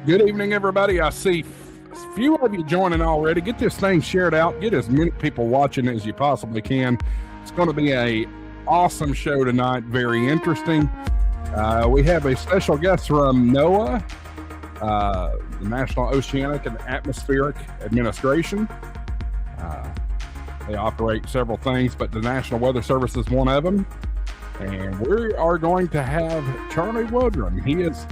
Good evening, everybody. I see a few of you joining already. Get this thing shared out. Get as many people watching as you possibly can. It's going to be a awesome show tonight. Very interesting. We have a special guest from NOAA, the National Oceanic and Atmospheric Administration. They operate several things, but the National Weather Service is one of them. And we are going to have Charlie Woodrum. He is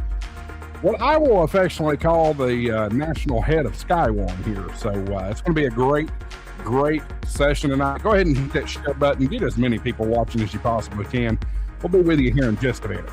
what I will affectionately call the national head of Skywarn here. So it's going to be a great session tonight. Go ahead and hit that share button. Get as many people watching as you possibly can. We'll be with you here in just a minute.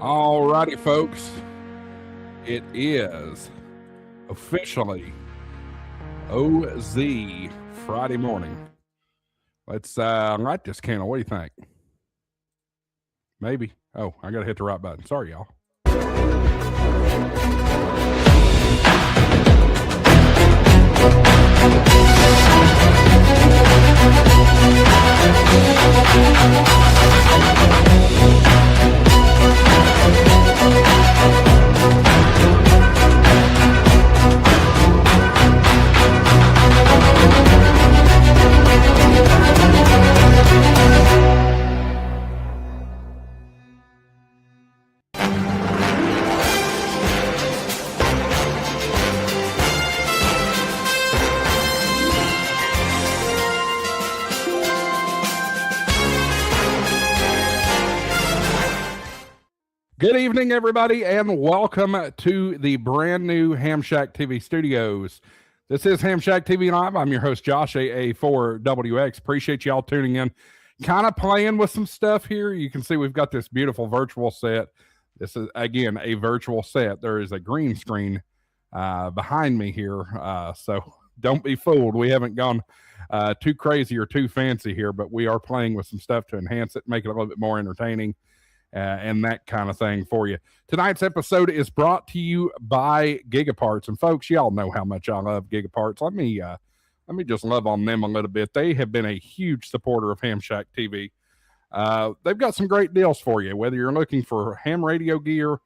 All righty, folks. It is officially OZ Friday morning. Let's light this candle. What do you think? Maybe. Oh, I got to hit the right button. Sorry, y'all. Good evening, everybody, and welcome to the brand new Hamshack TV studios. This is Hamshack TV Live. I'm your host, Josh, AA4WX. Appreciate y'all tuning in. Kind of playing with some stuff here. You can see we've got this beautiful virtual set. This is, again, a virtual set. There is a green screen behind me here, so don't be fooled. We haven't gone too crazy or too fancy here, but we are playing with some stuff to enhance it, make it a little bit more entertaining. And that kind of thing for you. Tonight's episode is brought to you by Gigaparts. And folks, y'all know how much I love Gigaparts. Let me just love on them a little bit. They have been a huge supporter of Hamshack TV. They've got some great deals for you, whether you're looking for ham radio gear,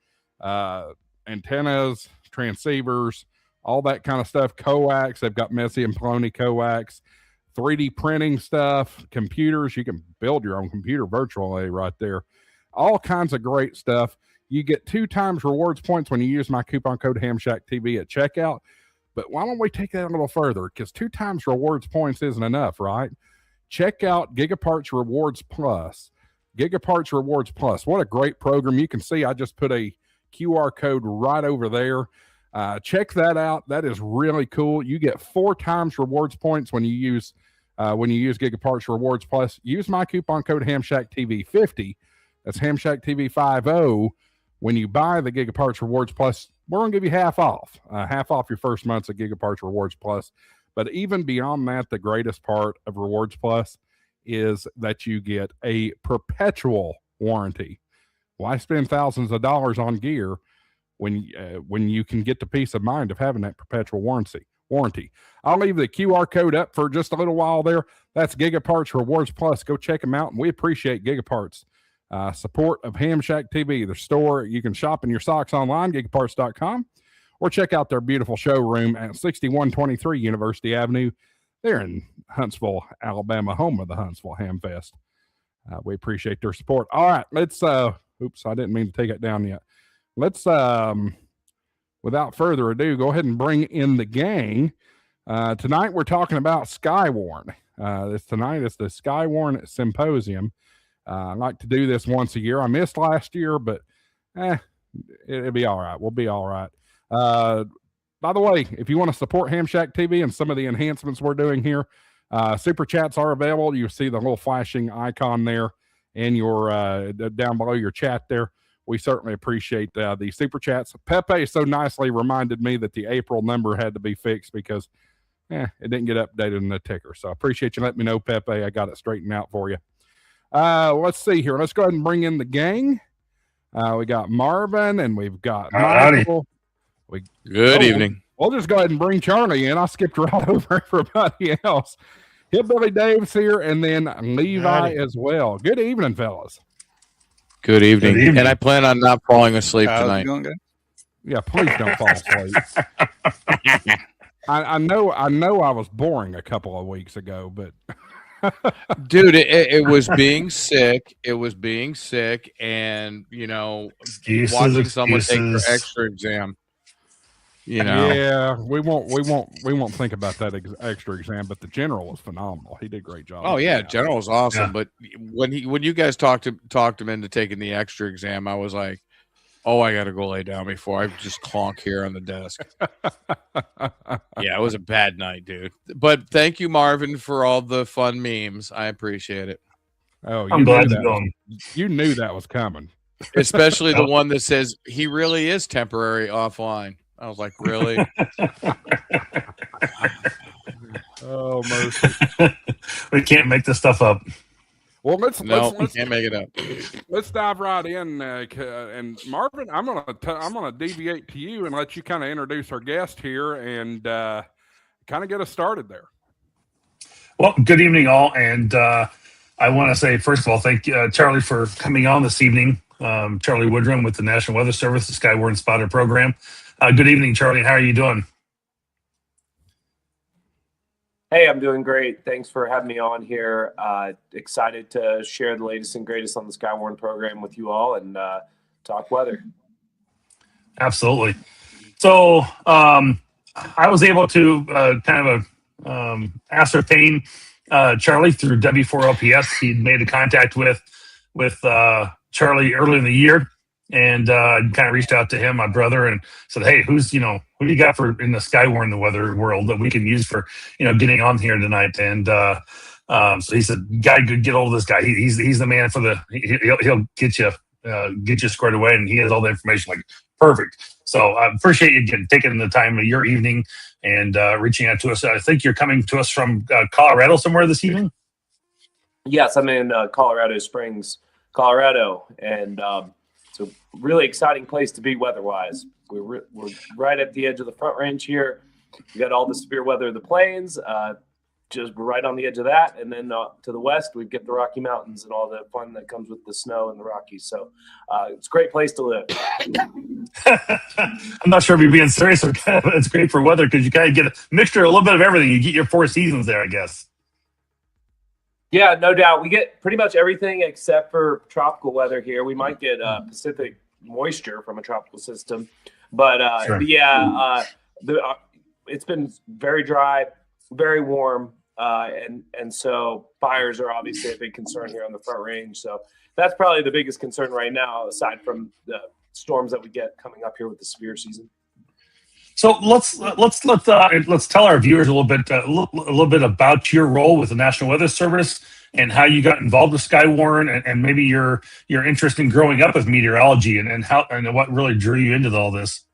antennas, transceivers, all that kind of stuff, coax. They've got Messi and Poloni coax, 3D printing stuff, computers. You can build your own computer virtually right there. All kinds of great stuff. You get 2 times rewards points when you use my coupon code HamshackTV at checkout. But why don't we take that a little further? Because 2 times rewards points isn't enough, right? Check out Gigaparts Rewards Plus. Gigaparts Rewards Plus. What a great program. You can see I just put a QR code right over there. Check that out. That is really cool. You get 4 times rewards points when you use Gigaparts Rewards Plus. Use my coupon code HamshackTV50. That's Hamshack TV 50. When you buy the Gigaparts Rewards Plus, we're going to give you half off your first months of Gigaparts Rewards Plus. But even beyond that, the greatest part of Rewards Plus is that you get a perpetual warranty. Why spend thousands of dollars on gear when you can get the peace of mind of having that perpetual warranty? I'll leave the QR code up for just a little while there. That's Gigaparts Rewards Plus. Go check them out, and we appreciate Gigaparts. Support of Hamshack TV, the store. You can shop in your socks online, gigaparts.com, or check out their beautiful showroom at 6123 University Avenue. They're in Huntsville, Alabama, home of the Huntsville Ham Fest. We appreciate their support. All right, let's, oops, I didn't mean to take it down yet. Let's, without further ado, go ahead and bring in the gang. Tonight we're talking about Skywarn. Tonight is the Skywarn Symposium. I like to do this once a year. I missed last year, but it'll be all right. We'll be all right. By the way, if you want to support Hamshack TV and some of the enhancements we're doing here, super chats are available. You see the little flashing icon there and your down below your chat there. We certainly appreciate the super chats. Pepe so nicely reminded me that the April number had to be fixed because it didn't get updated in the ticker. So I appreciate you letting me know, Pepe. I got it straightened out for you. Let's see here. Let's go ahead and bring in the gang. We got Marvin and we've got Michael. Good evening. We'll just go ahead and bring Charlie in. I skipped right over everybody else. Hillbilly Dave's here, and then Levi as well. Good evening, fellas. Good evening. And I plan on not falling asleep tonight. Yeah, please don't fall asleep. I know I was boring a couple of weeks ago, but dude, it was being sick. It was being sick, and watching someone take their extra exam. Yeah, we won't think about that extra exam, but the general was phenomenal. He did a great job. Oh yeah, general was awesome. Yeah. But when you guys talked him into taking the extra exam, I was like, oh, I got to go lay down before I just clonk here on the desk. Yeah, it was a bad night, dude. But thank you, Marvin, for all the fun memes. I appreciate it. Oh, I'm glad you knew that was coming. Especially the one that says he really is temporary offline. I was like, really? Oh, mercy. We can't make this stuff up. Well, let's can't make it up. Let's dive right in. And Marvin, I'm gonna deviate to you and let you kind of introduce our guest here and kind of get us started there. Well, good evening, all, and I want to say first of all, thank you, Charlie, for coming on this evening. Charlie Woodrum with the National Weather Service, the Skywarn Spotter Program. Good evening, Charlie. How are you doing? Hey, I'm doing great. Thanks for having me on here. Excited to share the latest and greatest on the Skywarn program with you all and talk weather. Absolutely. So I was able to kind of ascertain Charlie through W4LPS. He'd made a contact with Charlie early in the year. And kind of reached out to him, my brother, and said, "Hey, who do you got for in the Skywarn, the weather world that we can use for getting on here tonight?" And so he said, "Guy, get hold of this guy. He's the man for the. He'll get you squared away, and he has all the information. Like perfect." So I appreciate you taking the time of your evening and reaching out to us. I think you're coming to us from Colorado somewhere this evening. Yes, I'm in Colorado Springs, Colorado, and it's a really exciting place to be weather-wise. We're right at the edge of the Front Range here. We got all the severe weather of the plains, just right on the edge of that. And then to the west, we get the Rocky Mountains and all the fun that comes with the snow and the Rockies. So it's a great place to live. I'm not sure if you're being serious or it's great for weather because you kind of get a mixture, a little bit of everything. You get your four seasons there, I guess. Yeah, no doubt. We get pretty much everything except for tropical weather here. We might get Pacific moisture from a tropical system. But, sure. It's been very dry, very warm. And so fires are obviously a big concern here on the Front Range. So that's probably the biggest concern right now, aside from the storms that we get coming up here with the severe season. So let's tell our viewers a little bit about your role with the National Weather Service and how you got involved with Skywarn and maybe your interest in growing up with meteorology and what really drew you into all this,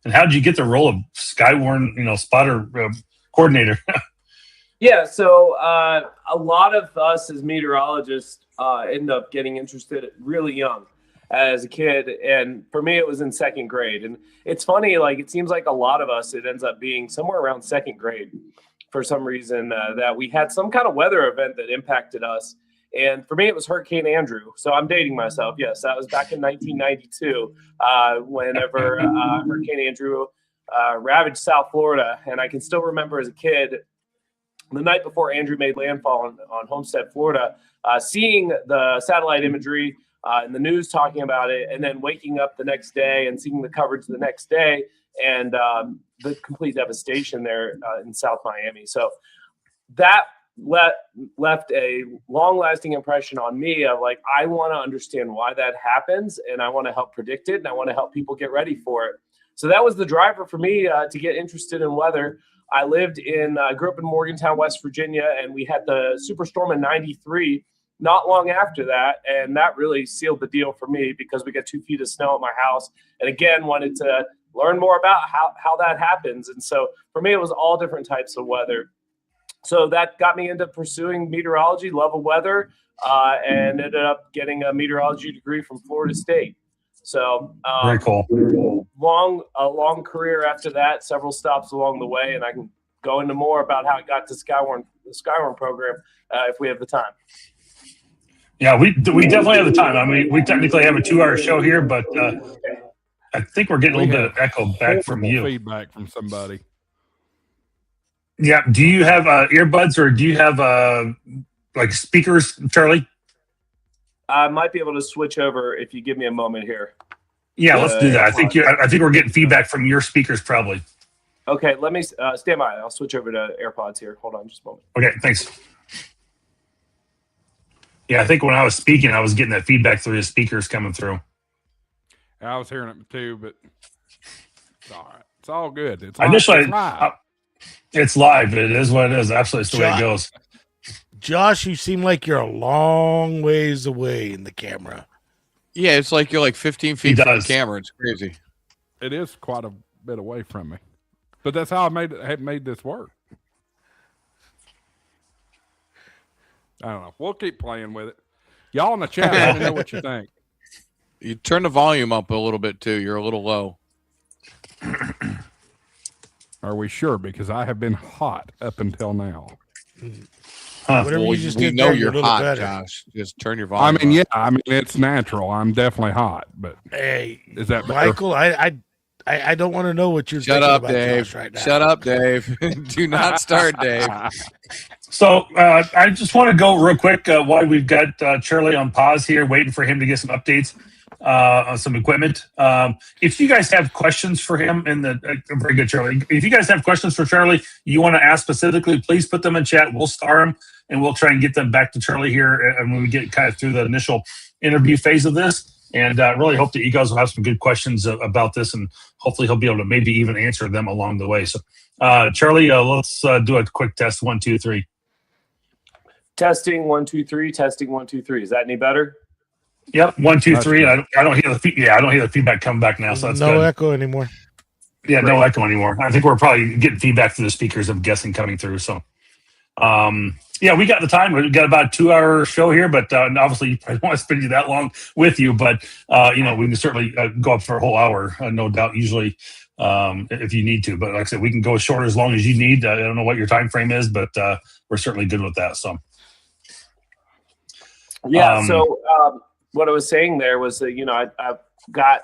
and how did you get the role of Skywarn spotter coordinator? Yeah, so a lot of us as meteorologists end up getting interested really young. As a kid, and for me it was in second grade. And it's funny, like it seems like a lot of us, it ends up being somewhere around second grade for some reason that we had some kind of weather event that impacted us. And for me it was Hurricane Andrew. So I'm dating myself. Yes, that was back in 1992 whenever Hurricane Andrew ravaged South Florida. And I can still remember as a kid, the night before Andrew made landfall on Homestead, Florida, seeing the satellite imagery in the news talking about it, and then waking up the next day and seeing the coverage the next day and the complete devastation there in South Miami. So that left a long-lasting impression on me of like, I want to understand why that happens, and I want to help predict it, and I want to help people get ready for it. So that was the driver for me to get interested in weather. I grew up in Morgantown, West Virginia, and we had the superstorm in '93 not long after that, and that really sealed the deal for me because we got 2 feet of snow at my house, and again wanted to learn more about how that happens. And so for me, it was all different types of weather. So that got me into pursuing meteorology, love of weather, and ended up getting a meteorology degree from Florida State. So very cool. A long career after that, several stops along the way, and I can go into more about how I got to the Skywarn program if we have the time. Yeah, we definitely have the time. I mean, we technically have a 2-hour show here, but I think we're getting a little bit of echo back from you. Feedback from somebody. Yeah. Do you have earbuds or do you have like speakers, Charlie? I might be able to switch over if you give me a moment here. Yeah, let's do that. I think we're getting feedback from your speakers probably. Okay, let me stand by. I'll switch over to AirPods here. Hold on just a moment. Okay, thanks. Yeah, I think when I was speaking, I was getting that feedback through the speakers coming through. I was hearing it too, but it's all right. It's all good. It's live. It's live. It is what it is. Absolutely, it's the way it goes. Josh, you seem like you're a long ways away in the camera. Yeah, it's like you're like 15 feet from the camera. It's crazy. It is quite a bit away from me, but that's how I made this work. I don't know. We'll keep playing with it. Y'all in the chat, let me know what you think. You turn the volume up a little bit too. You're a little low. Are we sure? Because I have been hot up until now. Whatever you just did know there, you're hot, better. Josh. Just turn your volume up. Yeah. I mean, it's natural. I'm definitely hot, but hey, is that better? Michael? I don't want to know what you're Shut thinking up, about Dave. Josh right now. Shut up, Dave. Do not start, Dave. So I just want to go real quick while we've got Charlie on pause here, waiting for him to get some updates on some equipment. If you guys have questions for him very good, Charlie. If you guys have questions for Charlie, you want to ask specifically, please put them in chat. We'll star them and we'll try and get them back to Charlie here. And when we get kind of through the initial interview phase of this, and really hope that you guys will have some good questions about this, and hopefully he'll be able to maybe even answer them along the way. So, Charlie, let's do a quick test. 1, 2, 3. Testing 1, 2, 3. Testing 1, 2, 3. Is that any better? Yep, 1, 2, 3. I don't hear the I don't hear the feedback coming back now. So that's no good. Echo anymore. Yeah, great. No echo anymore. I think we're probably getting feedback through the speakers. I'm guessing coming through. So, yeah, we got the time. We've got about a 2-hour show here, but obviously I don't want to spend you that long with you. But we can certainly go up for a whole hour, no doubt. Usually, if you need to, but like I said, we can go shorter as long as you need. I don't know what your time frame is, but we're certainly good with that. So, yeah. What I was saying there was that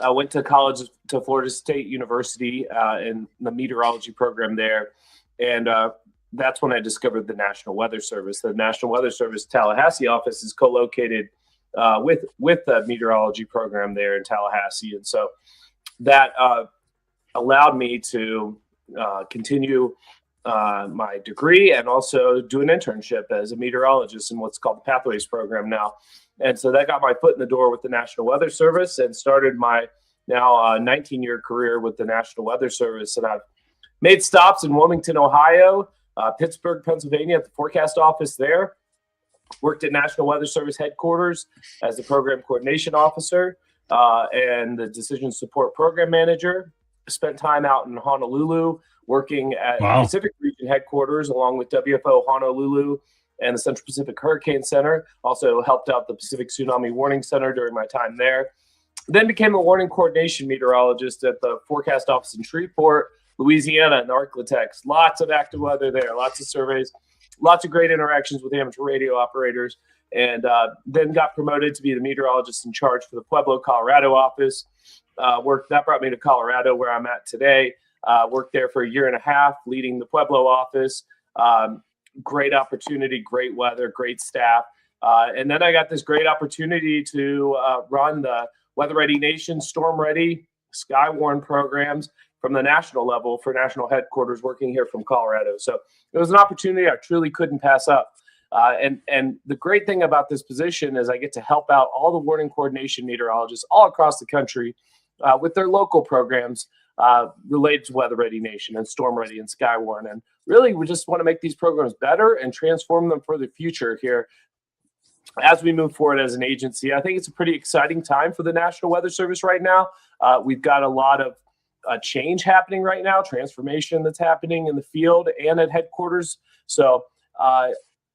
I went to college to Florida State University in the meteorology program there, and that's when I discovered the National Weather Service. The National Weather Service Tallahassee office is co-located with the meteorology program there in Tallahassee, and so that allowed me to continue my degree and also do an internship as a meteorologist in what's called the Pathways program now. And so that got my foot in the door with the National Weather Service and started my now 19-year career with the National Weather Service. And I've made stops in Wilmington, Ohio, Pittsburgh, Pennsylvania at the forecast office there. Worked at National Weather Service headquarters as the program coordination officer and the decision support program manager. Spent time out in Honolulu working at Pacific Region headquarters along with WFO Honolulu and the Central Pacific Hurricane Center. Also helped out the Pacific Tsunami Warning Center during my time there. Then became a warning coordination meteorologist at the forecast office in Shreveport, Louisiana, and Arklatex. Lots of active weather there, lots of surveys, lots of great interactions with amateur radio operators, and then got promoted to be the meteorologist in charge for the Pueblo, Colorado office. That brought me to Colorado, where I'm at today. Worked there for a year and a half, leading the Pueblo office. Great opportunity, great weather, great staff. And then I got this great opportunity to run the Weather Ready Nation Storm Ready Skywarn programs from the national level for national headquarters working here from Colorado. So it was an opportunity I truly couldn't pass up. And the great thing about this position is I get to help out all the warning coordination meteorologists all across the country with their local programs related to Weather Ready Nation and Storm Ready and Skywarn. And really, we just want to make these programs better and transform them for the future here as we move forward as an agency. I think it's a pretty exciting time for the National Weather Service right now. We've got a lot of change happening right now, transformation that's happening in the field and at headquarters. So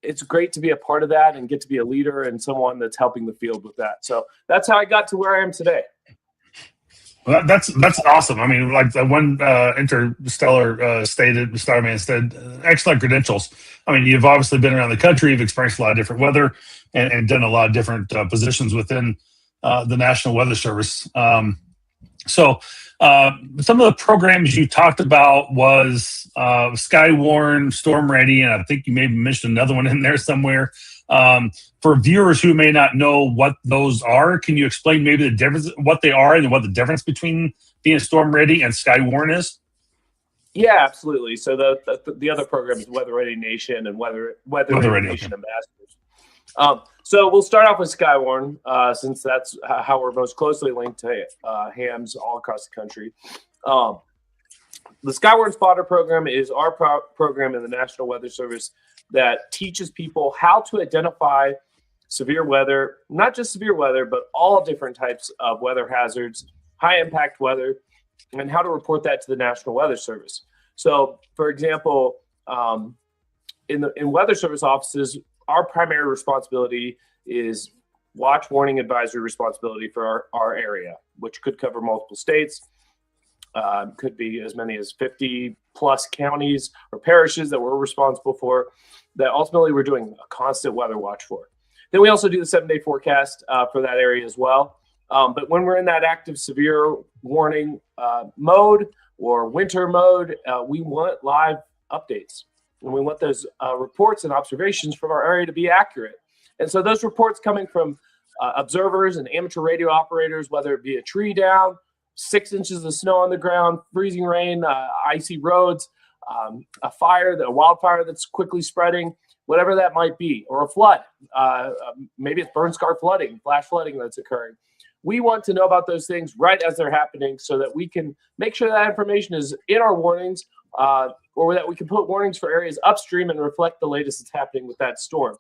it's great to be a part of that and get to be a leader and someone that's helping the field with that. So that's how I got to where I am today. Well, that's awesome. I mean, like the one interstellar Starman said, excellent credentials. I mean, you've obviously been around the country, you've experienced a lot of different weather and done a lot of different positions within the National Weather Service. So some of the programs you talked about was Skywarn, Storm Ready, and I think you maybe mentioned another one in there somewhere. For viewers who may not know what those are, can you explain maybe the difference, what they are, and what the difference between being Storm Ready and Skywarn is? Yeah, absolutely. So the other program is Weather Ready Nation and Weather Ready Nation Ambassadors. So we'll start off with Skywarn, since that's how we're most closely linked to hams all across the country. The Skywarn Spotter program is our program in the National Weather Service that teaches people how to identify severe weather, not just severe weather, but all different types of weather hazards, high impact weather, and how to report that to the National Weather Service. So, for example, in Weather Service offices, our primary responsibility is watch warning advisory responsibility for our area, which could cover multiple states, could be as many as 50 plus counties or parishes that we're responsible for, that ultimately we're doing a constant weather watch for. Then we also do the 7-day forecast for that area as well. But when we're in that active severe warning mode or winter mode, we want live updates. And we want those reports and observations from our area to be accurate. And so those reports coming from observers and amateur radio operators, whether it be a tree down, 6 inches of snow on the ground, freezing rain, icy roads, a wildfire that's quickly spreading, whatever that might be, or a flood. Maybe it's burn scar flooding, flash flooding that's occurring. We want to know about those things right as they're happening so that we can make sure that information is in our warnings, or that we can put warnings for areas upstream and reflect the latest that's happening with that storm.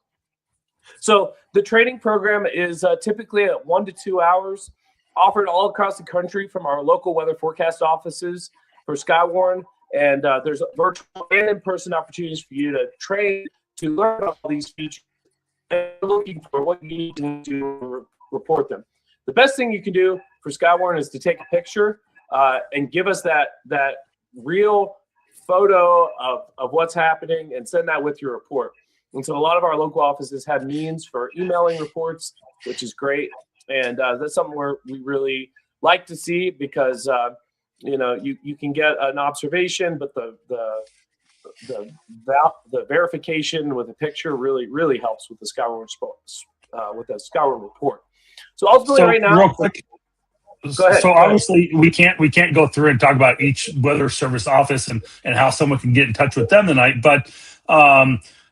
So the training program is typically at 1 to 2 hours, offered all across the country from our local weather forecast offices for Skywarn. And there's virtual and in-person opportunities for you to train to learn all these features and looking for what you need to do to report them. The best thing you can do for Skywarn is to take a picture and give us that real photo of what's happening and send that with your report. And so a lot of our local offices have means for emailing reports, which is great. And that's something we really like to see because, you can get an observation, but the verification with a picture really helps with the Skywarn report. So ultimately, right now, real quick. Go ahead. So obviously, we can't go through and talk about each weather service office and how someone can get in touch with them tonight. But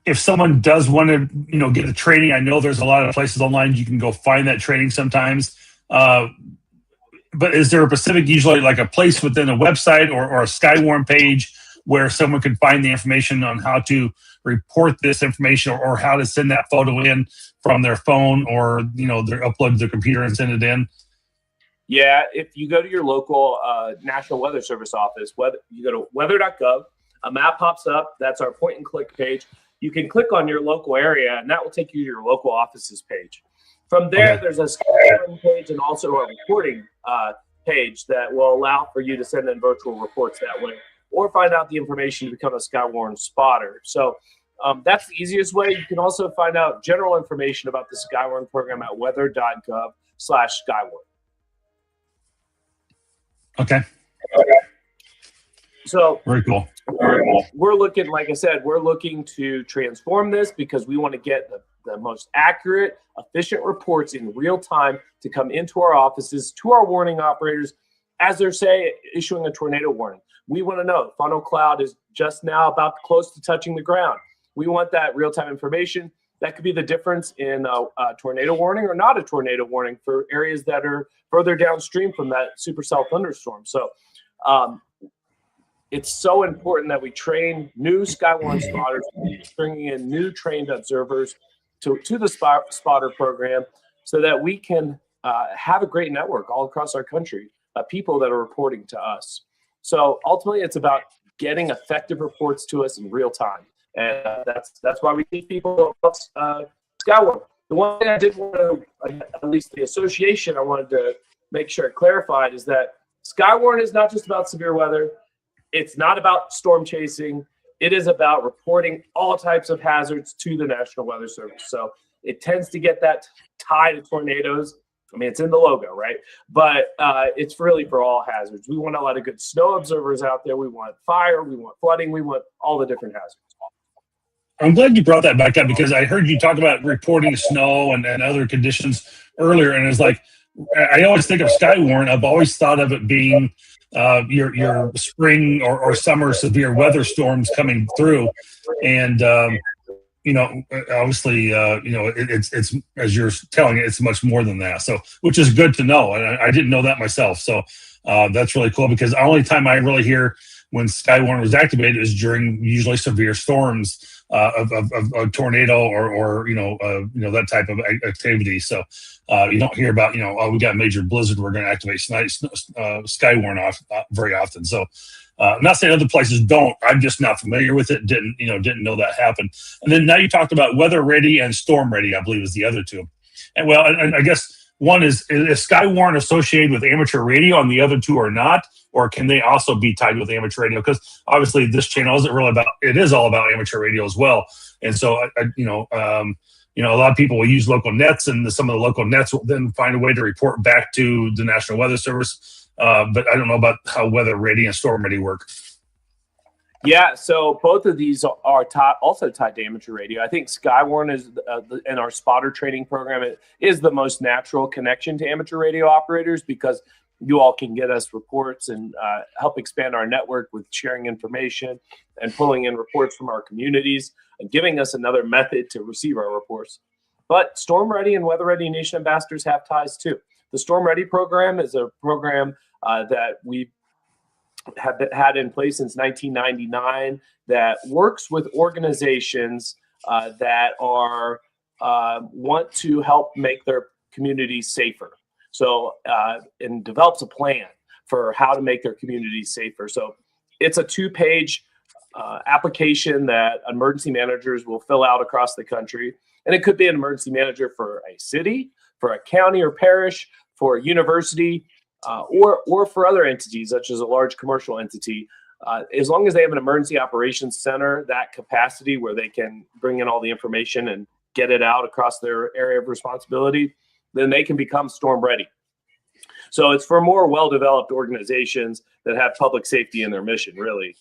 if someone does want to, get the training, I know there's a lot of places online you can go find that training sometimes. But is there a specific, usually like a place within a website or a Skywarn page where someone can find the information on how to report this information or how to send that photo in from their phone or, they're upload to their computer and send it in? Yeah, if you go to your local National Weather Service office, you go to weather.gov, a map pops up. That's our point and click page. You can click on your local area, and that will take you to your local office's page. From there, There's a Skywarn page and also a reporting page that will allow for you to send in virtual reports that way or find out the information to become a Skywarn spotter. So that's the easiest way. You can also find out general information about the Skywarn program at weather.gov/Skywarn. Okay. So very cool. We're looking, like I said, we're looking to transform this because we want to get the most accurate, efficient reports in real time to come into our offices, to our warning operators, as they're issuing a tornado warning. We want to know funnel cloud is just now about close to touching the ground. We want that real-time information. That could be the difference in a tornado warning or not a tornado warning for areas that are further downstream from that supercell thunderstorm. So it's so important that we train new Skywarn spotters, bringing in new trained observers to the spotter program so that we can have a great network all across our country of people that are reporting to us. So ultimately, it's about getting effective reports to us in real time. And that's why we teach people about Skywarn. The one thing I did want to, at least the association, I wanted to make sure it clarified is that Skywarn is not just about severe weather. It's not about storm chasing. It is about reporting all types of hazards to the National Weather Service. So it tends to get that tie to tornadoes. I mean, it's in the logo, right? But it's really for all hazards. We want a lot of good snow observers out there. We want fire. We want flooding. We want all the different hazards. I'm glad you brought that back up because I heard you talk about reporting snow and other conditions earlier. And it's like, I always think of Skywarn. I've always thought of it being your spring or summer severe weather storms coming through. And, obviously, it's as you're telling it, it's much more than that. So, which is good to know. And I didn't know that myself. So that's really cool because the only time I really hear when Skywarn was activated is during usually severe storms of a tornado or that type of activity. So you don't hear about, we got a major blizzard, we're going to activate Skywarn very often. So I'm not saying other places don't. I'm just not familiar with it. Didn't know that happened. And then now you talked about weather ready and storm ready, I believe is the other two. And and I guess one is Skywarn associated with amateur radio and the other two are not, or can they also be tied with amateur radio? Because obviously this channel isn't really it is all about amateur radio as well. And so, a lot of people will use local nets and some of the local nets will then find a way to report back to the National Weather Service. But I don't know about how weather ready and storm ready work. Yeah, so both of these are also tied to amateur radio. I think Skywarn is, in our spotter training program, it is the most natural connection to amateur radio operators because you all can get us reports and help expand our network with sharing information and pulling in reports from our communities and giving us another method to receive our reports. But Storm Ready and Weather Ready Nation ambassadors have ties too. The Storm Ready program is a program that we have had in place since 1999 that works with organizations that are want to help make their communities safer. So and develops a plan for how to make their communities safer. So it's a 2-page application that emergency managers will fill out across the country. And it could be an emergency manager for a city, for a county or parish, for a university, or for other entities, such as a large commercial entity. As long as they have an emergency operations center, that capacity where they can bring in all the information and get it out across their area of responsibility, then they can become storm ready. So it's for more well-developed organizations that have public safety in their mission, really.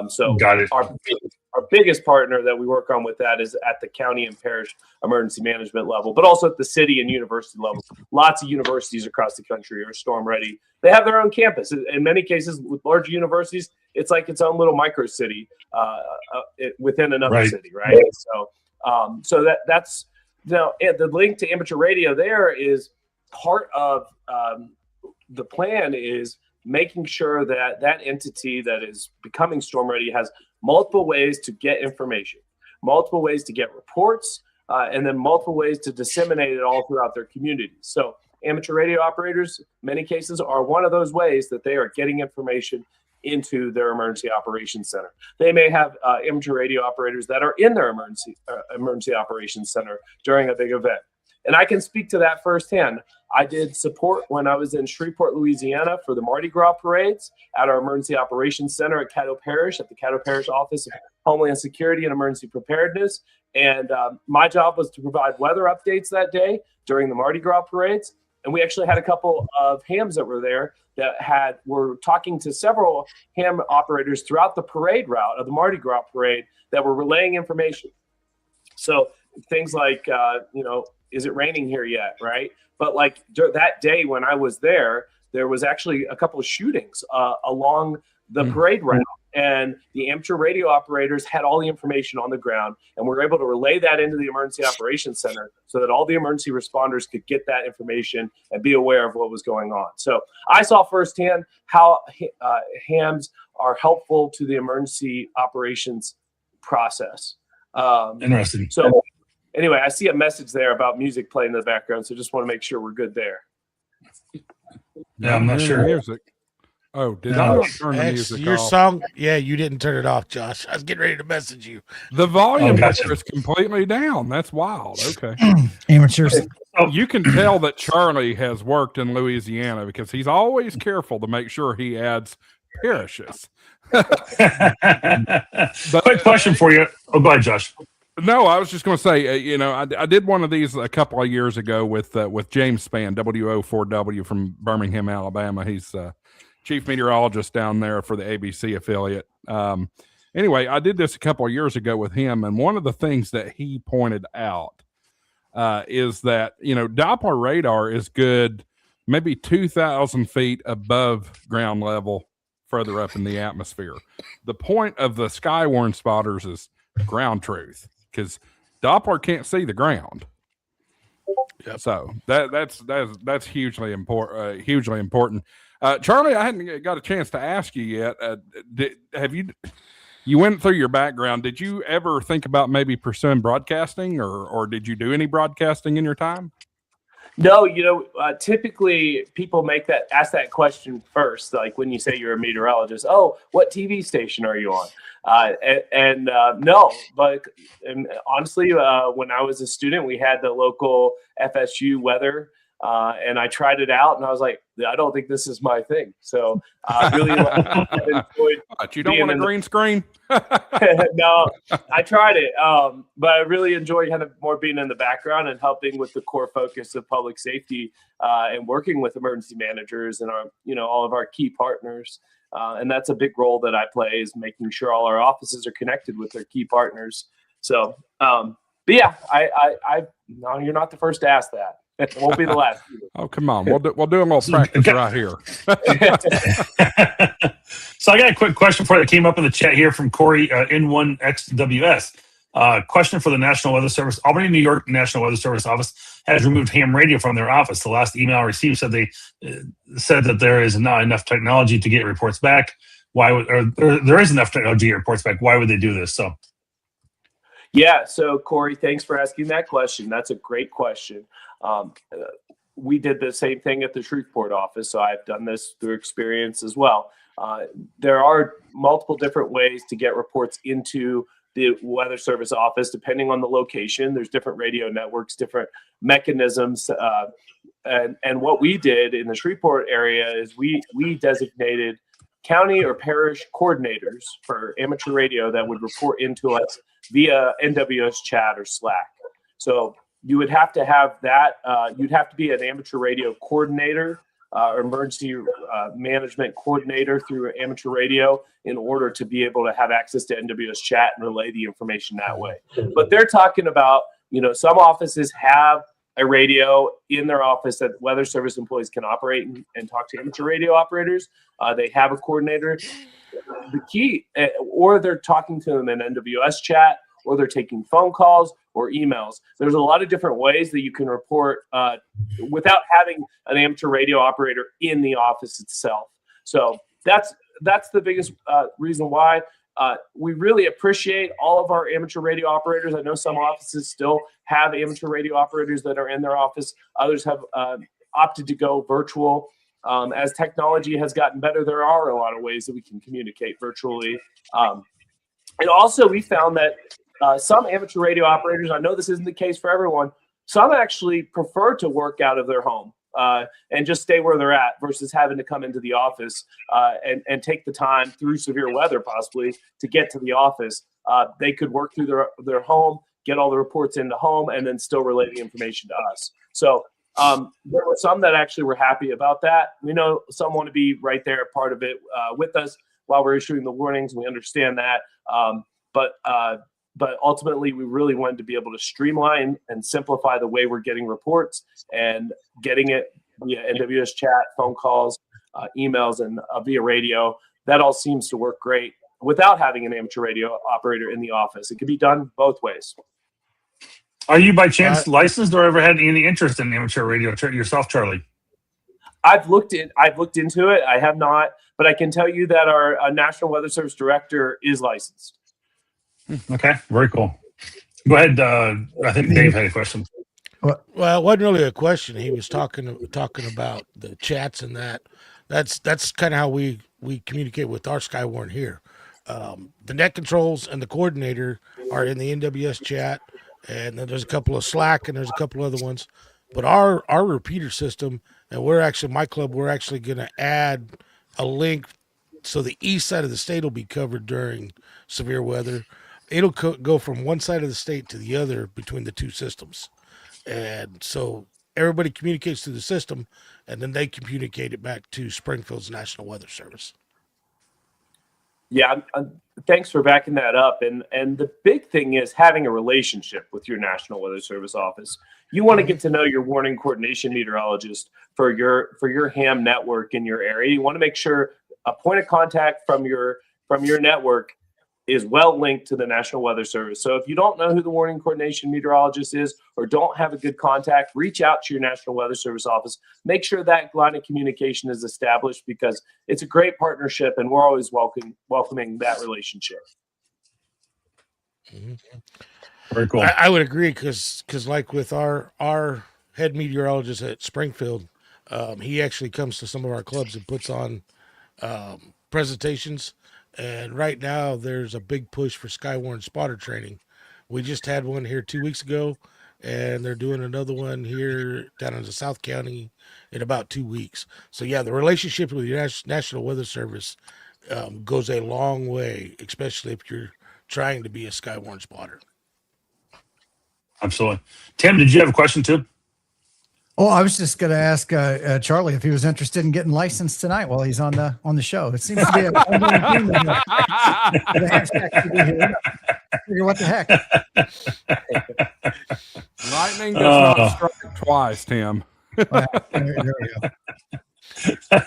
So Got it. Our biggest partner that we work on with that is at the county and parish emergency management level, but also at the city and university level. Lots of universities across the country are storm ready. They have their own campus. In many cases, with large universities, it's like its own little micro city within another city, right? So that's the link to amateur radio. There is part of the plan is making sure that that entity that is becoming storm ready has multiple ways to get information, multiple ways to get reports, and then multiple ways to disseminate it all throughout their communities. So amateur radio operators, many cases, are one of those ways that they are getting information into their emergency operations center. They may have amateur radio operators that are in their emergency operations center during a big event. And I can speak to that firsthand. I did support when I was in Shreveport, Louisiana for the Mardi Gras parades at our Emergency Operations Center at Caddo Parish, at the Caddo Parish Office of Homeland Security and Emergency Preparedness. And my job was to provide weather updates that day during the Mardi Gras parades. And we actually had a couple of hams that were there that were talking to several ham operators throughout the parade route of the Mardi Gras parade that were relaying information. So things like, is it raining here yet, right? But like that day when I was there, there was actually a couple of shootings along the parade route. And the amateur radio operators had all the information on the ground, and we were able to relay that into the Emergency Operations Center so that all the emergency responders could get that information and be aware of what was going on. So I saw firsthand how hams are helpful to the emergency operations process. Interesting. So anyway, I see a message there about music playing in the background, so just want to make sure we're good there. Yeah, I'm not sure. Music. Oh, did I not turn the music your off? song? Yeah, you didn't turn it off, Josh. I was getting ready to message you. The volume gotcha. is completely down. That's wild. Okay. Amateurs. You can tell that Charlie has worked in Louisiana because he's always careful to make sure he adds parishes. Quick question for you. Oh, go ahead, Josh. No, I was just going to say, I did one of these a couple of years ago with James Spann, WO4W from Birmingham, Alabama. He's chief meteorologist down there for the ABC affiliate. Anyway, I did this a couple of years ago with him, and one of the things that he pointed out is that, Doppler radar is good maybe 2,000 feet above ground level further up in the atmosphere. The point of the Skywarn spotters is ground truth, because Doppler can't see the ground. Yep. So that's hugely important. Charlie, I hadn't got a chance to ask you yet. You went through your background. Did you ever think about maybe pursuing broadcasting, or did you do any broadcasting in your time? No, typically people ask that question first. Like when you say you're a meteorologist, oh, what TV station are you on? No, but honestly, when I was a student, we had the local FSU weather, and I tried it out, and I was like, I don't think this is my thing. So I really enjoyed. But you don't want a green screen? No, I tried it, but I really enjoy kind of more being in the background and helping with the core focus of public safety and working with emergency managers and all of our key partners. And that's a big role that I play, is making sure all our offices are connected with their key partners. So, but yeah, no, you're not the first to ask that. It won't be the last. Oh, come on. We'll do a little practice right here. So I got a quick question for you that came up in the chat here from Corey, N1XWS. Question for the National Weather Service. Albany, New York National Weather Service office has removed ham radio from their office. The last email I received said that there is not enough technology to get reports back. There is enough technology to get reports back. Why would they do this? So, yeah. So Corey, thanks for asking that question. That's a great question. We did the same thing at the Shreveport office, so I've done this through experience as well. There are multiple different ways to get reports into the Weather Service office, depending on the location. There's different radio networks, different mechanisms. And what we did in the Shreveport area is we designated county or parish coordinators for amateur radio that would report into us via NWS chat or Slack. So you would have to have that. You'd have to be an amateur radio coordinator or emergency management coordinator through amateur radio in order to be able to have access to NWS chat and relay the information that way. But they're talking about, some offices have a radio in their office that Weather Service employees can operate and talk to amateur radio operators. They have a coordinator. The key, or they're talking to them in NWS chat, or they're taking phone calls or emails. There's a lot of different ways that you can report without having an amateur radio operator in the office itself. So that's the biggest reason why we really appreciate all of our amateur radio operators. I know some offices still have amateur radio operators that are in their office. Others have opted to go virtual. As technology has gotten better, there are a lot of ways that we can communicate virtually. And also we found that some amateur radio operators, I know this isn't the case for everyone, some actually prefer to work out of their home and just stay where they're at versus having to come into the office and take the time through severe weather possibly to get to the office. They could work through their home, get all the reports into home, and then still relay the information to us. So there were some that actually were happy about that. We know some want to be right there, part of it with us while we're issuing the warnings. We understand that. But ultimately, we really wanted to be able to streamline and simplify the way we're getting reports and getting it via NWS chat, phone calls, emails, and via radio. That all seems to work great without having an amateur radio operator in the office. It can be done both ways. Are you by chance licensed or ever had any interest in amateur radio yourself, Charlie? I've looked into it. I have not, but I can tell you that our National Weather Service director is licensed. Okay, very cool. Go ahead. I think Dave had a question. Well, it wasn't really a question. He was talking about the chats and that. That's kind of how we communicate with our Skywarn here. The net controls and the coordinator are in the NWS chat, and then there's a couple of Slack and there's a couple other ones. But our repeater system, and we're actually going to add a link so the east side of the state will be covered during severe weather. It'll go from one side of the state to the other between the two systems. And so everybody communicates through the system, and then they communicate it back to Springfield's National Weather Service. Yeah, thanks for backing that up. And the big thing is having a relationship with your National Weather Service office. You want to get to know your warning coordination meteorologist for your ham network in your area. You want to make sure a point of contact from your network is well linked to the National Weather Service. So if you don't know who the warning coordination meteorologist is or don't have a good contact, reach out to your National Weather Service office. Make sure that line of communication is established, because it's a great partnership and we're always welcoming that relationship. Mm-hmm. Very cool. I would agree, because like with our head meteorologist at Springfield, he actually comes to some of our clubs and puts on presentations. And right now, there's a big push for Skywarn spotter training. We just had one here 2 weeks ago, and they're doing another one here down in the South County in about 2 weeks. So, yeah, the relationship with your National Weather Service goes a long way, especially if you're trying to be a Skywarn spotter. Absolutely. Tim, did you have a question too? Oh, I was just going to ask Charlie if he was interested in getting licensed tonight while he's on the show. It seems to be an ongoing theme in the Hamshack TV here. Figure what the heck. Lightning does not strike twice, Tim. There we go.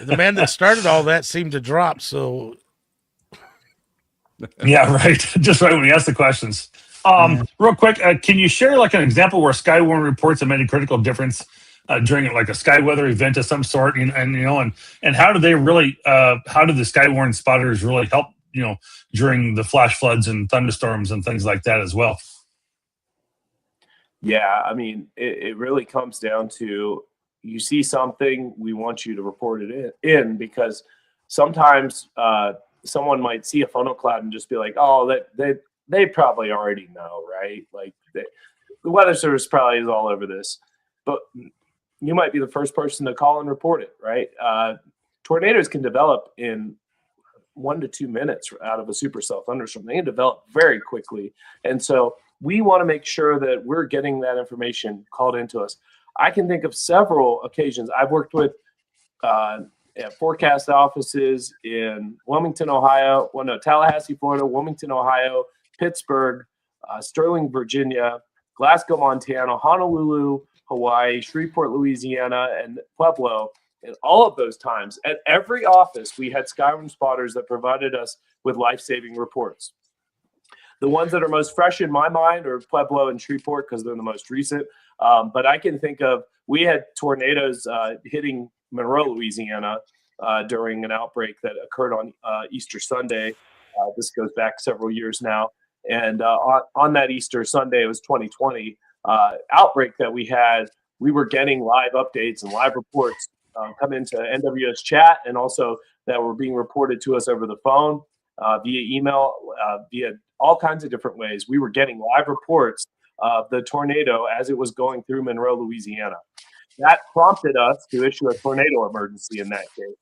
The man that started all that seemed to drop, so. Yeah, right. Just right when he asked the questions. Real quick, can you share like an example where Skywarn reports have made a critical difference during like a sky weather event of some sort, and how do they really how do the Skywarn spotters really help during the flash floods and thunderstorms and things like that as well? Yeah, I mean, it really comes down to, you see something, we want you to report it in, because sometimes someone might see a funnel cloud and just be like, oh, they probably already know, right? Like the Weather Service probably is all over this, but you might be the first person to call and report it, right? Tornadoes can develop in 1 to 2 minutes out of a supercell thunderstorm. They can develop very quickly. And so we want to make sure that we're getting that information called into us. I can think of several occasions. I've worked with forecast offices in Wilmington, Ohio, Tallahassee, Florida, Wilmington, Ohio, Pittsburgh, Sterling, Virginia, Glasgow, Montana, Honolulu, Hawaii, Shreveport, Louisiana, and Pueblo. And all of those times, at every office, we had Skywarn spotters that provided us with life-saving reports. The ones that are most fresh in my mind are Pueblo and Shreveport, because they're the most recent. But I can think of, we had tornadoes hitting Monroe, Louisiana, during an outbreak that occurred on Easter Sunday. This goes back several years now. And on that Easter Sunday, it was 2020, outbreak that we had, we were getting live updates and live reports come into NWS chat, and also that were being reported to us over the phone, via email, via all kinds of different ways. We were getting live reports of the tornado as it was going through Monroe, Louisiana. That prompted us to issue a tornado emergency in that case.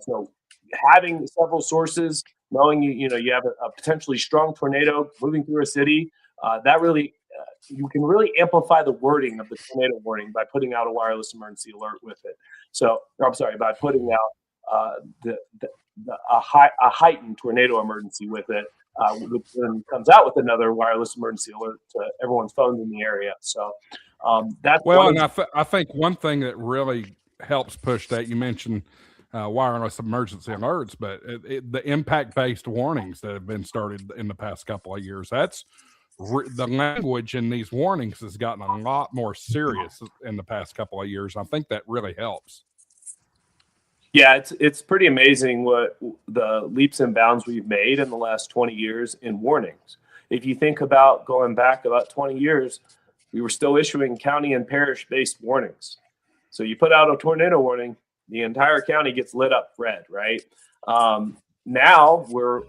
So having several sources, knowing you have a potentially strong tornado moving through a city, that really you can really amplify the wording of the tornado warning by putting out a wireless emergency alert with it. So I'm sorry, by putting out a heightened tornado emergency with it, which then comes out with another wireless emergency alert to everyone's phones in the area. So that's well, and I think one thing that really helps push that. You mentioned wireless emergency alerts, but the impact-based warnings that have been started in the past couple of years, that's the language in these warnings has gotten a lot more serious in the past couple of years. I think that really helps. Yeah, it's pretty amazing what the leaps and bounds we've made in the last 20 years in warnings. If you think about going back about 20 years, we were still issuing county and parish-based warnings. So you put out a tornado warning, the entire county gets lit up red, right? Now we're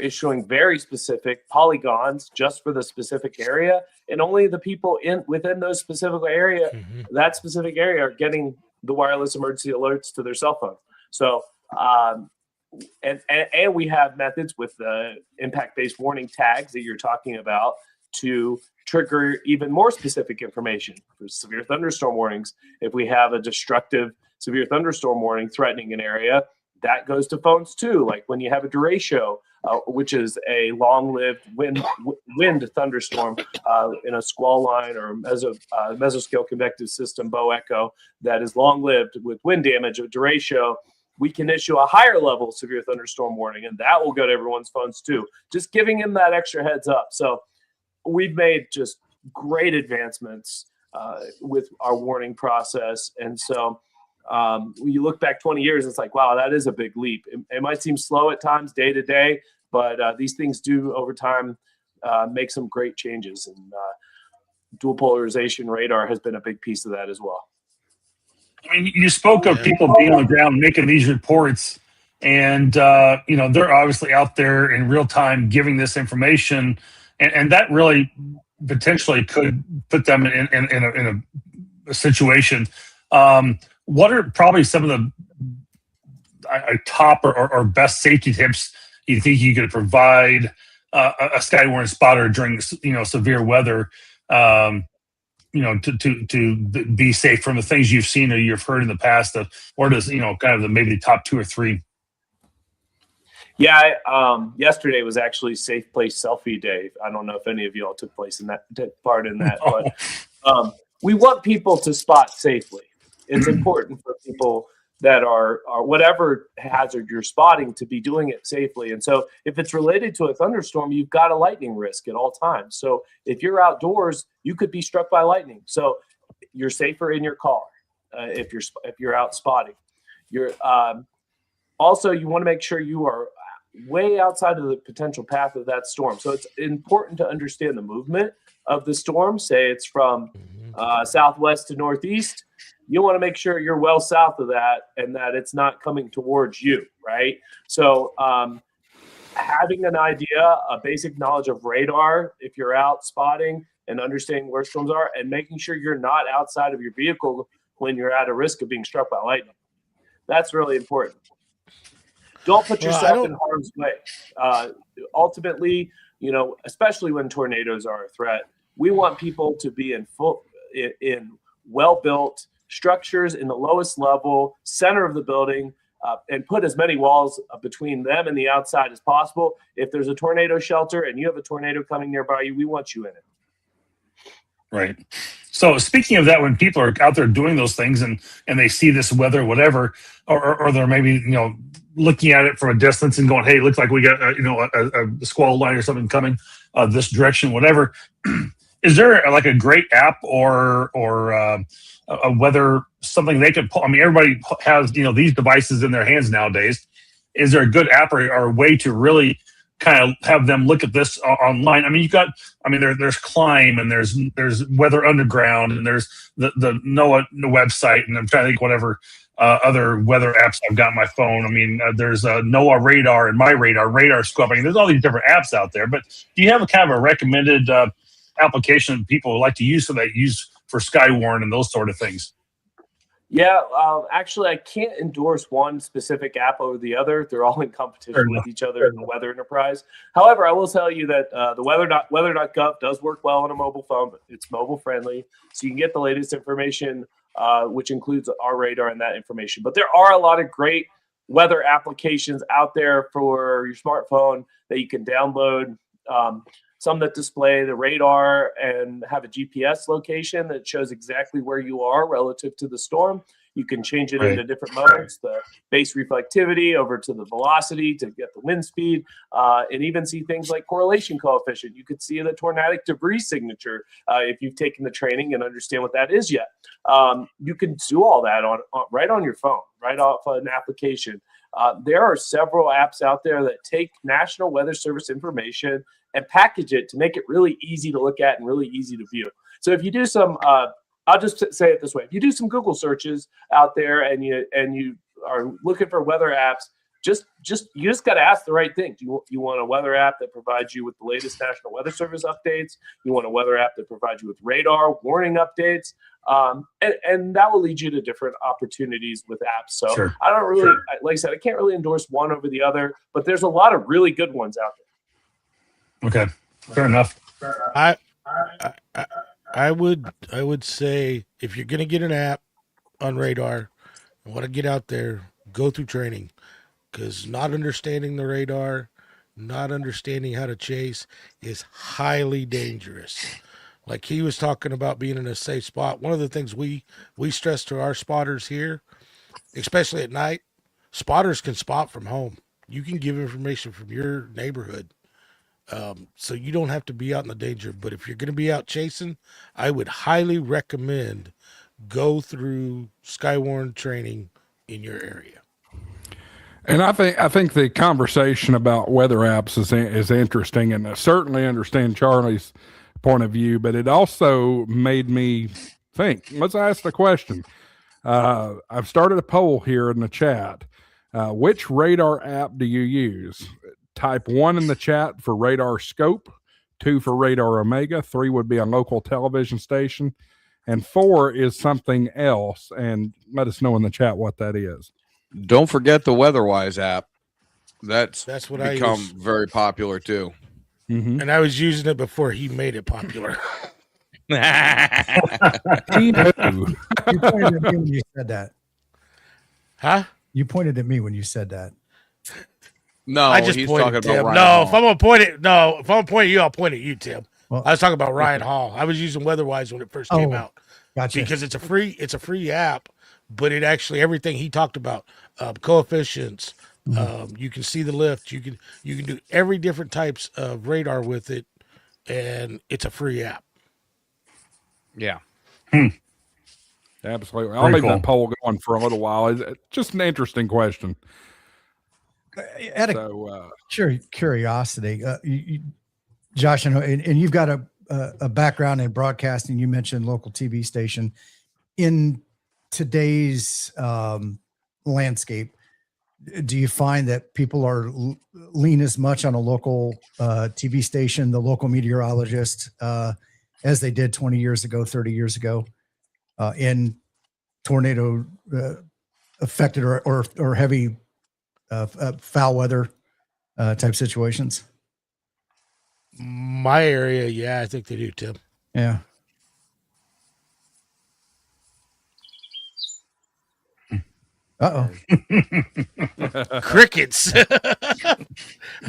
issuing very specific polygons just for the specific area, and only the people within those specific area, that specific area, are getting the wireless emergency alerts to their cell phone. So, and we have methods with the impact-based warning tags that you're talking about to trigger even more specific information for severe thunderstorm warnings. If we have a destructive severe thunderstorm warning threatening an area, that goes to phones too. Like when you have a derecho, which is a long-lived wind thunderstorm in a squall line or mesoscale convective system, bow echo, that is long-lived with wind damage, a derecho, we can issue a higher level severe thunderstorm warning, and that will go to everyone's phones too. Just giving them that extra heads up. So we've made just great advancements with our warning process. And so when you look back 20 years, it's like, wow, that is a big leap. It might seem slow at times, day to day, but these things do over time make some great changes. And dual polarization radar has been a big piece of that as well. I mean, you spoke of people being on the ground making these reports, and they're obviously out there in real time giving this information, and that really potentially could put them in a situation. What are probably some of the top or best safety tips you think you could provide a Skywarn spotter during severe weather? To be safe from the things you've seen or you've heard in the past, or does kind of maybe the top 2 or 3? Yeah, yesterday was actually Safe Place Selfie Day. I don't know if any of you all took part in that, but we want people to spot safely. It's important for people that are whatever hazard you're spotting to be doing it safely. And so if it's related to a thunderstorm, you've got a lightning risk at all times. So if you're outdoors, you could be struck by lightning. So you're safer in your car if you're out spotting. You're also, you want to make sure you are way outside of the potential path of that storm. So it's important to understand the movement of the storm. Say it's from southwest to northeast. You want to make sure you're well south of that and that it's not coming towards you, right? So having an idea, a basic knowledge of radar, if you're out spotting and understanding where storms are, and making sure you're not outside of your vehicle when you're at a risk of being struck by lightning. That's really important. Don't put yourself in harm's way. Ultimately, especially when tornadoes are a threat, we want people to be in well-built structures in the lowest level, center of the building, and put as many walls between them and the outside as possible. If there's a tornado shelter and you have a tornado coming nearby you, we want you in it. Right. So speaking of that, when people are out there doing those things and they see this weather, whatever, or they're maybe, looking at it from a distance and going, hey, it looks like we got, a squall line or something coming this direction, whatever. Is there like a great app or a weather, something they could pull? I mean, everybody has, these devices in their hands nowadays. Is there a good app or a way to really kind of have them look at this online? I mean, there's Climb and there's Weather Underground and there's the NOAA website, and I'm trying to think whatever other weather apps I've got on my phone. I mean, there's NOAA Radar and My Radar Scope. I mean, there's all these different apps out there, but do you have a kind of a recommended application people like to use for Skywarn and those sort of things? Yeah, actually, I can't endorse one specific app over the other. They're all in competition with each other in the weather enterprise. However, I will tell you that the weather.gov does work well on a mobile phone, but it's mobile friendly. So you can get the latest information, which includes our radar and that information. But there are a lot of great weather applications out there for your smartphone that you can download. Some that display the radar and have a GPS location that shows exactly where you are relative to the storm. You can change it Right. into different modes, the base reflectivity over to the velocity to get the wind speed, and even see things like correlation coefficient. You could see the tornadic debris signature if you've taken the training and understand what that is yet. You can do all that on right on your phone, right off an application. There are several apps out there that take National Weather Service information and package it to make it really easy to look at and really easy to view. So if you do some, I'll just say it this way: if you do some Google searches out there and you are looking for weather apps, you just got to ask the right things. You want a weather app that provides you with the latest National Weather Service updates. You want a weather app that provides you with radar warning updates, and that will lead you to different opportunities with apps. So Sure. I don't really, like I said, I can't really endorse one over the other, but there's a lot of really good ones out there. Okay. Fair enough. I would say if you're gonna get an app on radar and want to get out there, go through training, because not understanding the radar, not understanding how to chase is highly dangerous. Like he was talking about being in a safe spot. One of the things we stress to our spotters here, especially at night, spotters can spot from home. You can give information from your neighborhood. So you don't have to be out in the danger. But if you're going to be out chasing, I would highly recommend go through Skywarn training in your area. And I think the conversation about weather apps is interesting, and I certainly understand Charlie's point of view, but it also made me think. Let's ask the question. I've started a poll here in the chat. Which radar app do you use? Type 1 in the chat for Radar Scope, 2 for Radar Omega, 3 would be a local television station, and 4 is something else. And let us know in the chat what that is. Don't forget the WeatherWise app. That's what I become use. very popular too. Mm-hmm. And I was using it before he made it popular. You pointed at me when you said that. Huh? You pointed at me when you said that. No, I just he's pointed talking at about Tim. Ryan No, Hall. if I'm gonna point at you, I'll point at you, Tim. Well, I was talking about Ryan Hall. I was using WeatherWise when it first came out. Gotcha. Because it's a free app, but it actually everything he talked about, coefficients, you can see the lift, you can do every different types of radar with it, and it's a free app. Yeah. Absolutely. I'll Very leave cool. that poll going for a little while. It's just an interesting question. Out of curiosity, Josh, and you've got a background in broadcasting. You mentioned local TV station. In today's landscape, do you find that people are lean as much on a local TV station, the local meteorologist, as they did 20 years ago, 30 years ago, in tornado affected or heavy foul weather type situations? My area, yeah, I think they do, Tim. Yeah. Uh-oh. Crickets.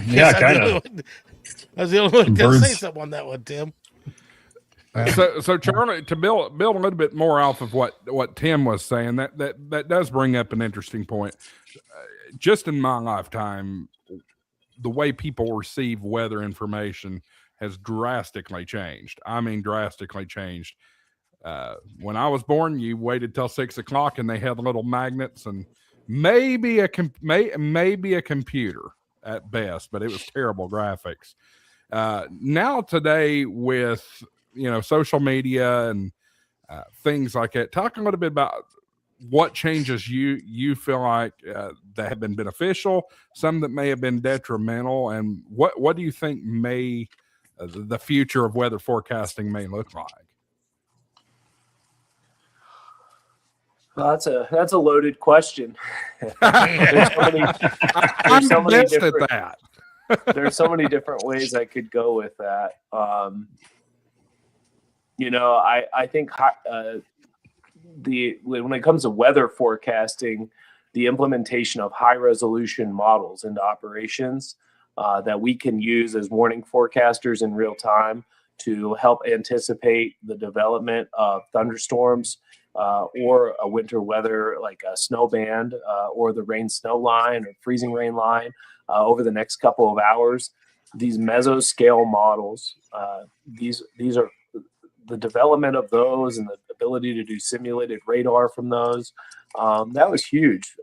Yeah, kind of. I was the only one to say Birds. something on that one, Tim. So Charlie, to build a little bit more off of what Tim was saying, that does bring up an interesting point. Just in my lifetime, the way people receive weather information has drastically changed. I mean, drastically changed. When I was born, you waited till 6 o'clock, and they had little magnets and maybe a computer at best, but it was terrible graphics. Now today, with social media and things like that, talk a little bit about what changes you feel like that have been beneficial, some that may have been detrimental, and what do you think may the future of weather forecasting may look like? Well, that's a loaded question. I'm so many best at different- that. There's so many different ways I could go with that. I think when it comes to weather forecasting, the implementation of high resolution models into operations that we can use as warning forecasters in real time to help anticipate the development of thunderstorms or a winter weather like a snow band or the rain snow line or freezing rain line over the next couple of hours. These mesoscale models, these are the development of those and the ability to do simulated radar from those. That was huge.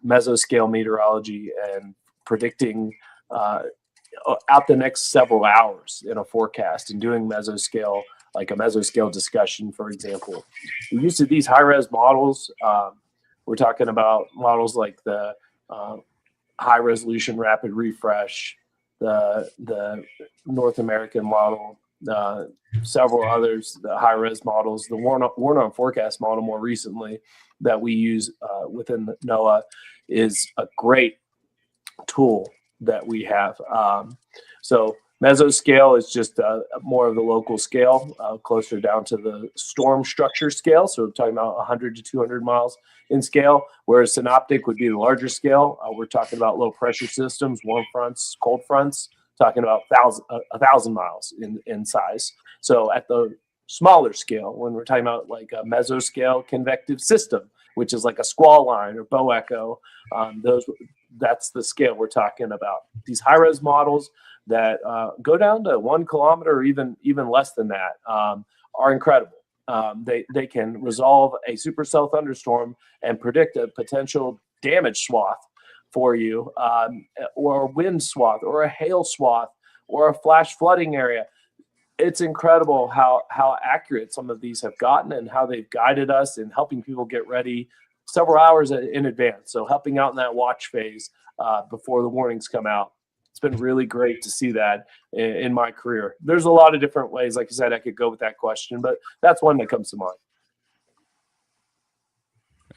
Mesoscale meteorology and predicting out the next several hours in a forecast and doing mesoscale, like a mesoscale discussion, for example. The use of these high-res models, we're talking about models like the high-resolution rapid refresh, the North American model, several others, the high-res models, the Warn-On Forecast model more recently that we use within NOAA is a great tool that we have. So mesoscale is just more of the local scale, closer down to the storm structure scale. So we're talking about 100 to 200 miles in scale, whereas synoptic would be the larger scale. We're talking about low pressure systems, warm fronts, cold fronts, talking about 1,000 miles in size. So at the smaller scale, when we're talking about like a mesoscale convective system, which is like a squall line or bow echo, that's the scale we're talking about. These high-res models that go down to 1 kilometer or even less than that are incredible. They can resolve a supercell thunderstorm and predict a potential damage swath for you, or a wind swath, or a hail swath, or a flash flooding area. It's incredible how accurate some of these have gotten and how they've guided us in helping people get ready several hours in advance. So helping out in that watch phase before the warnings come out. It's been really great to see that in my career. There's a lot of different ways, like I said, I could go with that question, but that's one that comes to mind.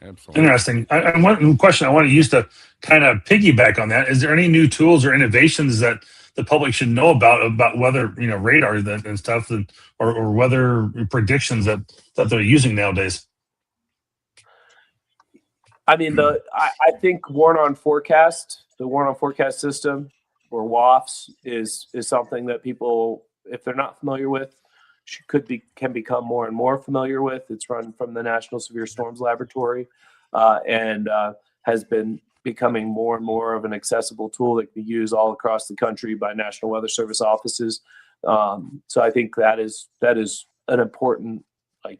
Absolutely. Interesting. One question I want to use to kind of piggyback on that: is there any new tools or innovations that the public should know about weather, radar and stuff, or weather predictions that they're using nowadays? I mean, I think Warn-On Forecast, the Warn-On Forecast system, or WAFs, is something that people, if they're not familiar with, can become more and more familiar with. It's run from the National Severe Storms Laboratory, and has been becoming more and more of an accessible tool that can be used all across the country by National Weather Service offices. So I think that is an important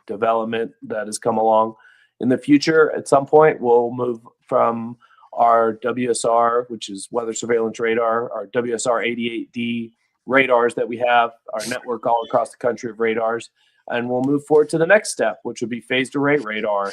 development that has come along. In the future, at some point, we'll move from our WSR, which is Weather Surveillance Radar, our WSR 88D radars that we have, our network all across the country of radars, and we'll move forward to the next step, which would be phased array radar.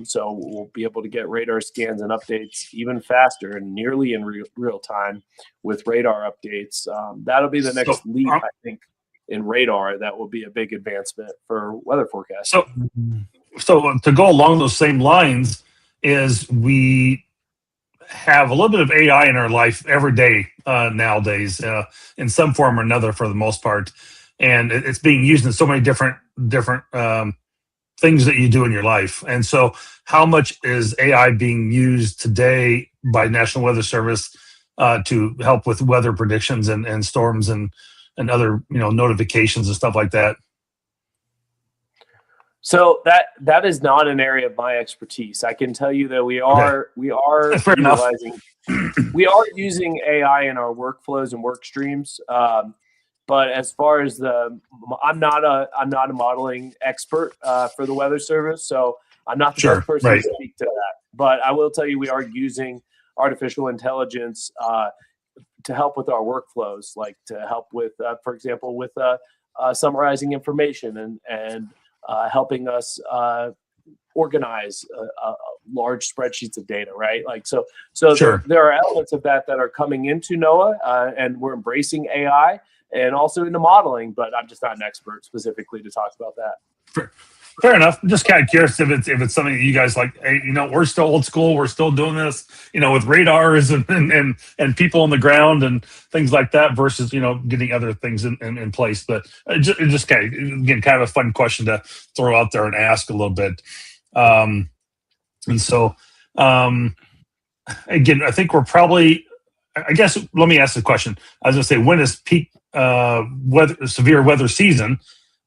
So we'll be able to get radar scans and updates even faster and nearly in real time with radar updates. That'll be the next leap, I think, in radar. That will be a big advancement for weather forecasting. So to go along those same lines is we have a little bit of AI in our life every day nowadays, in some form or another, for the most part, and it's being used in so many different things that you do in your life. And so, how much is AI being used today by National Weather Service to help with weather predictions and storms and other notifications and stuff like that? So that is not an area of my expertise. I can tell you that we are utilizing, we are using AI in our workflows and work streams. But as far as I'm not a modeling expert for the Weather Service, so I'm not the best person to speak to that. But I will tell you, we are using artificial intelligence to help with our workflows, like to help with, for example, with summarizing information and helping us organize large spreadsheets of data, right? So there are elements of that are coming into NOAA, and we're embracing AI and also into modeling, but I'm just not an expert specifically to talk about that. Fair enough. I'm just kind of curious if it's something that you guys like. Hey, we're still old school. We're still doing this, with radars and people on the ground and things like that, versus getting other things in place. But just kind of a fun question to throw out there and ask a little bit. And so again, I think we're probably. I guess let me ask the question. I was going to say, when is peak severe weather season?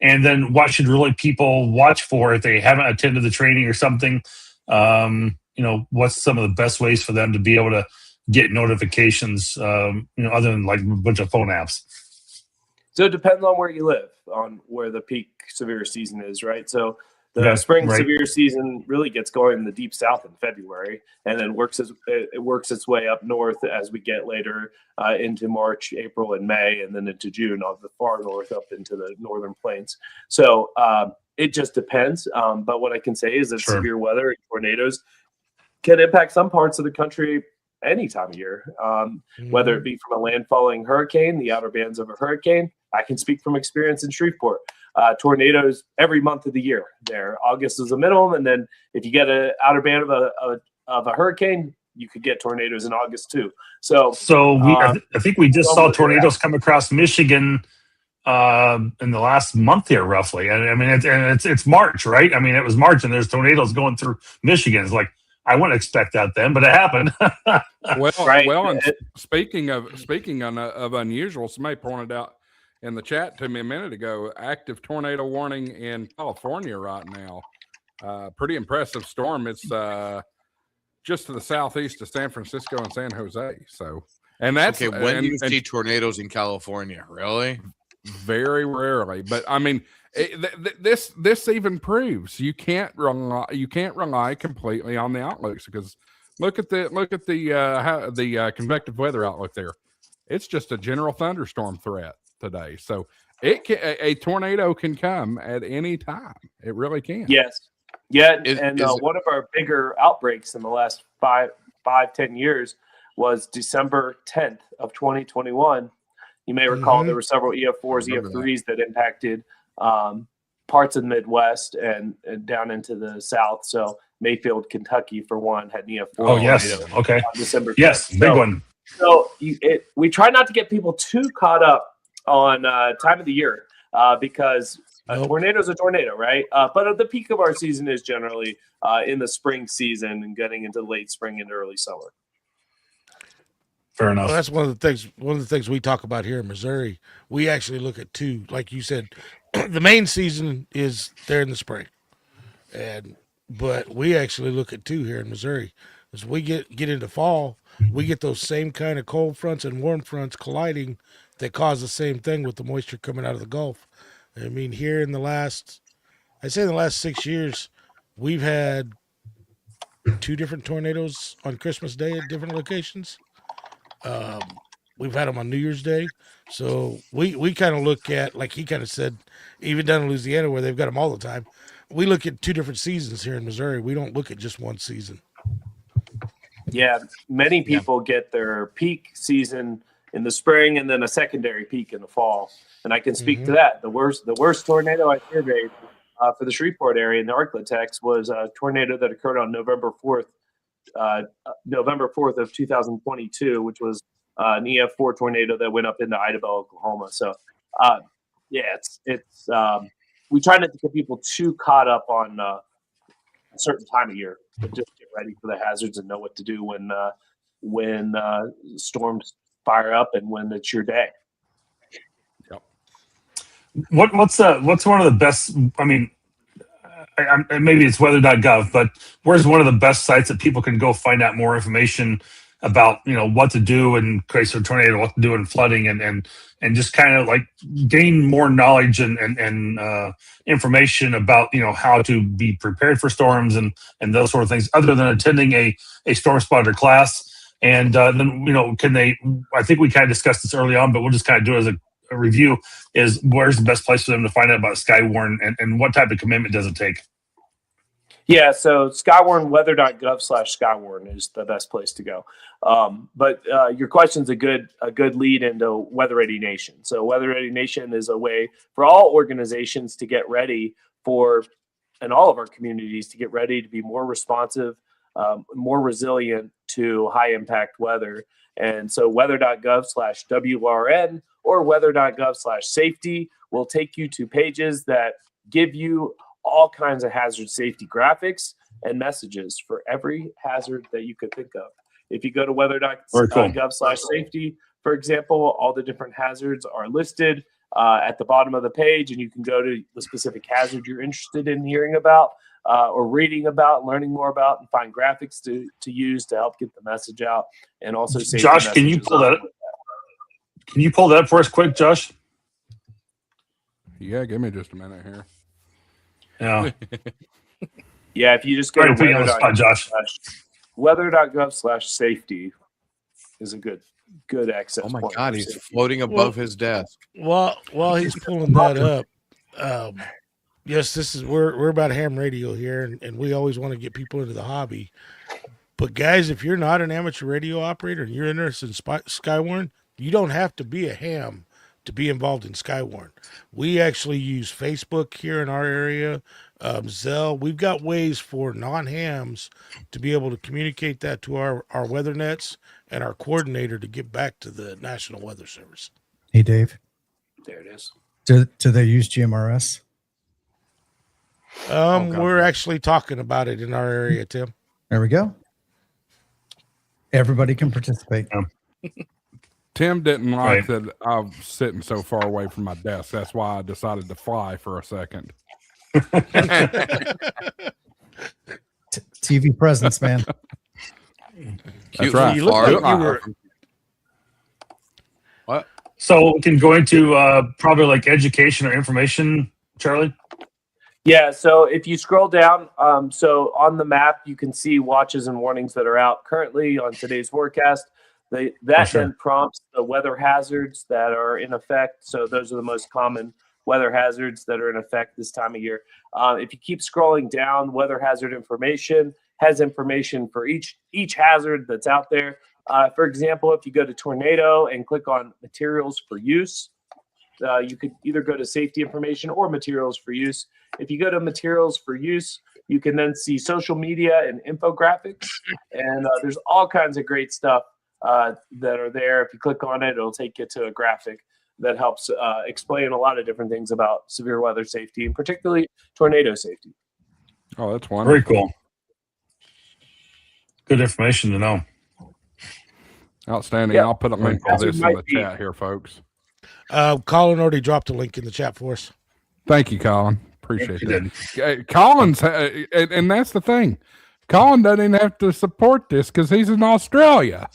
And then what should really people watch for if they haven't attended the training or something? What's some of the best ways for them to be able to get notifications, other than like a bunch of phone apps? So it depends on where you live, on where the peak severe season is, right? So the spring severe season really gets going in the deep south in February, and then it works its way up north as we get later into March, April, and May, and then into June of the far north up into the northern plains. So it just depends. But what I can say is that severe weather and tornadoes can impact some parts of the country any time of year, whether it be from a landfalling hurricane, the outer bands of a hurricane. I can speak from experience in Shreveport. Tornadoes every month of the year there. August is the minimum, and then if you get an outer band of a hurricane, you could get tornadoes in August too. So I think we just saw tornadoes come across Michigan in the last month here, roughly. I mean, it's March, right? I mean, it was March, and there's tornadoes going through Michigan. It's like, I wouldn't expect that then, but it happened. And speaking of unusual, somebody pointed out in the chat to me a minute ago, active tornado warning in California right now. Pretty impressive storm. It's just to the southeast of San Francisco and San Jose. So, and that's okay. When do you see tornadoes in California? Really? Very rarely. But I mean, this even proves you can't rely completely on the outlooks, because look at the convective weather outlook there. It's just a general thunderstorm threat today. So a tornado can come at any time. It really can. Yes. Yeah. One of our bigger outbreaks in the last 5-10 years was December 10th of 2021. You may recall there were several EF4s, EF3s that impacted parts of the Midwest and down into the South. So Mayfield, Kentucky, for one, had an EF4. Oh, yes. Okay. December 10th. Yes, big one. So we try not to get people too caught up on time of the year because a tornado is a tornado, right? But the peak of our season is generally in the spring season and getting into late spring and early summer. Fair enough. Well, that's one of the things we talk about here in Missouri. We actually look at two, like you said, the main season is there in the spring, but we actually look at two here in Missouri. As we get into fall, we get those same kind of cold fronts and warm fronts colliding that cause the same thing with the moisture coming out of the Gulf. I mean, here in the last 6 years, we've had 2 different tornadoes on Christmas Day at different locations. We've had them on New Year's Day. So we kind of look at, like he kind of said, even down in Louisiana where they've got them all the time, we look at 2 different seasons here in Missouri. We don't look at just one season. Yeah, many people get their peak season in the spring and then a secondary peak in the fall. And I can speak to that. The worst tornado I surveyed for the Shreveport area in the Arklatex was a tornado that occurred on November 4th of 2022, which was an EF4 tornado that went up into Idabel, Oklahoma. So, it's we try not to get people too caught up on a certain time of year, but just get ready for the hazards and know what to do when storms fire up and when it's your day. Yep. What's one of the best? I mean, maybe it's weather.gov, but where's one of the best sites that people can go find out more information about, what to do in case of a tornado, what to do in flooding, and just kind of like gain more knowledge and information about, how to be prepared for storms and those sort of things, other than attending a storm spotter class. And then, can they, I think we kind of discussed this early on, but we'll just kind of do it as a review, is where's the best place for them to find out about Skywarn and what type of commitment does it take? Yeah, so Skywarn, weather.gov/Skywarn is the best place to go. But your question's a good lead into Weather Ready Nation. So Weather Ready Nation is a way for all organizations to get ready for, and all of our communities to get ready to be more responsive, more resilient to high impact weather. And so weather.gov/WRN or weather.gov/safety will take you to pages that give you all kinds of hazard safety graphics and messages for every hazard that you could think of. If you go to weather.gov/safety, for example, all the different hazards are listed. at the bottom of the page, and you can go to the specific hazard you're interested in hearing about or reading about, learning more about, and find graphics to use to help get the message out. And also, Josh, can you pull that? Can you pull that for us, quick, Josh? Yeah, give me just a minute here. Yeah. Yeah, if you just go to weather.gov/safety is a good access. Oh my point. God, he's floating above his desk. While he's pulling that up, yes, we're about ham radio here, and we always want to get people into the hobby. But guys, if you're not an amateur radio operator and you're interested in Skywarn, you don't have to be a ham to be involved in Skywarn. We actually use Facebook here in our area, Zelle. We've got ways for non-hams to be able to communicate that to our weather nets and our coordinator to get back to the National Weather Service. Hey, Dave. There it is. Do they use GMRS? We're actually talking about it in our area, Tim. There we go. Everybody can participate. Tim didn't like that I was sitting so far away from my desk. That's why I decided to fly for a second. TV presence, man. That's right. You look like you were. What? So we can go into probably like education or information, Charlie? Yeah, so if you scroll down, so on the map, you can see watches and warnings that are out currently on today's forecast. Then prompts the weather hazards that are in effect. So those are the most common weather hazards that are in effect this time of year. If you keep scrolling down, weather hazard information has information for each hazard that's out there. For example, if you go to tornado and click on materials for use, you could either go to safety information or materials for use. If you go to materials for use, you can then see social media and infographics. And there's all kinds of great stuff that are there. If you click on it, it'll take you to a graphic that helps explain a lot of different things about severe weather safety, and particularly tornado safety. Oh, that's wonderful. Very cool. Good information to know. Outstanding. Yeah. I'll put a link to this in the chat here, folks. Colin already dropped a link in the chat for us. Thank you, Colin. Appreciate it. Colin's, and that's the thing. Colin doesn't even have to support this because he's in Australia.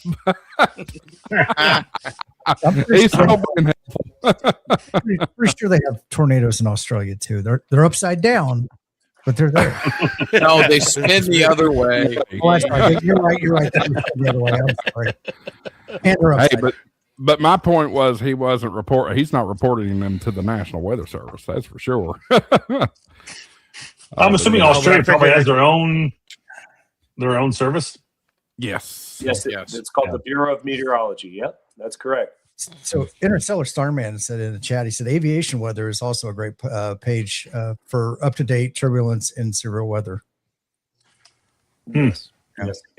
He's so pretty sure they have tornadoes in Australia too. They're upside down, but they're there. No, they spin the other way. Oh, I'm sorry. You're right. The other way. I'm sorry. And they're upside down. But my point was he's not reporting them to the National Weather Service. That's for sure. I'm assuming Australia probably has their own service. Yes. It's called the Bureau of Meteorology. Yep, that's correct. So Interstellar Starman said in the chat, he said aviation weather is also a great page for up-to-date turbulence and severe weather. Yes.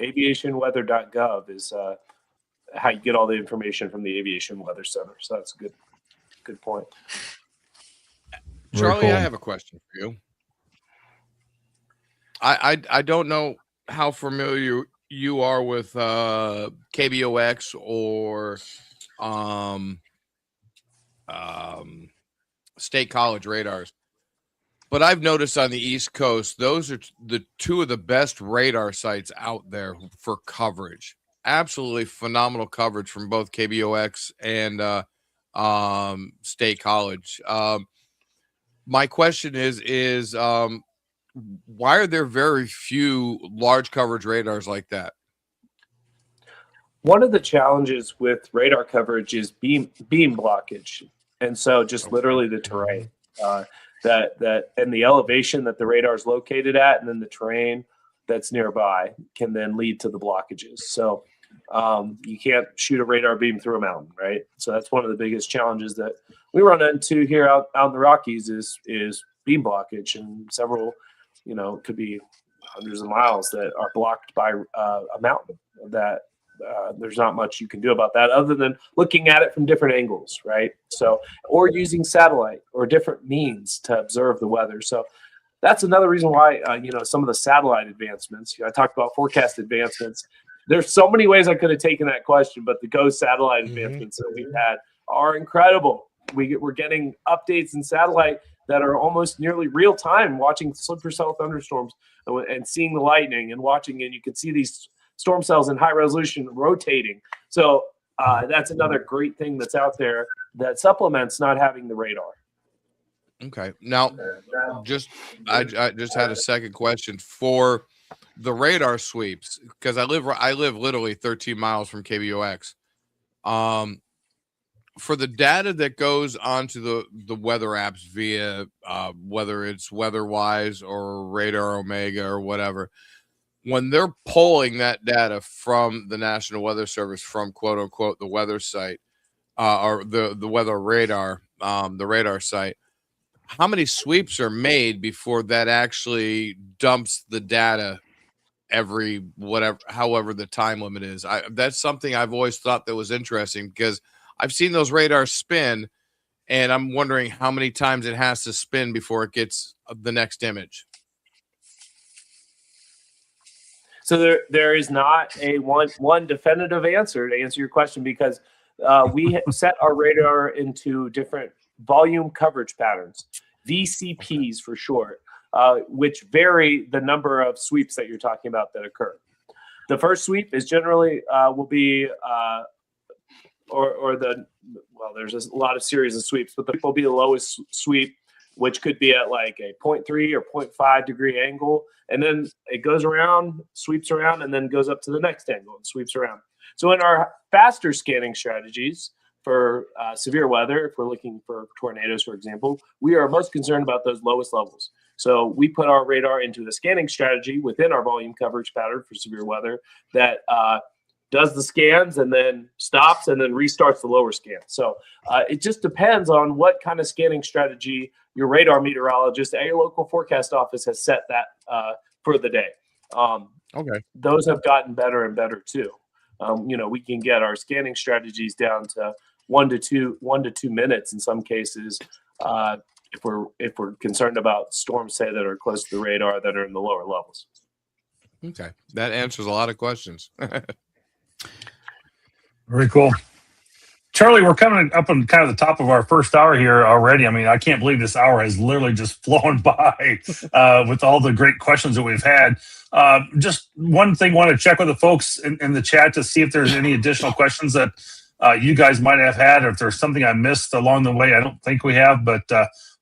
Aviationweather.gov is how you get all the information from the Aviation Weather Center. So that's a good point. Charlie, cool. I have a question for you. I don't know how familiar you are with KBOX or State College radars, but I've noticed on the East Coast, those are the two of the best radar sites out there for coverage. Absolutely phenomenal coverage from both KBOX and State College. My question is why are there very few large coverage radars like that? One of the challenges with radar coverage is beam blockage, and so just literally the terrain that and the elevation that the radar is located at, and then the terrain that's nearby can then lead to the blockages. So you can't shoot a radar beam through a mountain, right? So that's one of the biggest challenges that we run into here out in the Rockies is beam blockage, and several, could be hundreds of miles that are blocked by a mountain that there's not much you can do about that other than looking at it from different angles, right? So, or using satellite or different means to observe the weather. So that's another reason why, some of the satellite advancements, I talked about forecast advancements. There's so many ways I could have taken that question, but the GO satellite advancements that we've had are incredible. we're getting updates in satellite that are almost nearly real time, watching slippery cell thunderstorms and seeing the lightning and watching, and you can see these storm cells in high resolution rotating. So that's another great thing that's out there that supplements not having the radar. Okay. Now, I just had a second question for the radar sweeps, because I live literally 13 miles from KBOX. For the data that goes onto the weather apps via whether it's WeatherWise or Radar Omega or whatever, when they're pulling that data from the National Weather Service, from quote unquote the weather site or the weather radar, the radar site, how many sweeps are made before that actually dumps the data every however the time limit is? That's something I've always thought that was interesting, because I've seen those radars spin, and I'm wondering how many times it has to spin before it gets the next image. So there is not a one definitive answer to answer your question, because we set our radar into different volume coverage patterns, VCPs for short, which vary the number of sweeps that you're talking about that occur. The first sweep is generally will be there's a lot of series of sweeps, but the will be the lowest sweep, which could be at like a 0.3 or 0.5 degree angle. And then it goes around, sweeps around, and then goes up to the next angle and sweeps around. So in our faster scanning strategies for severe weather, if we're looking for tornadoes, for example, we are most concerned about those lowest levels. So we put our radar into a scanning strategy within our volume coverage pattern for severe weather that does the scans and then stops and then restarts the lower scan. So it just depends on what kind of scanning strategy your radar meteorologist at your local forecast office has set that for the day. Okay. Those have gotten better and better too. We can get our scanning strategies down to 1 to 2 minutes in some cases. If we're concerned about storms, say, that are close to the radar that are in the lower levels. Okay. That answers a lot of questions. Very cool. Charlie, we're coming up on kind of the top of our first hour here already. I mean, I can't believe this hour has literally just flown by with all the great questions that we've had. Just one thing, want to check with the folks in the chat to see if there's any additional questions that you guys might have had, or if there's something I missed along the way. I don't think we have, but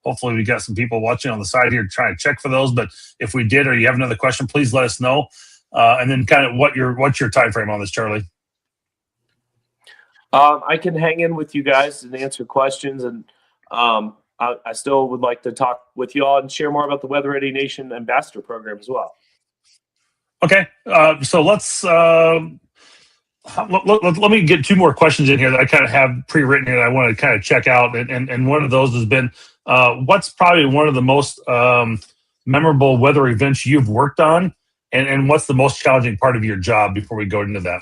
hopefully we got some people watching on the side here trying to check for those. But if we did, or you have another question, please let us know. And then kind of what's your time frame on this, Charlie? I can hang in with you guys and answer questions, and I still would like to talk with you all and share more about the Weather Ready Nation Ambassador Program as well. Okay, so let's let me get two more questions in here that I kind of have pre-written and I want to kind of check out. And one of those has been, what's probably one of the most memorable weather events you've worked on, and what's the most challenging part of your job before we go into that?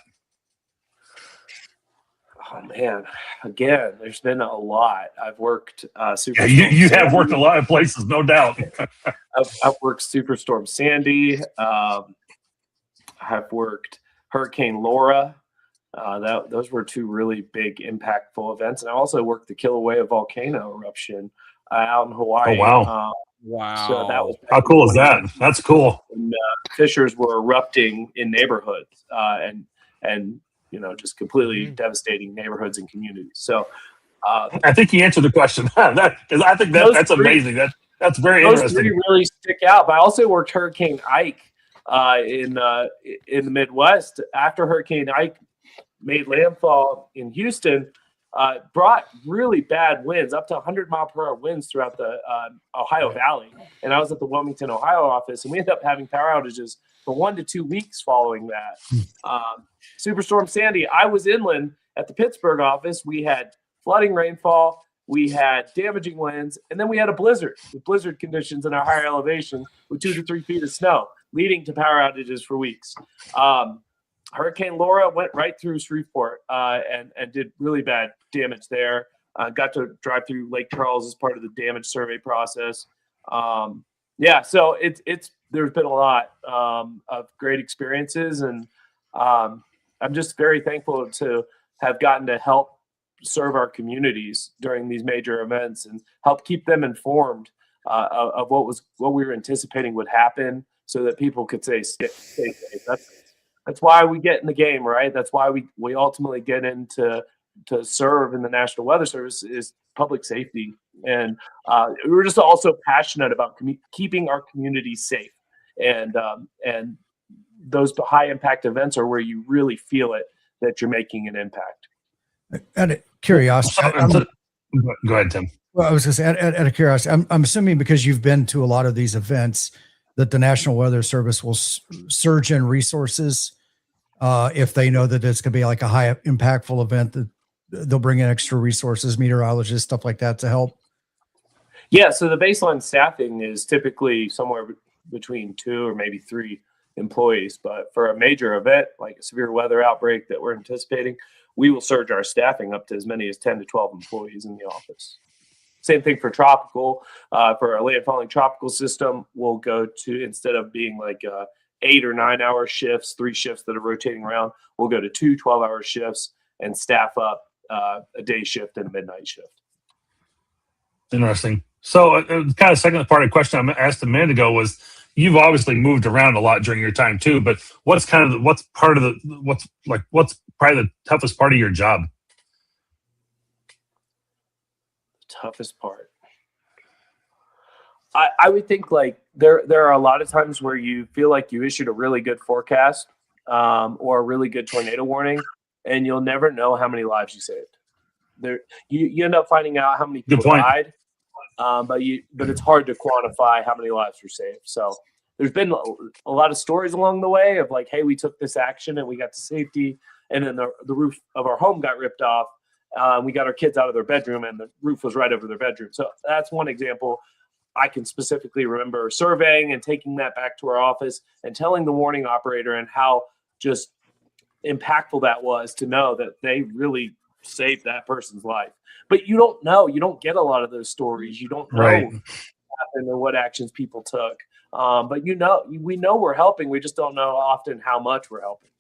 Oh man, again, there's been a lot. I've worked Superstorm. Yeah, you have worked a lot of places, no doubt. I've worked Superstorm Sandy. I've worked Hurricane Laura. Those were two really big, impactful events. And I also worked the Kilauea volcano eruption out in Hawaii. Oh wow! Wow. So that was how cool is that? That's cool. And, fissures were erupting in neighborhoods, and just completely devastating neighborhoods and communities. So I think he answered the question. Because I think that's amazing. That's very interesting. Those three really stick out. But I also worked Hurricane Ike in the Midwest. After Hurricane Ike made landfall in Houston, brought really bad winds, up to 100-mile-per-hour winds throughout the Ohio Valley. And I was at the Wilmington, Ohio office, and we ended up having power outages for 1 to 2 weeks following that. Superstorm Sandy, I was inland at the Pittsburgh office. We had flooding rainfall, we had damaging winds, and then we had a blizzard with blizzard conditions in our higher elevation with 2 to 3 feet of snow, leading to power outages for weeks. Hurricane Laura went right through Shreveport and did really bad damage there. Got to drive through Lake Charles as part of the damage survey process. So there's been a lot of great experiences, and I'm just very thankful to have gotten to help serve our communities during these major events and help keep them informed of what we were anticipating would happen, so that people could stay safe. That's why we get in the game, right? That's why we ultimately get into to serve in the National Weather Service, is public safety. And we're just also passionate about keeping our communities safe. And those high impact events are where you really feel it, that you're making an impact. Out of curiosity, go ahead, Tim. Well, I was going to say, out of curiosity, I'm assuming because you've been to a lot of these events that the National Weather Service will surge in resources if they know that it's going to be like a high impactful event, that they'll bring in extra resources, meteorologists, stuff like that to help. Yeah, so the baseline staffing is typically somewhere between 2 or maybe 3 employees. But for a major event like a severe weather outbreak that we're anticipating, we will surge our staffing up to as many as 10 to 12 employees in the office. Same thing for tropical. For our landfalling tropical system, we'll go to, instead of being like 8 or 9 hour shifts, 3 shifts that are rotating around, we'll go to 2 12-hour shifts and staff up a day shift and a midnight shift. Interesting. So kind of second part of the question I asked a minute ago was, you've obviously moved around a lot during your time too, but what's probably the toughest part of your job? Toughest part, I would think, like there are a lot of times where you feel like you issued a really good forecast or a really good tornado warning, and you'll never know how many lives you saved. You end up finding out how many people died, but it's hard to quantify how many lives were saved. So there's been a lot of stories along the way of like, hey, we took this action and we got to safety, and then the roof of our home got ripped off. We got our kids out of their bedroom and the roof was right over their bedroom. So that's one example I can specifically remember surveying and taking that back to our office and telling the warning operator and how just impactful that was to know that they really saved that person's life. But you don't know. You don't get a lot of those stories. You don't know what happened and what actions people took. But we know we're helping. We just don't know often how much we're helping.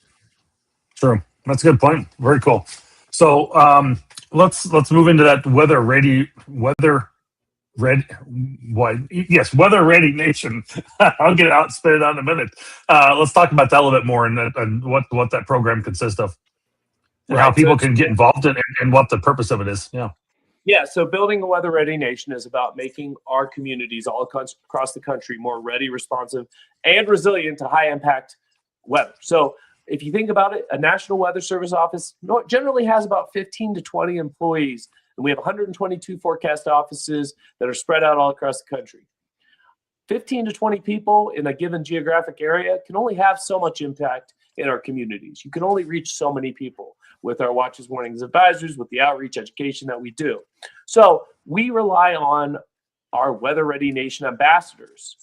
True. That's a good point. Very cool. So let's move into that weather ready nation. I'll get it out, spit it out in a minute. Let's talk about that a little bit more and what that program consists of, and how people can get involved in, and what the purpose of it is. Yeah. So building a weather ready nation is about making our communities all across the country more ready, responsive, and resilient to high impact weather. So if you think about it, a National Weather Service office generally has about 15 to 20 employees, and we have 122 forecast offices that are spread out all across the country. 15 to 20 people in a given geographic area can only have so much impact in our communities. You can only reach so many people with our watches, warnings, advisors, with the outreach education that we do. So we rely on our Weather Ready Nation ambassadors,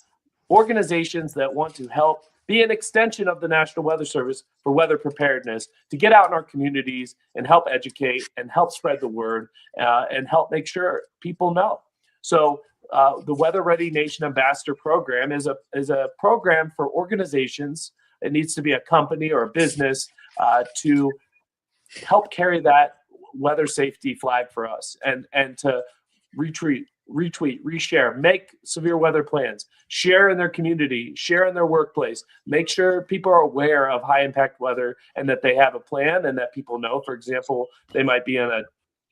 organizations that want to help be an extension of the National Weather Service for weather preparedness, to get out in our communities and help educate and help spread the word and help make sure people know. So the Weather Ready Nation Ambassador Program is a program for organizations. It needs to be a company or a business to help carry that weather safety flag for us and to retweet, reshare, make severe weather plans, share in their community, share in their workplace, make sure people are aware of high impact weather and that they have a plan and that people know. For example, they might be in a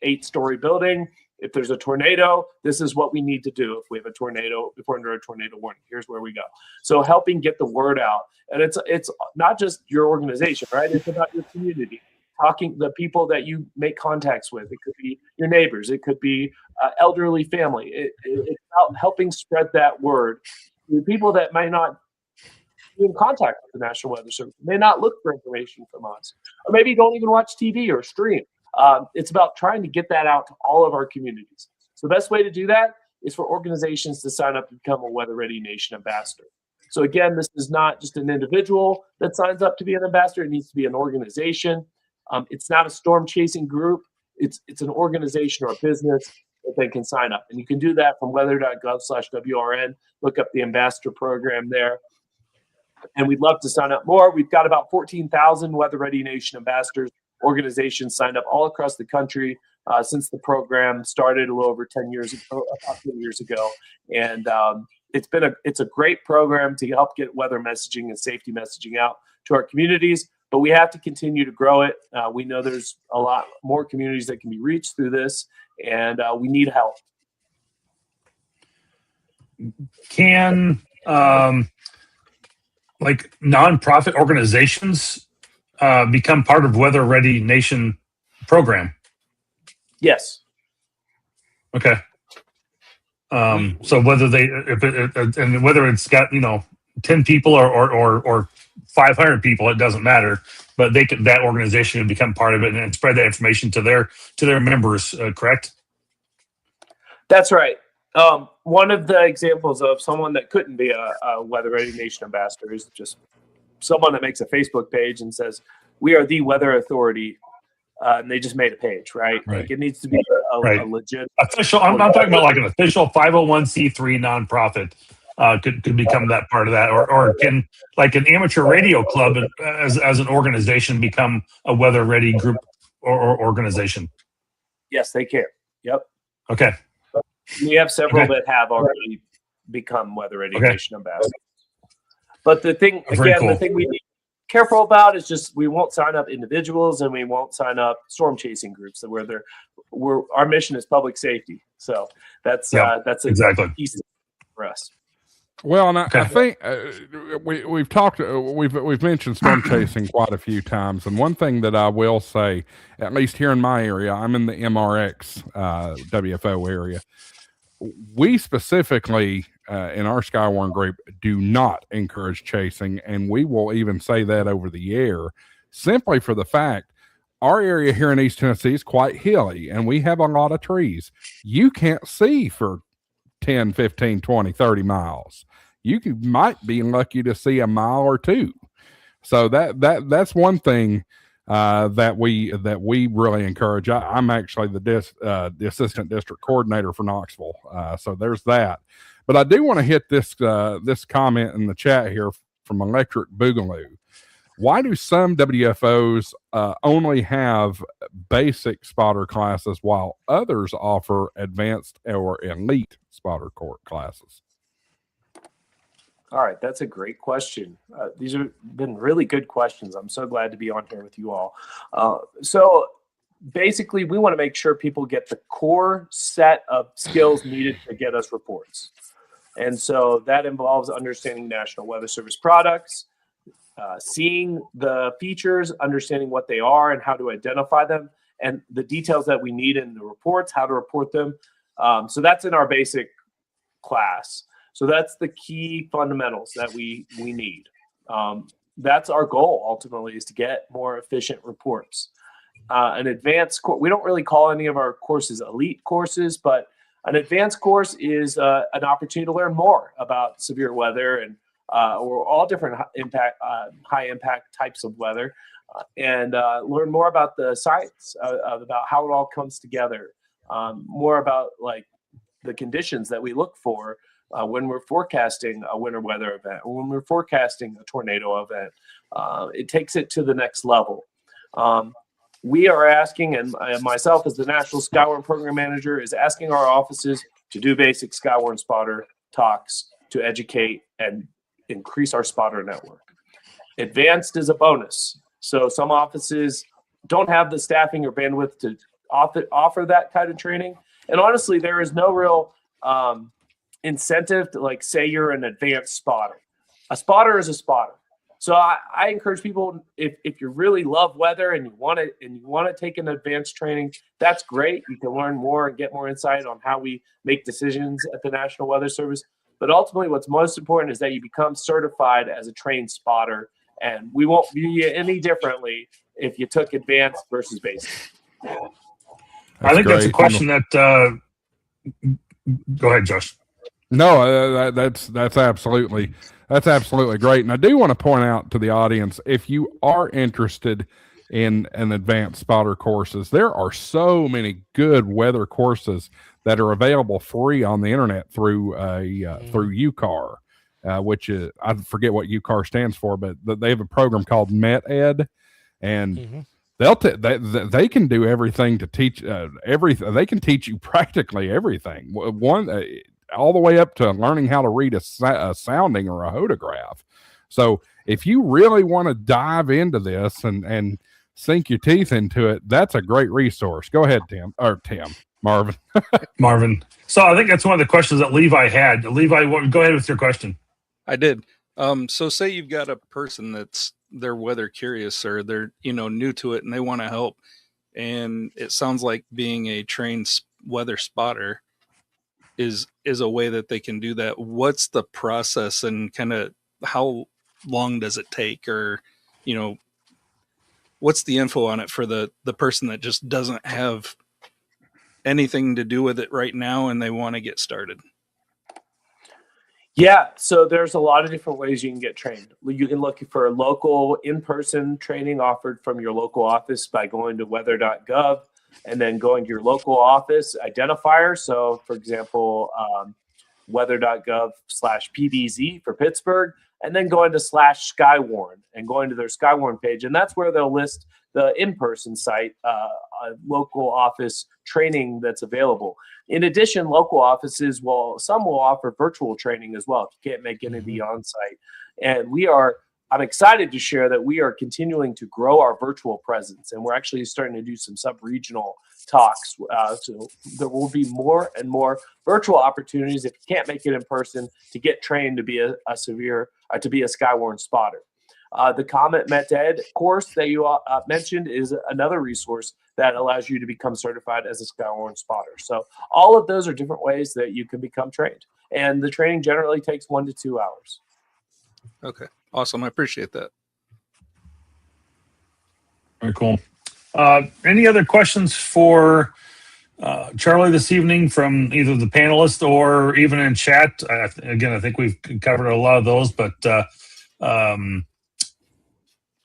8-story building. If there's a tornado, this is what we need to do. If we have a tornado, if we're under a tornado warning, here's where we go. So helping get the word out. And it's not just your organization, right? It's about your community. Talking the people that you make contacts with. It could be your neighbors. It could be elderly family. It's about helping spread that word to people that might not be in contact with the National Weather Service, may not look for information from us, or maybe don't even watch TV or stream. It's about trying to get that out to all of our communities. So the best way to do that is for organizations to sign up to become a Weather Ready Nation ambassador. So again, this is not just an individual that signs up to be an ambassador. It needs to be an organization. It's not a storm chasing group. It's an organization or a business that they can sign up. And you can do that from weather.gov/WRN. Look up the ambassador program there. And we'd love to sign up more. We've got about 14,000 Weather Ready Nation ambassadors, organizations signed up all across the country. since the program started a little over 10 years ago, about 10 years ago. And it's a great program to help get weather messaging and safety messaging out to our communities, but we have to continue to grow it. We know there's a lot more communities that can be reached through this, and we need help. Can like nonprofit organizations become part of Weather Ready Nation program? Yes. Okay. So whether and whether it's got 10 people or 500 people, it doesn't matter. But that organization can become part of it and spread that information to their members. Correct? That's right. One of the examples of someone that couldn't be a Weather Ready Nation ambassador is just someone that makes a Facebook page and says, "We are the weather authority," and they just made a page, right? Like it needs to be a legit official. I'm talking about like an official 501c3 nonprofit could become that part of that, or can like an amateur radio club as an organization become a Weather Ready group or organization? Yes, they can. Yep. Okay. We have several that have already become Weather Ready Nation ambassadors. But the thing, the thing we need to be careful about is just we won't sign up individuals and we won't sign up storm chasing groups. Our mission is public safety. So that's exactly easy for us. Well, and I think we've talked, we've mentioned storm chasing quite a few times, and one thing that I will say, at least here in my area, I'm in the MRX WFO area. We specifically in our Skywarn group do not encourage chasing, and we will even say that over the air, simply for the fact our area here in East Tennessee is quite hilly, and we have a lot of trees. You can't see for 10, 15, 20, 30 miles. You might be lucky to see a mile or two. So that's one thing that we really encourage. I'm actually the assistant district coordinator for Knoxville. So there's that. But I do want to hit this comment in the chat here from Electric Boogaloo. Why do some WFOs only have basic spotter classes while others offer advanced or elite spotter court classes? All right, that's a great question. These have been really good questions. I'm so glad to be on here with you all. So basically, we want to make sure people get the core set of skills needed to get us reports. And so that involves understanding National Weather Service products, seeing the features, understanding what they are and how to identify them, and the details that we need in the reports, how to report them. So that's in our basic class. So that's the key fundamentals that we need. That's our goal ultimately, is to get more efficient reports. An advanced course, we don't really call any of our courses elite courses, but an advanced course is an opportunity to learn more about severe weather and or all different high impact types of weather, and learn more about the science about how it all comes together, more about like the conditions that we look for when we're forecasting a winter weather event, or when we're forecasting a tornado event. It takes it to the next level. We are asking, and myself as the National Skywarn Program Manager is asking our offices to do basic Skywarn spotter talks to educate and increase our spotter network. Advanced is a bonus. So some offices don't have the staffing or bandwidth to offer that kind of training. And honestly, there is no real incentive to like say you're an advanced spotter. A spotter is a spotter. So I encourage people, if you really love weather and you want to take an advanced training, that's great. You can learn more and get more insight on how we make decisions at the National Weather Service. But ultimately, what's most important is that you become certified as a trained spotter, and we won't view you any differently if you took advanced versus basic. I think that's a question that. Go ahead, Josh. No, that's absolutely great. And I do want to point out to the audience, if you are interested in an advanced spotter courses, there are so many good weather courses that are available free on the internet through through UCAR, which is, I forget what UCAR stands for, but they have a program called MetEd, and they can do everything to teach everything. They can teach you practically everything. One all the way up to learning how to read a sounding or a hodograph. So if you really want to dive into this and sink your teeth into it, that's a great resource. Go ahead, Marvin. Marvin. So I think that's one of the questions that Levi had. Levi, go ahead with your question. I did. So say you've got a person they're weather curious or they're, new to it and they want to help. And it sounds like being a trained weather spotter is a way that they can do that. What's the process and kind of how long does it take, or, what's the info on it for the person that just doesn't have anything to do with it right now and they want to get started? Yeah, so there's a lot of different ways you can get trained. You can look for local in-person training offered from your local office by going to weather.gov and then going to your local office identifier. So, for example, weather.gov/PBZ for Pittsburgh, and then going to /Skywarn and going to their Skywarn page. And that's where they'll list the in-person site, local office training that's available. In addition, local offices some will offer virtual training as well if you can't make any of the on-site. And I'm excited to share that we are continuing to grow our virtual presence, and we're actually starting to do some sub-regional talks. So there will be more and more virtual opportunities if you can't make it in person to get trained to be a Skywarn spotter. The Comet Met-Ed course that you mentioned is another resource that allows you to become certified as a Skywarn spotter. So all of those are different ways that you can become trained. And the training generally takes 1 to 2 hours. Okay, awesome. I appreciate that. Very cool. Any other questions for Charlie this evening from either the panelists or even in chat? Again, I think we've covered a lot of those, but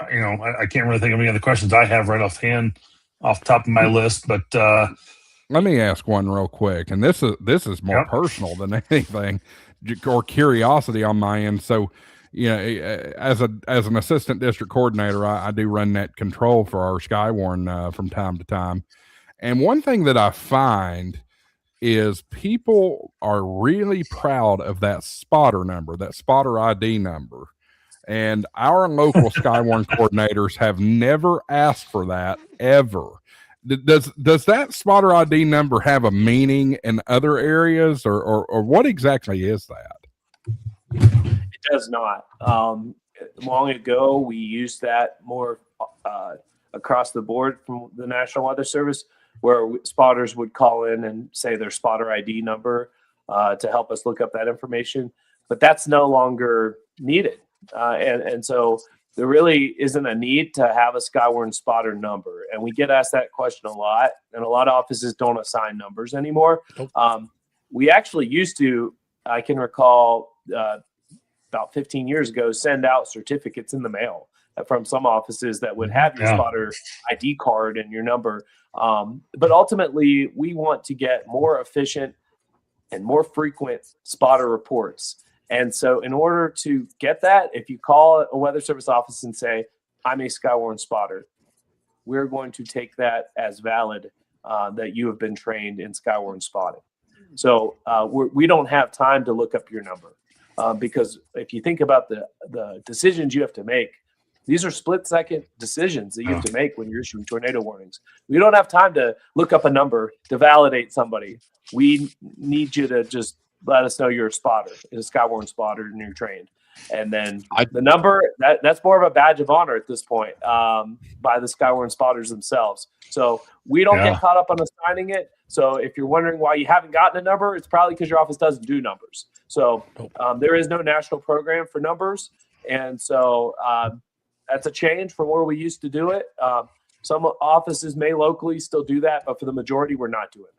I can't really think of any other questions I have right off the top of my list. But let me ask one real quick, and this is more personal than anything, or curiosity on my end. So, as an assistant district coordinator, I do run net control for our Skywarn from time to time. And one thing that I find is people are really proud of that spotter number, that spotter ID number. And our local Skywarn coordinators have never asked for that ever. Does that spotter ID number have a meaning in other areas, or what exactly is that? It does not. Long ago, we used that more across the board from the National Weather Service, where spotters would call in and say their spotter ID number to help us look up that information. But that's no longer needed. And so there really isn't a need to have a Skywarn spotter number. And we get asked that question a lot, and a lot of offices don't assign numbers anymore. We actually used to, I can recall about 15 years ago, send out certificates in the mail from some offices that would have your spotter ID card and your number. But ultimately, we want to get more efficient and more frequent spotter reports. And so in order to get that, if you call a weather service office and say, I'm a Skywarn spotter, we're going to take that as valid that you have been trained in Skywarn spotting. So we don't have time to look up your number because if you think about the decisions you have to make, these are split-second decisions that you have to make when you're issuing tornado warnings. We don't have time to look up a number to validate somebody. We need you to just let us know you're a spotter, a Skywarn spotter, and you're trained. And then the number, that's more of a badge of honor at this point by the Skywarn spotters themselves. So we don't get caught up on assigning it. So if you're wondering why you haven't gotten a number, it's probably because your office doesn't do numbers. So there is no national program for numbers. And so that's a change from where we used to do it. Some offices may locally still do that, but for the majority, we're not doing that.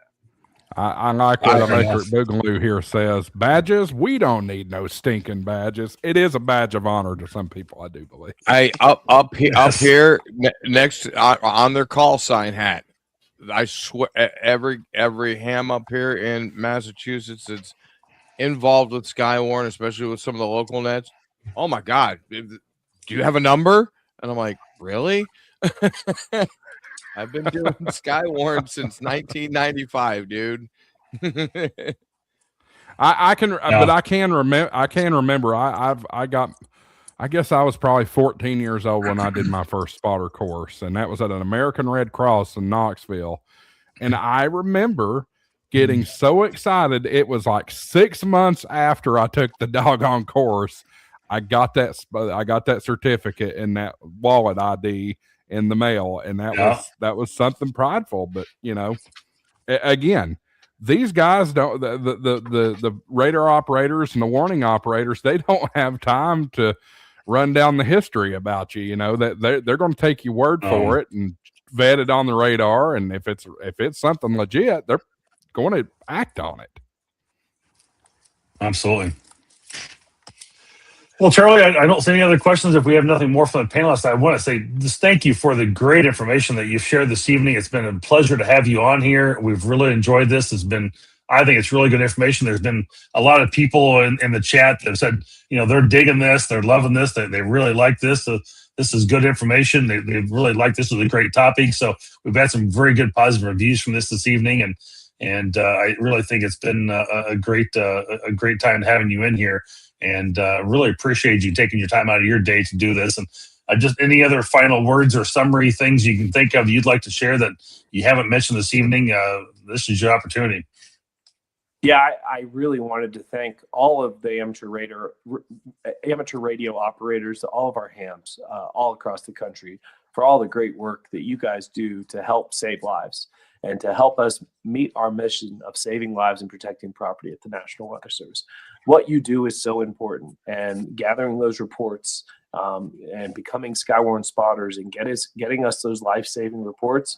I like what Electric Boogaloo here says. Badges? We don't need no stinking badges. It is a badge of honor to some people, I do believe. Up here next on their call sign hat. I swear, every ham up here in Massachusetts that's involved with Skywarn, especially with some of the local nets. Oh my God, do you have a number? And I'm like, really? I've been doing Skywarn since 1995, dude. I can, but I can remember. I can remember. I guess I was probably 14 years old when I did my first spotter course, and that was at an American Red Cross in Knoxville. And I remember getting so excited. It was like 6 months after I took the doggone course, I got that certificate and that wallet ID in the mail, and that was something prideful. But again, these guys don't, the radar operators and the warning operators, they don't have time to run down the history about you. That they're going to take your word for it and vet it on the radar, and if it's something legit, they're going to act on it. Absolutely. Well, Charlie, I don't see any other questions. If we have nothing more from the panelists, I want to say just thank you for the great information that you've shared this evening. It's been a pleasure to have you on here. We've really enjoyed this. I think it's really good information. There's been a lot of people in the chat that have said, they're digging this, they're loving this, they really like this. This is good information. They really like this. It was a great topic. So we've had some very good positive reviews from this evening, and I really think it's been a great time having you in here. And really appreciate you taking your time out of your day to do this. And just any other final words or summary things you can think of you'd like to share that you haven't mentioned this evening, this is your opportunity. Yeah, I really wanted to thank all of the amateur radio operators, all of our hams, all across the country, for all the great work that you guys do to help save lives and to help us meet our mission of saving lives and protecting property at the National Weather Service. What you do is so important, and gathering those reports and becoming Skywarn spotters and getting us those life-saving reports,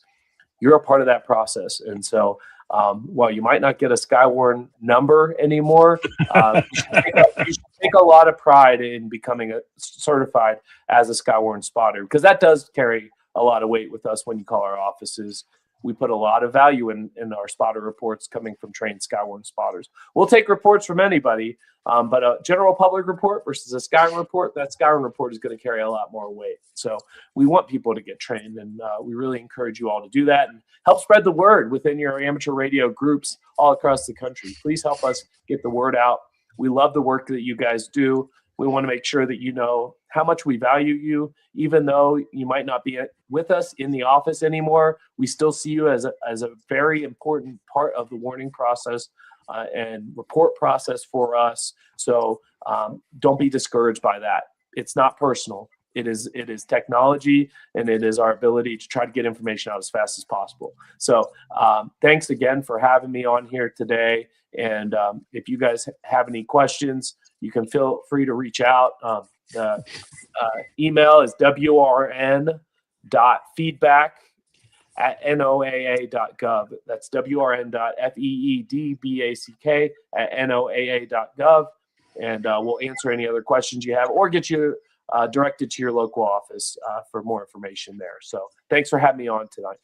you're a part of that process. And so while you might not get a Skywarn number anymore, you should take a lot of pride in becoming certified as a Skywarn spotter, because that does carry a lot of weight with us when you call our offices. We put a lot of value in our spotter reports coming from trained Skywarn spotters. We'll take reports from anybody, but a general public report versus a Skywarn report, that Skywarn report is going to carry a lot more weight. So we want people to get trained, and we really encourage you all to do that and help spread the word within your amateur radio groups all across the country. Please help us get the word out. We love the work that you guys do. We want to make sure that you know how much we value you. Even though you might not be with us in the office anymore, we still see you as a very important part of the warning process and report process for us. So don't be discouraged by that. It's not personal. It is technology, and it is our ability to try to get information out as fast as possible. So thanks again for having me on here today. And if you guys have any questions, you can feel free to reach out. The email is wrn.feedback@noaa.gov. That's wrn.feedback@noaa.gov. And we'll answer any other questions you have, or get you directed to your local office for more information there. So thanks for having me on tonight.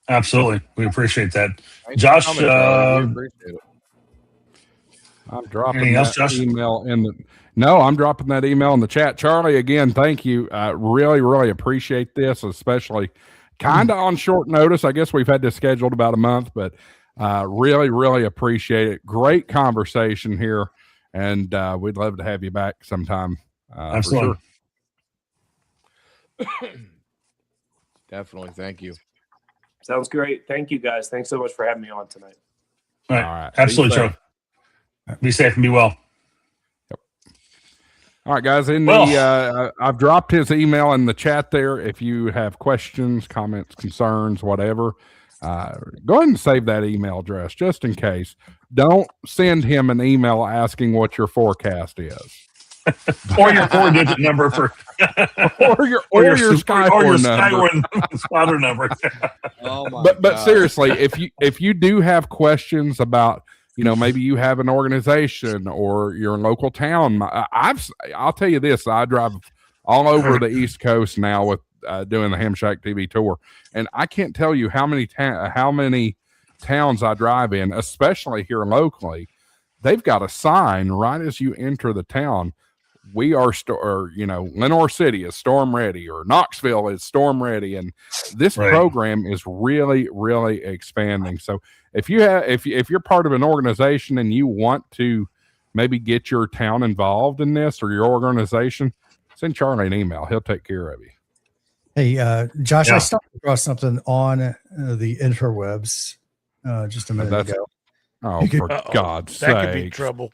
Absolutely. We appreciate that. Thanks Josh, for coming, we appreciate it. I'm dropping anything else, that Josh? email I'm dropping that email in the chat. Charlie, again, thank you. Really, really appreciate this, especially kind of on short notice. I guess we've had this scheduled about a month, but really, really appreciate it. Great conversation here, and we'd love to have you back sometime. Absolutely. For sure. Definitely. Thank you. Sounds great. Thank you, guys. Thanks so much for having me on tonight. All right. All right. Absolutely, Charlie. Be safe and be well. All right, guys. I've dropped his email in the chat there. If you have questions, comments, concerns, whatever, go ahead and save that email address just in case. Don't send him an email asking what your forecast is. Or your 4-digit number for or your Skywarn spotter number. Oh my but seriously, if you do have questions about, maybe you have an organization or your local town, I'll tell you this, I drive all over the East Coast now with doing the Hamshack TV tour, and I can't tell you how many towns I drive in, especially here locally. They've got a sign right as you enter the town. we are, Lenore City is storm ready, or Knoxville is storm ready, and this program is really, really expanding. So if you're part of an organization and you want to maybe get your town involved in this or your organization, send Charlie an email. He'll take care of you. Hey, Josh, I stumbled across something on the interwebs just a minute ago. Oh, for God's sake. That could be trouble.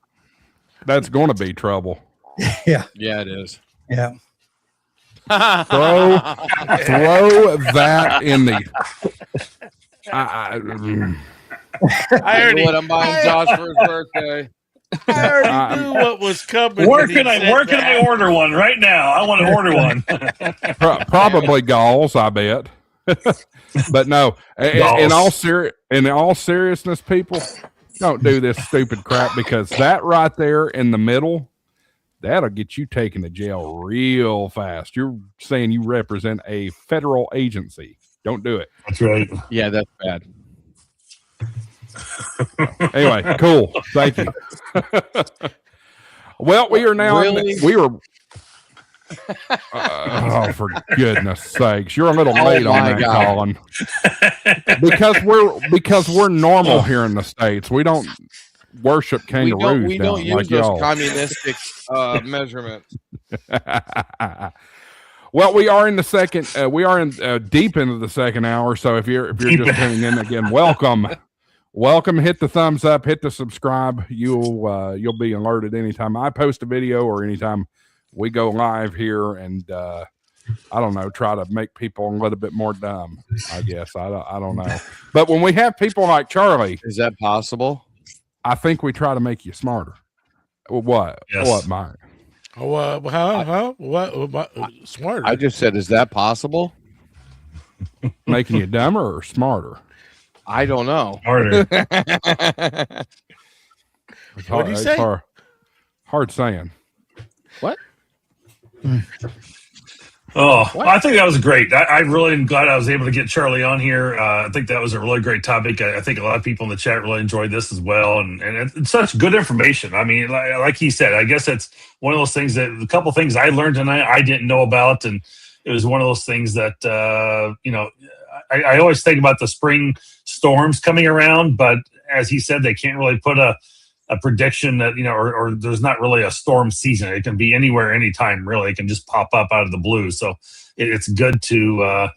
That's going to be trouble. Yeah. Yeah, it is. Yeah. Throw that in the. I already know what I'm buying Josh for his birthday. I already knew what was coming. Where can I order one right now? I want to order one. Probably galls, I bet. But no, in all seriousness, people, don't do this stupid crap, because that right there in the middle, that'll get you taken to jail real fast. You're saying you represent a federal agency. Don't do it. That's right. Yeah, that's bad. Anyway, cool. Thank you. Well, we are now. Really? Oh, for goodness sakes! You're a little late on that, Colin. because we're normal here in the States. We don't worship kangaroos. We don't use like those y'all. communistic measurements. Well, we are in the second. We are in deep into the second hour. So if you're just tuning in again, welcome. Hit the thumbs up. Hit the subscribe. You'll be alerted anytime I post a video or anytime we go live here, and I don't know, try to make people a little bit more dumb, I guess. I don't know. But when we have people like Charlie, is that possible? I think we try to make you smarter. What? Yes. What, Mike? What? Smarter. I just said, is that possible? Making you dumber or smarter? I don't know. Harder. What did he say? Hard saying. What? I think that was great. I really am glad I was able to get Charlie on here. I think that was a really great topic. I think a lot of people in the chat really enjoyed this as well, and it's such good information. I mean, like he said, I guess it's one of those things that a couple things I learned tonight I didn't know about, and it was one of those things that I always think about the spring storms coming around, but as he said, they can't really put a prediction that, or there's not really a storm season. It can be anywhere, anytime, really. It can just pop up out of the blue. So it's good to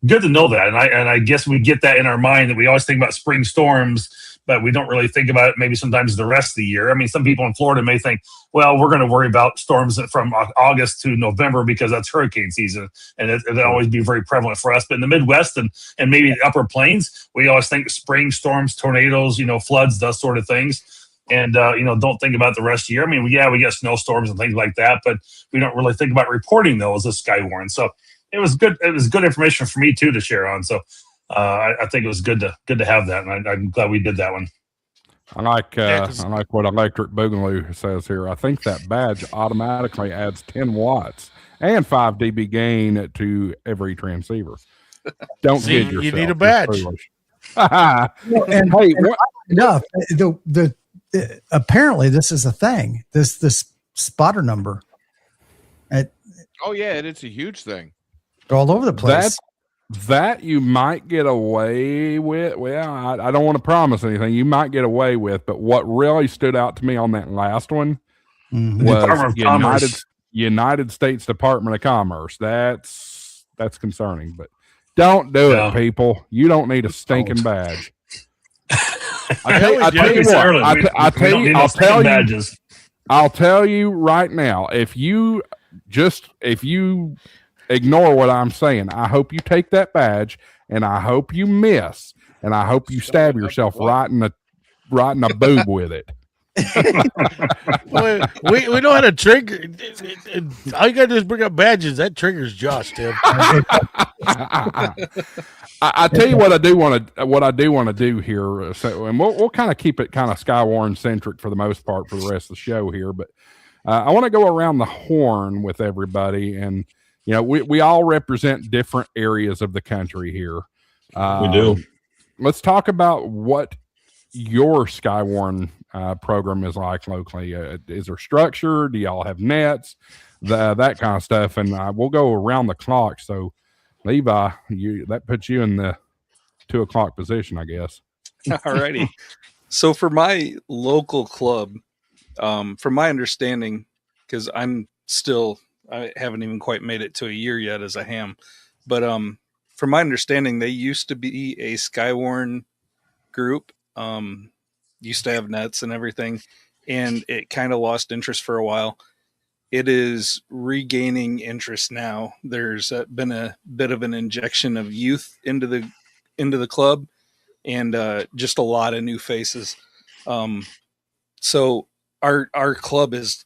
know that. And I guess we get that in our mind, that we always think about spring storms, but we don't really think about it maybe sometimes the rest of the year. I mean, some people in Florida may think, well, we're going to worry about storms from August to November because that's hurricane season, and it'll always be very prevalent for us. But in the Midwest and maybe the upper plains, we always think spring storms, tornadoes, floods, those sort of things. And, don't think about the rest of the year. I mean, we get snowstorms and things like that, but we don't really think about reporting those as Skywarn. So it was good. It was good information for me too to share on. So I think it was good to have that. And I'm glad we did that one. I like what Electric Boogaloo says here. I think that badge automatically adds 10 watts and 5 dB gain to every transceiver. Don't kid yourself. You need a badge. Enough. Apparently this is a thing. This spotter number. Oh yeah, it's a huge thing. All over the place. That you might get away with. Well, I don't want to promise anything. You might get away with, but what really stood out to me on that last one was United States Department of Commerce. That's concerning, but don't do it, people. You don't need a stinking badge. I'll tell you right now, if you ignore what I'm saying, I hope you take that badge, and I hope you miss, and I hope you stab yourself right in the boob with it. we know how to trigger. All you gotta do is bring up badges. That triggers Josh, Tim. I tell you what I do want to do here. So, and we'll kind of keep it kind of Skywarn centric for the most part for the rest of the show here. But I want to go around the horn with everybody, and we all represent different areas of the country here. We do. Let's talk about what your Skywarn program is like locally. Is there structure? Do y'all have nets? That kind of stuff. And we'll go around the clock. So Levi, that puts you in the 2 o'clock position, I guess. All righty. So for my local club, from my understanding, because I haven't even quite made it to a year yet as a ham, but from my understanding, they used to be a Skywarn group, used to have nets and everything, and it kind of lost interest for a while. It is regaining interest now. There's been a bit of an injection of youth into the club, and just a lot of new faces. So our club is,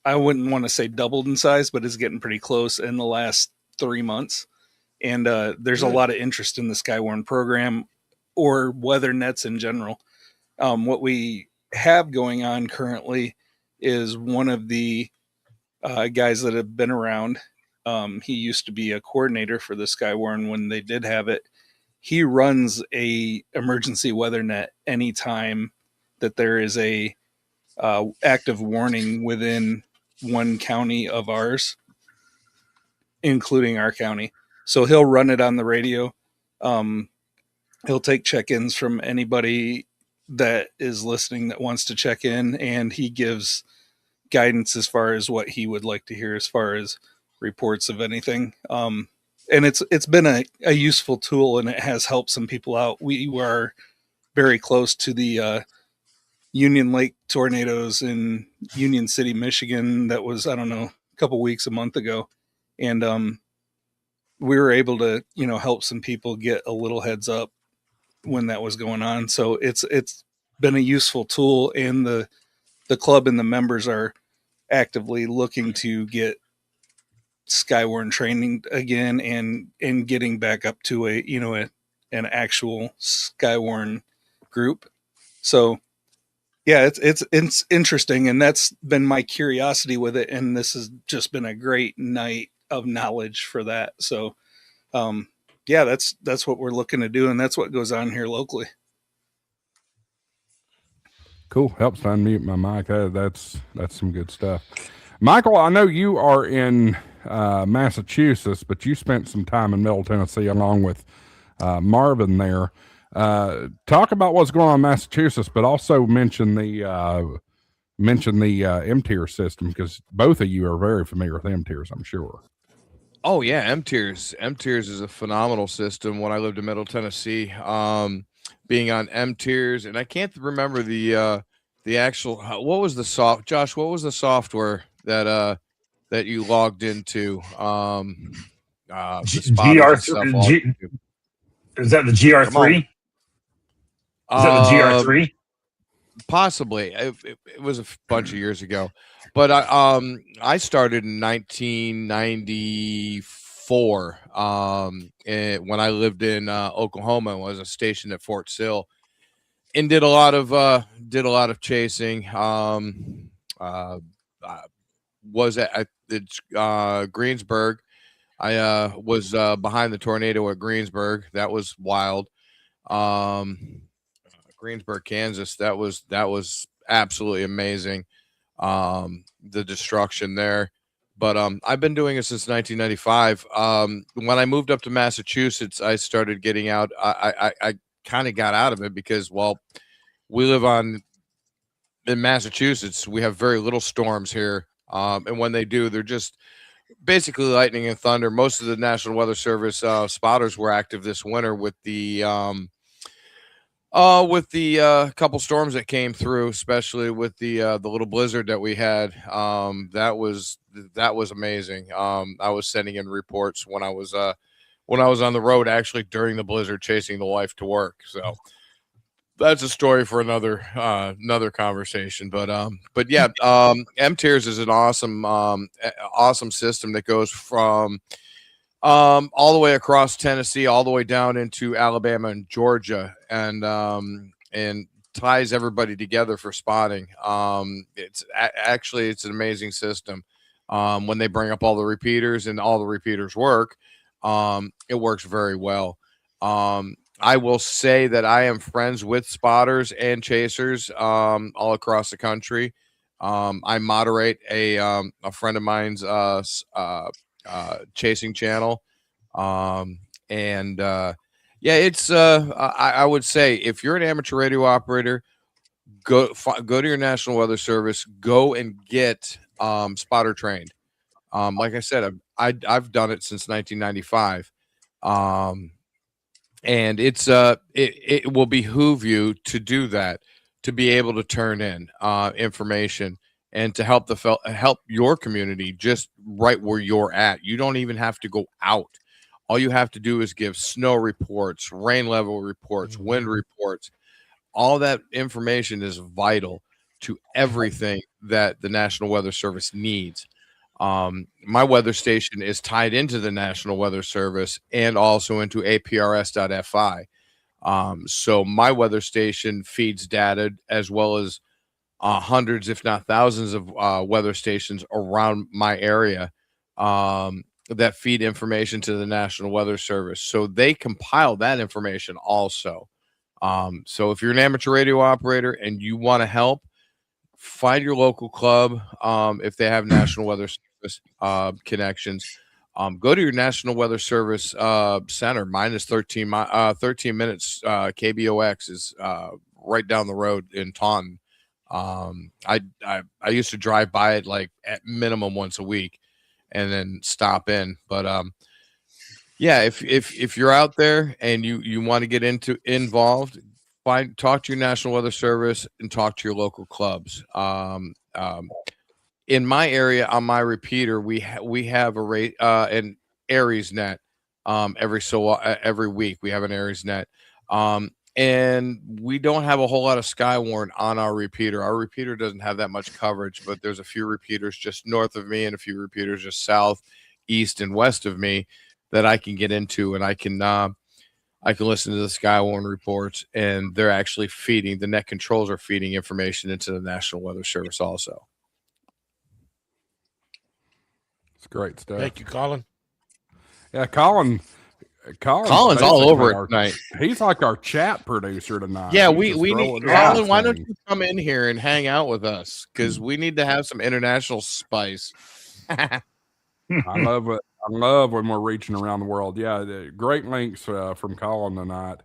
I wouldn't want to say doubled in size, but it's getting pretty close in the last 3 months. And there's a lot of interest in the Skywarn program or weather nets in general. What we have going on currently is one of the guys that have been around. He used to be a coordinator for the Skywarn when they did have it. He runs a emergency weather net anytime that there is a active warning within one county of ours, including our county. So he'll run it on the radio. He'll take check-ins from anybody that is listening that wants to check in, and he gives guidance as far as what he would like to hear as far as reports of anything. And it's been a useful tool, and it has helped some people out. We were very close to the Union Lake tornadoes in Union City, Michigan. That was, I don't know, a month ago. And we were able to, help some people get a little heads up when that was going on. So it's been a useful tool, and the club and the members are actively looking to get Skywarn training again and getting back up to an actual Skywarn group. So yeah, it's interesting, and that's been my curiosity with it, and this has just been a great night of knowledge for that. So yeah, that's what we're looking to do, and that's what goes on here locally. Cool. Helps to unmute my mic. That's some good stuff. Michael, I know you are in Massachusetts, but you spent some time in Middle Tennessee along with Marvin there. Talk about what's going on in Massachusetts, but also mention the M-tier system, because both of you are very familiar with M-tiers, I'm sure. Oh yeah, M-tiers. M-tiers is a phenomenal system. When I lived in Middle Tennessee, being on M-tiers, and I can't remember the actual, what was the Josh, what was the software that you logged into? GR3. Is that the GR3? Is that the GR3? Possibly. It was a bunch of years ago, but I started in 1994 when I lived in Oklahoma and was stationed at Fort Sill, and did a lot of chasing. Was at Greensburg. I was behind the tornado at Greensburg. That was wild. Greensburg, Kansas. That was absolutely amazing. The destruction there. But I've been doing it since 1995. When I moved up to Massachusetts, I started getting out. I kind of got out of it because, well, we live in Massachusetts. We have very little storms here. And when they do, they're just basically lightning and thunder. Most of the National Weather Service spotters were active this winter with the couple storms that came through, especially with the little blizzard that we had. That was amazing. I was sending in reports when I was on the road, actually during the blizzard, chasing the wife to work. So that's a story for another conversation. But yeah, M-tiers is an awesome system that goes from all the way across Tennessee, all the way down into Alabama and Georgia, and ties everybody together for spotting. It's an amazing system. When they bring up all the repeaters and all the repeaters work, it works very well. I will say that I am friends with spotters and chasers all across the country. I moderate a friend of mine's chasing channel, and yeah, it's I would say if you're an amateur radio operator, go to your National Weather Service, go and get spotter trained. Like I said, I've done it since 1995. And it will behoove you to do that, to be able to turn in information and to help help your community just right where you're at. You don't even have to go out. All you have to do is give snow reports, rain level reports, wind reports. All that information is vital to everything that the National Weather Service needs. My weather station is tied into the National Weather Service and also into APRS.FI. So my weather station feeds data as well as hundreds, if not thousands of weather stations around my area that feed information to the National Weather Service. So they compile that information also. So if you're an amateur radio operator and you want to help, find your local club. If they have National Weather Service connections, go to your National Weather Service center. Mine is 13 minutes. KBOX is right down the road in Taunton. I used to drive by it like at minimum once a week and then stop in. But yeah, if you're out there and you want to get involved, talk to your National Weather Service and talk to your local clubs. In my area on my repeater, we have an Aries net every week. We have an Aries net. And we don't have a whole lot of Skywarn on our repeater. Our repeater doesn't have that much coverage, but there's a few repeaters just north of me and a few repeaters just south, east, and west of me that I can get into, and I can listen to the Skywarn reports, and they're actually feeding, the net controls are feeding information into the National Weather Service also. It's great stuff. Thank you, Colin. Yeah, Colin's all over it tonight. He's like our chat producer tonight. Yeah, we need Colin. Why don't you come in here and hang out with us? Because we need to have some international spice. I love it. I love when we're reaching around the world. Yeah, great links from Colin tonight.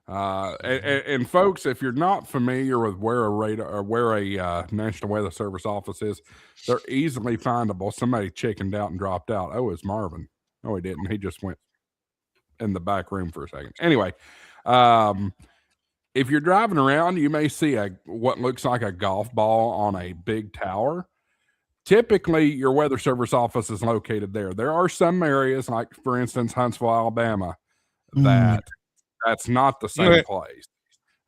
And folks, if you're not familiar with where a National Weather Service office is, they're easily findable. Somebody chickened out and dropped out. Oh, it's Marvin. No, he didn't. He just went in the back room for a second. Anyway, if you're driving around, you may see what looks like a golf ball on a big tower. Typically, your weather service office is located there. There are some areas, like for instance, Huntsville, Alabama, that's not the same place.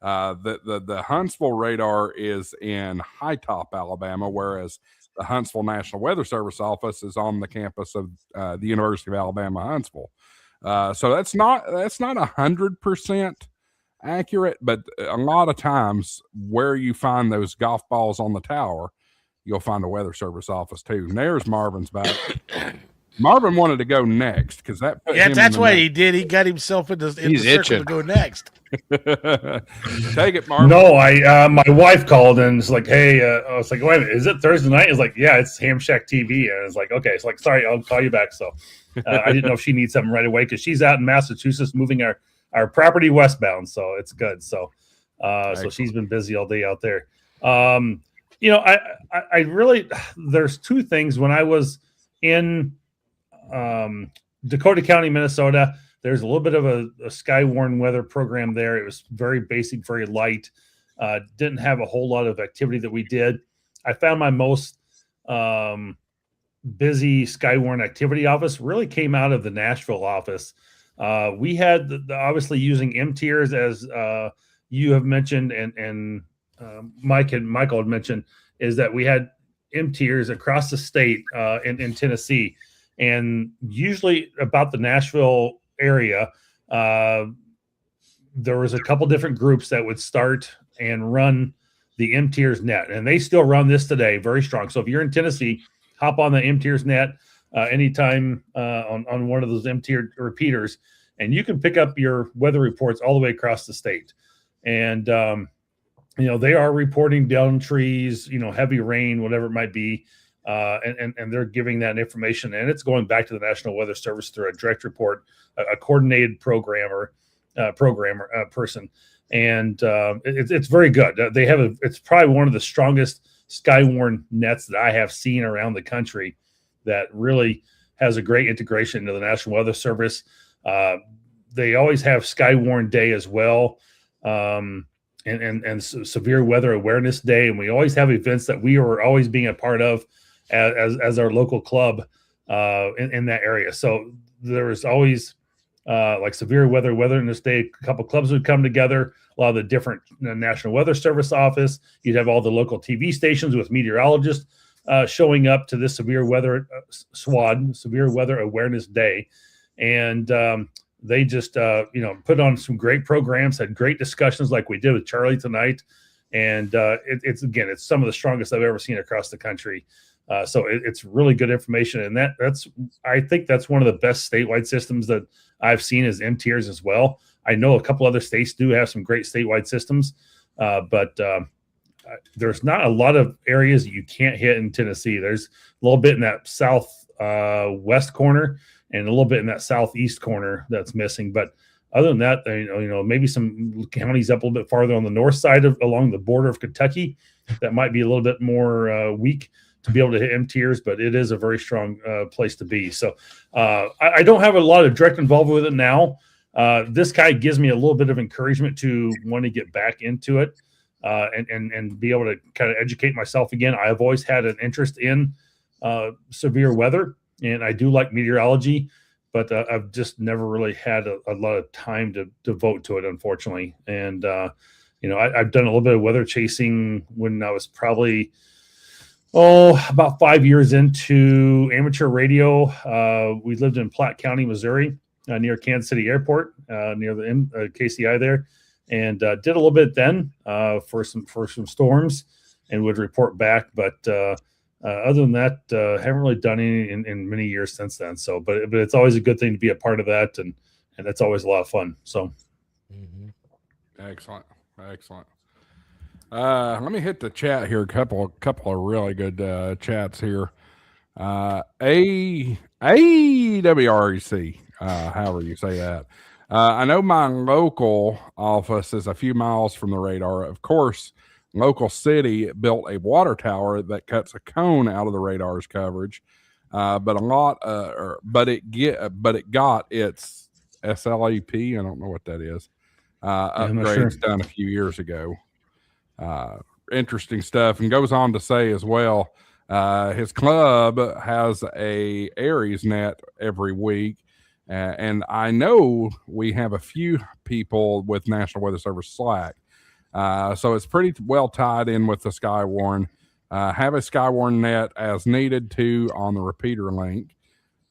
The Huntsville radar is in High Top, Alabama, whereas the Huntsville National Weather Service office is on the campus of the University of Alabama, Huntsville. So that's not 100% accurate, but a lot of times where you find those golf balls on the tower, you'll find a weather service office too. And there's Marvin's back. Marvin wanted to go next because that's what he did. He got himself in the circle to go next. Take it, Marvin. No, my wife called and it's like, hey, I was like, wait a minute, is it Thursday night? It's like, yeah, it's Hamshack TV. And it's like, okay, it's like, sorry, I'll call you back. So I didn't know if she needs something right away because she's out in Massachusetts moving our property westbound. So it's good. So so she's been busy all day out there. I really, there's two things. When I was in Dakota County, Minnesota, there's a little bit of a Skywarn weather program there. It was very basic, very light. Didn't have a whole lot of activity that we did. I found my most busy Skywarn activity office really came out of the Nashville office. We had obviously using M-tiers, as you have mentioned, and Mike and Michael had mentioned, is that we had M-tiers across the state in Tennessee. And usually about the Nashville area, there was a couple different groups that would start and run the M-tiers net. And they still run this today very strong. So if you're in Tennessee, hop on the M-tiers net anytime on one of those M-tier repeaters and you can pick up your weather reports all the way across the state. And they are reporting down trees, heavy rain, whatever it might be, and they're giving that information, and it's going back to the National Weather Service through a direct report, a coordinated programmer person, and it's very good. They have it's probably one of the strongest Skywarn nets that I have seen around the country, that really has a great integration into the National Weather Service. They always have Skywarn Day as well, and Severe Weather Awareness Day, and we always have events that we are always being a part of as our local club in that area. So there is always like Severe Weather Awareness Day. A couple clubs would come together. A lot of the different National Weather Service office. You'd have all the local TV stations with meteorologists showing up to this Severe Weather Severe Weather Awareness Day, and they just put on some great programs, had great discussions like we did with Charlie tonight, and it's some of the strongest I've ever seen across the country. So it's really good information, and I think that's one of the best statewide systems that I've seen is MTIERS as well. I know a couple other states do have some great statewide systems, but there's not a lot of areas that you can't hit in Tennessee. There's a little bit in that south west corner and a little bit in that southeast corner that's missing. But other than that, maybe some counties up a little bit farther on the north side along the border of Kentucky that might be a little bit more weak to be able to hit MTIERS, but it is a very strong place to be. So I don't have a lot of direct involvement with it now. This guy gives me a little bit of encouragement to want to get back into it and be able to kind of educate myself again. I've always had an interest in severe weather, and I do like meteorology, but I've just never really had a lot of time to devote to it, unfortunately. And, I've done a little bit of weather chasing when I was probably about 5 years into amateur radio. We lived in Platte County, Missouri, near Kansas City Airport, near the KCI there, and did a little bit then for some storms, and would report back. But other than that, haven't really done any in many years since then. So, but it's always a good thing to be a part of that, and it's always a lot of fun. So, excellent. Let me hit the chat here. A couple of really good chats here. AWREC, however you say that. I know my local office is a few miles from the radar. Of course, local city built a water tower that cuts a cone out of the radar's coverage. But it got its SLAP. I don't know what that is. Upgrades done a few years ago. Interesting stuff, and goes on to say as well, his club has a Aries net every week, and I know we have a few people with National Weather Service Slack, so it's pretty well tied in with the Skywarn. Have a Skywarn net as needed to on the repeater link.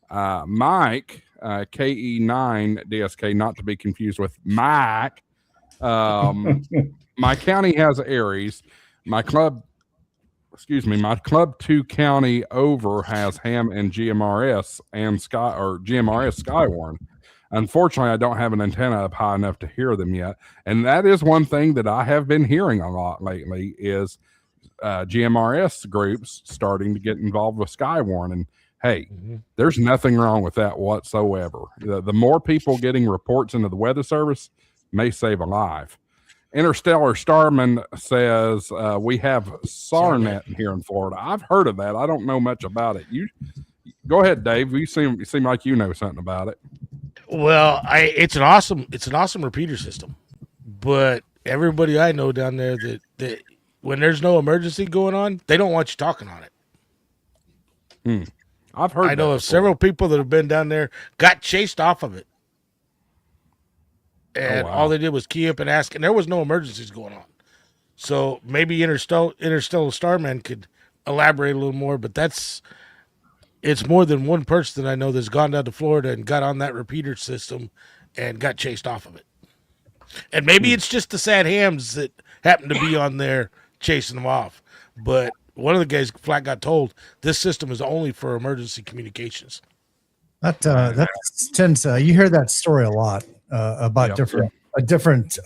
Mike, KE9 DSK, not to be confused with Mike. My county has Aries. My club 2 county over has Ham and GMRS and GMRS Skywarn. Unfortunately, I don't have an antenna up high enough to hear them yet. And that is one thing that I have been hearing a lot lately is GMRS groups starting to get involved with Skywarn. And hey, there's nothing wrong with that whatsoever. The more people getting reports into the weather service may save a life. Interstellar Starman says we have SARNet here in Florida. I've heard of that. I don't know much about it. You go ahead, Dave. You seem like you know something about it. Well, it's an awesome repeater system, but everybody I know down there that when there's no emergency going on, they don't want you talking on it. I've heard. I know of several people that have been down there, got chased off of it. And all they did was key up and ask, and there was no emergencies going on. So maybe Interstellar Starman could elaborate a little more, but it's more than one person that I know that's gone down to Florida and got on that repeater system and got chased off of it. And maybe it's just the sad hams that happen to be on there chasing them off. But one of the guys flat got told this system is only for emergency communications. That tends you hear that story a lot about different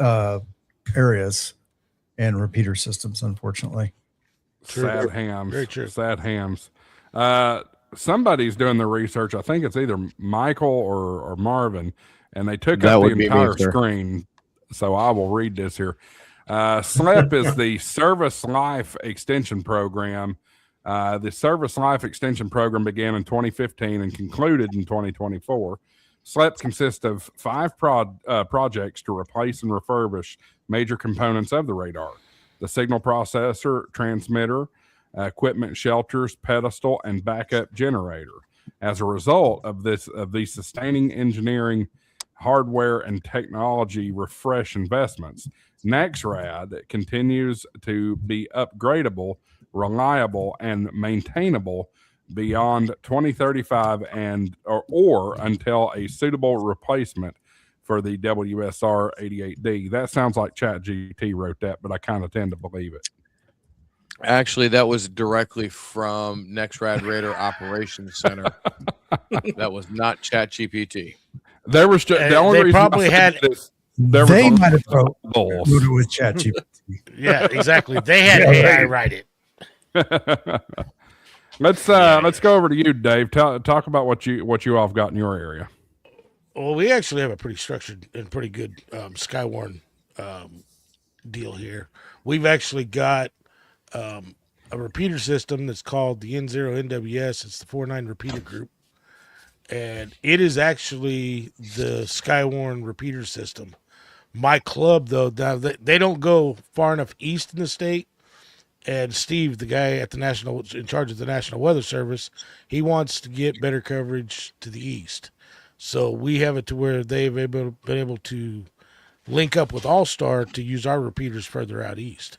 areas and repeater systems, unfortunately. Sad hams. Very true. Sad hams. Somebody's doing the research. I think it's either Michael or Marvin, and they took That up the would be me, entire sir. screen. So I will read this here. SLEP is the Service Life Extension Program. The Service Life Extension Program began in 2015 and concluded in 2024. SLEP consists of 5 projects to replace and refurbish major components of the radar: the signal processor, transmitter, equipment shelters, pedestal, and backup generator. As a result of these sustaining engineering, hardware, and technology refresh investments, NexRad continues to be upgradable, reliable, and maintainable beyond 2035 or until a suitable replacement for the WSR 88D. That sounds like ChatGPT wrote that, but I kind of tend to believe it. Actually, that was directly from NexRad Radar Operations Center. That was not ChatGPT. There was just the only they reason probably I said had- this. There They was might have wrote Bulls. it with ChatGPT. Yeah, exactly. They had Yeah, AI right. write it. Let's go over to you, Dave. Talk about what you all have got in your area. Well, we actually have a pretty structured and pretty good Skywarn deal here. We've actually got a repeater system that's called the N0NWS. It's the 49 repeater group. And it is actually the Skywarn repeater system. My club, though, now they don't go far enough east in the state. And Steve, the guy at the in charge of the National Weather Service, he wants to get better coverage to the east. So we have it to where they've been able to link up with All-Star to use our repeaters further out east.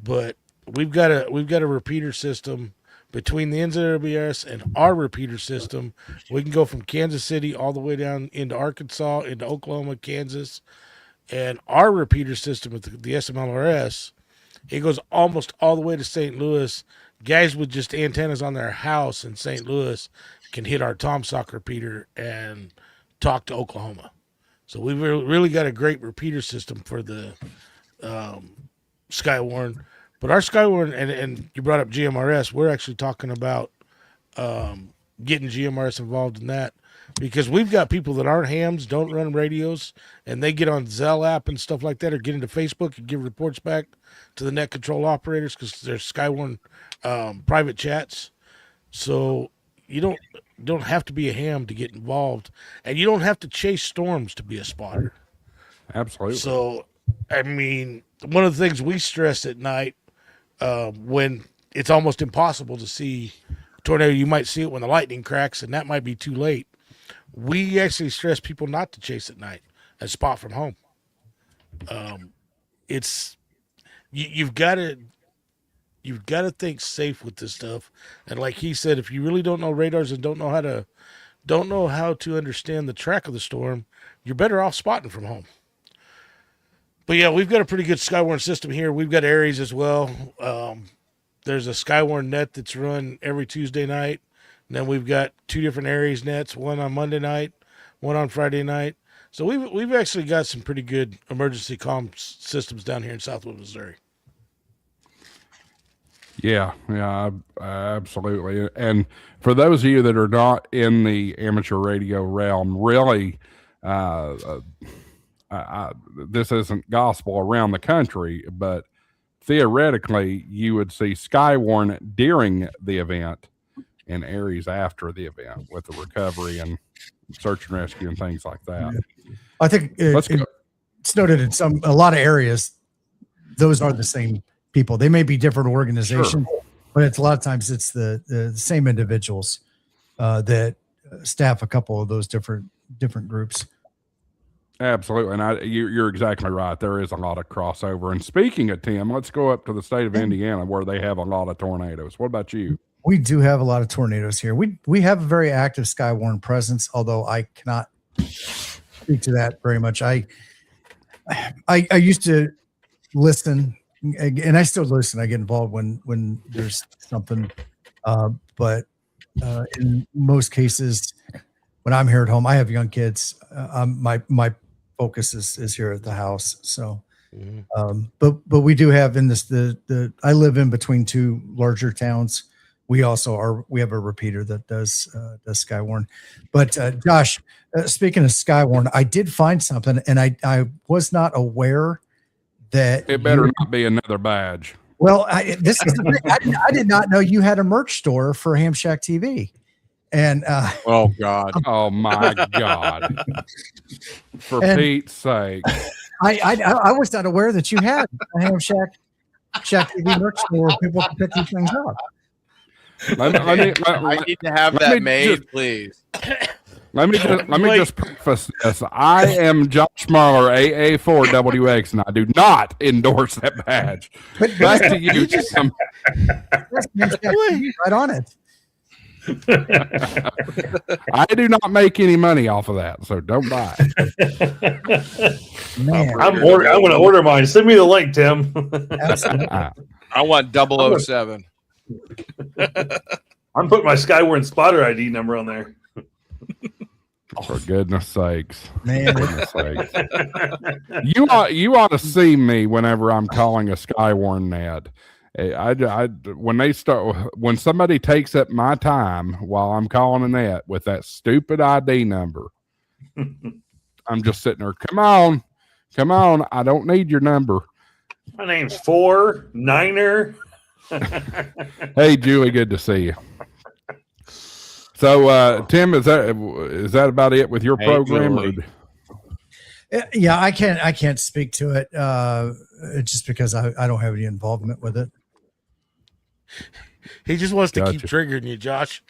But we've got a repeater system between the NZWS and our repeater system. We can go from Kansas City all the way down into Arkansas, into Oklahoma, Kansas. And our repeater system with the SMLRS, it goes almost all the way to St. Louis. Guys with just antennas on their house in St. Louis can hit our TomSock repeater and talk to Oklahoma. So we've really got a great repeater system for the Skywarn. But our Skywarn, and you brought up GMRS, we're actually talking about getting GMRS involved in that, because we've got people that aren't hams, don't run radios, and they get on Zell app and stuff like that, or get into Facebook and give reports back to the net control operators because they're Skywarn private chats. So you don't have to be a ham to get involved, and you don't have to chase storms to be a spotter. Absolutely. So, I mean, one of the things we stress at night when it's almost impossible to see a tornado, you might see it when the lightning cracks, and that might be too late. We actually stress people not to chase at night and spot from home. It's you've got to think safe with this stuff. And like he said, if you really don't know radars and don't know how to understand the track of the storm, you're better off spotting from home. But yeah, we've got a pretty good Skywarn system here. We've got Aries as well. There's a Skywarn net that's run every Tuesday night. And then we've got 2 different Aries nets, one on Monday night, one on Friday night. So we've actually got some pretty good emergency comm systems down here in Southwest Missouri. Yeah, absolutely. And for those of you that are not in the amateur radio realm, really, this isn't gospel around the country, but theoretically, you would see Skywarn during the event and Aries after the event with the recovery and search and rescue and things like that. I think it's noted in a lot of areas, those are the same people. They may be different organizations, but it's a lot of times it's the same individuals that staff a couple of those different groups. Absolutely. And you're exactly right. There is a lot of crossover. And speaking of Tim, let's go up to the state of Indiana where they have a lot of tornadoes. What about you? We do have a lot of tornadoes here. We have a very active Skywarn presence, although I cannot speak to that very much. I used to listen, and I still listen. I get involved when there's something, but in most cases, when I'm here at home. I have young kids. My focus is here at the house. So, but we do have in this I live in between two larger towns. We have a repeater that does Skywarn. But Josh, speaking of Skywarn, I did find something, and I was not aware that it better not be another badge. Well, this is the thing. I did not know you had a merch store for Hamshack TV. And oh God, oh my God, for Pete's sake, I was not aware that you had a Hamshack TV merch store where people can pick these things up. I need to have that made, please. Let me just preface this. I am Josh Marler, AA4WX, and I do not endorse that badge. Back to you, Tim. Right on it. I do not make any money off of that, so don't buy it. Man. I'm going to order mine. Send me the link, Tim. I want 007. I'm putting my Skywarn spotter ID number on there. For goodness sakes, man! Goodness sakes. You ought to see me whenever I'm calling a Skywarn net. When somebody takes up my time while I'm calling a net with that stupid ID number, I'm just sitting there. Come on! I don't need your number. My name's 4-9er. Hey, Julie, good to see you. So, Tim, is that about it with your program? Yeah, I can't speak to it just because I don't have any involvement with it. He just wants to keep triggering you, Josh.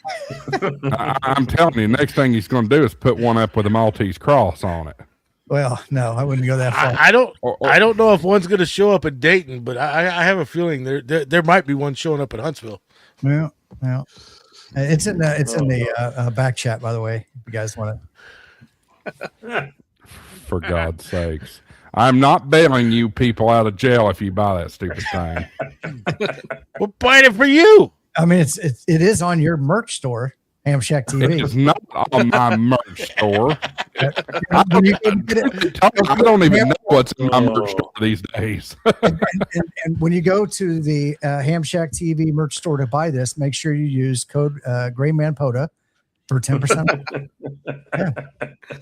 I'm telling you, next thing he's going to do is put one up with a Maltese cross on it. Well, no, I wouldn't go that far. I don't know if one's going to show up in Dayton, but I have a feeling there might be one showing up in Huntsville. Yeah. It's in the back chat, by the way. If you guys want to. For God's sakes, I'm not bailing you people out of jail if you buy that stupid thing. We're buying it for you. I mean, it is on your merch store, Hamshack TV. It's not on my merch store. I don't even know what's in my merch store these days. and when you go to the Hamshack TV merch store to buy this, make sure you use code GrayManPoda for 10%. Yeah.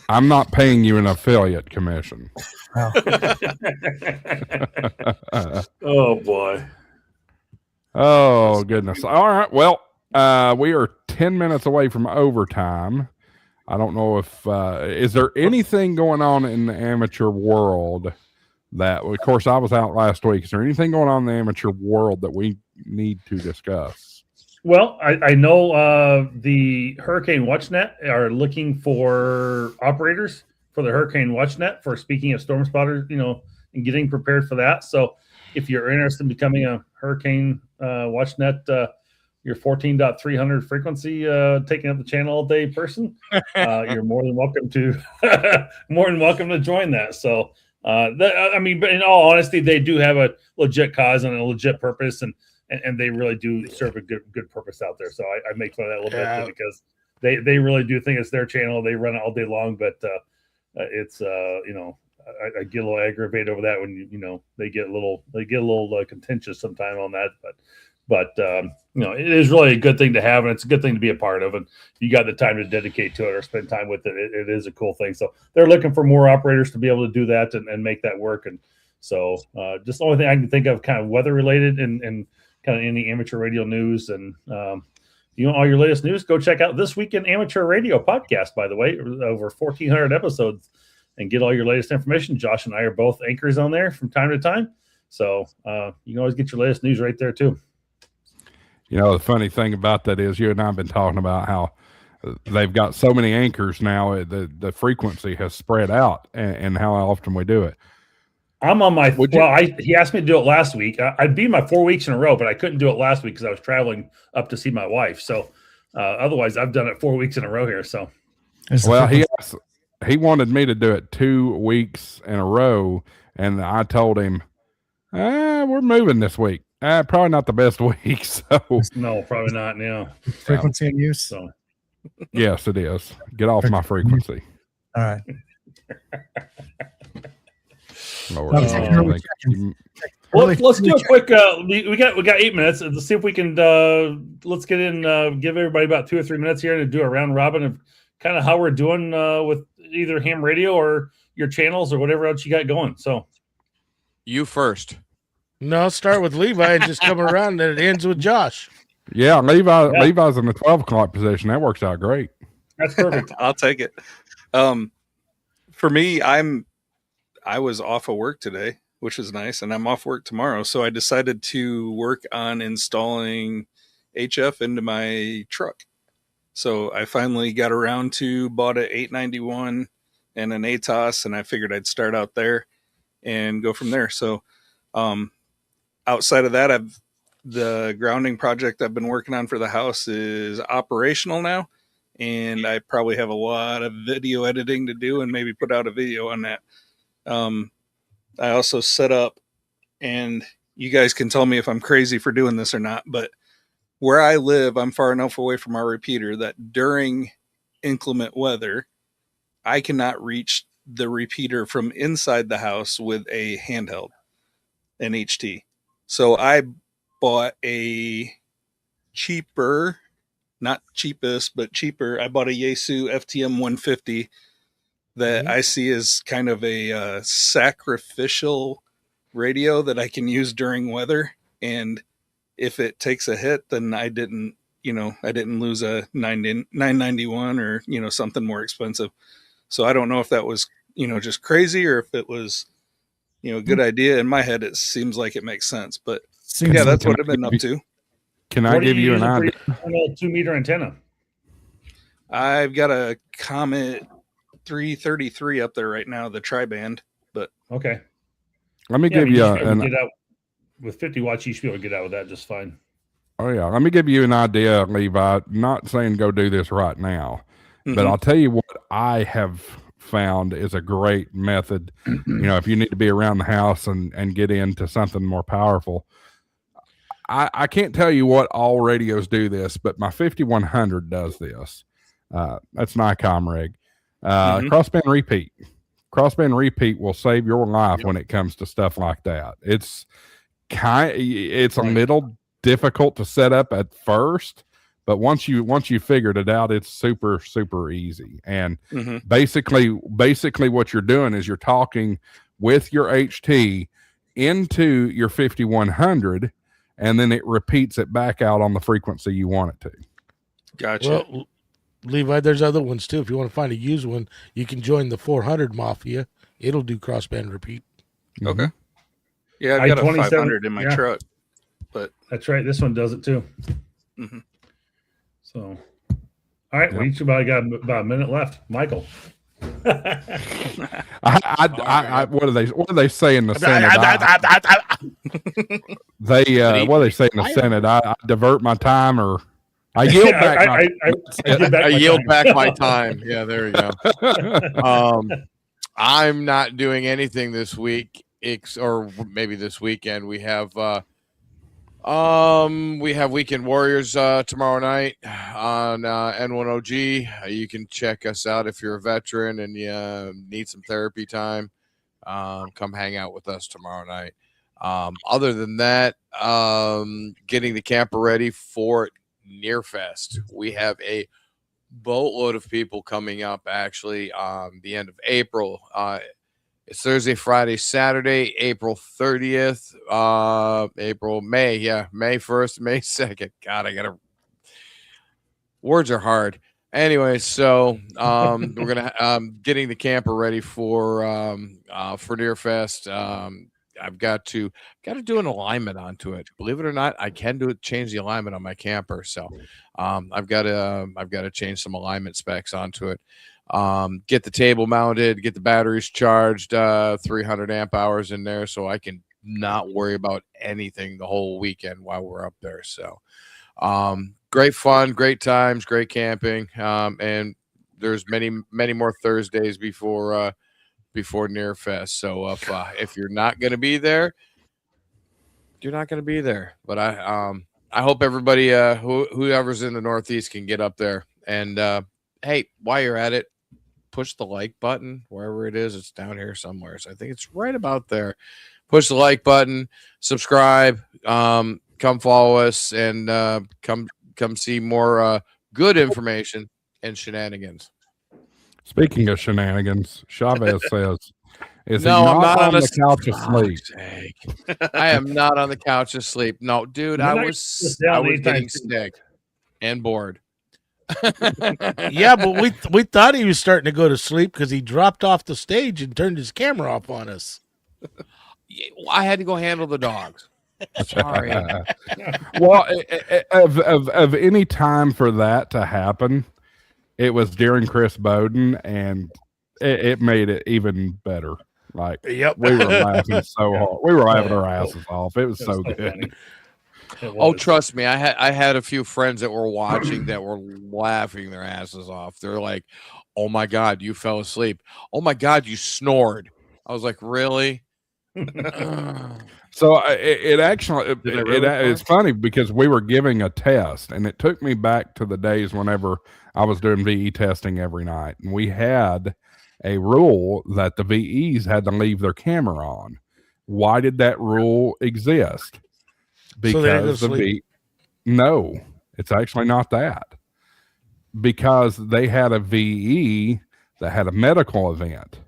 I'm not paying you an affiliate commission. Oh boy. Oh goodness. All right. Well, we are 10 minutes away from overtime. I don't know if is there anything going on in the amateur world that, of course, I was out last week. Is there anything going on in the amateur world that we need to discuss? Well, I know the Hurricane WatchNet are looking for operators for the Hurricane WatchNet for, speaking of storm spotters, and getting prepared for that. So if you're interested in becoming a Hurricane WatchNet, your 14.300 frequency, taking up the channel all day person, you're more than welcome to join that. So, but in all honesty, they do have a legit cause and a legit purpose, and they really do serve a good purpose out there. So I make fun of that a little bit because they really do think it's their channel. They run it all day long, but it's I get a little aggravated over that when they get a little contentious sometime on that, but it is really a good thing to have, and it's a good thing to be a part of. And if you got the time to dedicate to it or spend time with it, it is a cool thing. So they're looking for more operators to be able to do that and make that work. And so just the only thing I can think of kind of weather related and kind of any amateur radio news. And you want all your latest news, go check out This Week in Amateur Radio podcast, by the way, over 1,400 episodes, and get all your latest information. Josh and I are both anchors on there from time to time. So you can always get your latest news right there too. The funny thing about that is you and I have been talking about how they've got so many anchors now, the frequency has spread out and how often we do it. I'm on my, he asked me to do it last week. I'd be my 4 weeks in a row, but I couldn't do it last week because I was traveling up to see my wife. So otherwise I've done it 4 weeks in a row here. So, well, he wanted me to do it 2 weeks in a row. And I told him, we're moving this week. Probably not the best week. So no, probably not. Yeah. Frequency and use. So Yes, it is. Get off my frequency. All right. Lord, Okay. I don't think you- Let's do a quick. We got 8 minutes. Let's see if we can. Let's get in. Give everybody about 2 or 3 minutes here and do a round robin of kind of how we're doing with either ham radio or your channels or whatever else you got going. So, You first. No, start with Levi and just come around, and it ends with Josh. Yeah, Levi's in the 12 o'clock position. That works out great. that's perfect. I'll take it. For me, I was off of work today, which is nice, and I'm off work tomorrow. So I decided to work on installing HF into my truck. So I finally got around to bought an 891 and an ATOS, and I figured I'd start out there and go from there. So outside of that, the grounding project I've been working on for the house is operational now, and I probably have a lot of video editing to do and maybe put out a video on that. I also set up, and you guys can tell me if I'm crazy for doing this or not, but where I live, I'm far enough away from our repeater that during inclement weather, I cannot reach the repeater from inside the house with a handheld, an HT. So I bought a cheaper, not cheapest, but cheaper. I bought a Yaesu FTM 150 that I see as kind of a sacrificial radio that I can use during weather. And if it takes a hit, then I didn't lose a 991 or, something more expensive. So I don't know if that was, just crazy or if it was, a good idea. In my head, it seems like it makes sense, but yeah, that's what I've been up to. Can I give you an idea? 2-meter antenna. I've got a Comet 333 up there right now, the tri-band, but okay. Let me give you get out with 50 watts. You should be able to get out with that just fine. Oh yeah, let me give you an idea, Levi. Not saying go do this right now, but I'll tell you what I have found is a great method. If you need to be around the house and get into something more powerful. I can't tell you what all radios do this, but my 5100 does this. That's Nikon rig. Crossband repeat. Crossband repeat will save your life when it comes to stuff like that. It's a little difficult to set up at first, but once you figured it out, it's super, super easy. And basically what you're doing is you're talking with your HT into your 5100, and then it repeats it back out on the frequency you want it to. Gotcha. Well, Levi, there's other ones too. If you want to find a used one, you can join the 400 Mafia. It'll do crossband repeat. Okay. Yeah, I've got a 27 500 in my truck, but that's right. This one does it too. So, all right, we each about got about a minute left. Michael. What do they say in the Senate? What do they say in the Senate? I divert my time, or I yield back. I yield back my time. Yeah, there you go. I'm not doing anything this week, or maybe this weekend. We have Weekend Warriors tomorrow night on N1OG. You can check us out if you're a veteran and you need some therapy time. Come hang out with us tomorrow night. Other than that, getting the camper ready for Nearfest. We have a boatload of people coming up actually the end of April. It's Thursday, Friday, Saturday, April 30th, May 1st, May 2nd. God, words are hard. Anyway, so we're gonna getting the camper ready for Nearfest. I've got to do an alignment onto it. Believe it or not, I can change the alignment on my camper. So I've got to change some alignment specs onto it. Get the table mounted, get the batteries charged, 300 amp hours in there, so I can not worry about anything the whole weekend while we're up there. So great fun, great times, great camping, and there's many more Thursdays before Nearfest. So if you're not going to be there, you're not going to be there. But I hope everybody whoever's in the Northeast can get up there And hey, while you're at it, push the like button wherever it is. It's down here somewhere. So I think it's right about there. Push the like button, subscribe, come follow us, and come see more good information and shenanigans. Speaking of shenanigans, Chavez says, "Is No, he I'm not on the couch asleep?" I am not on the couch asleep. No, dude, I was getting sick and bored. Yeah, but we thought he was starting to go to sleep because he dropped off the stage and turned his camera off on us. I had to go handle the dogs. Sorry. Well, of any time for that to happen, it was during Chris Bowden, and it made it even better. Like, Yep. we were laughing so hard. We were laughing our asses off. It was so good. Oh, trust me, I had a few friends that were watching that were laughing their asses off. They're like, "Oh my God, you fell asleep. Oh my God, you snored." I was like, "Really?" So it's funny because we were giving a test, and it took me back to the days whenever I was doing VE testing every night, and we had a rule that the VEs had to leave their camera on. Why did that rule exist? Because no, it's actually not that. Because they had a VE that had a medical event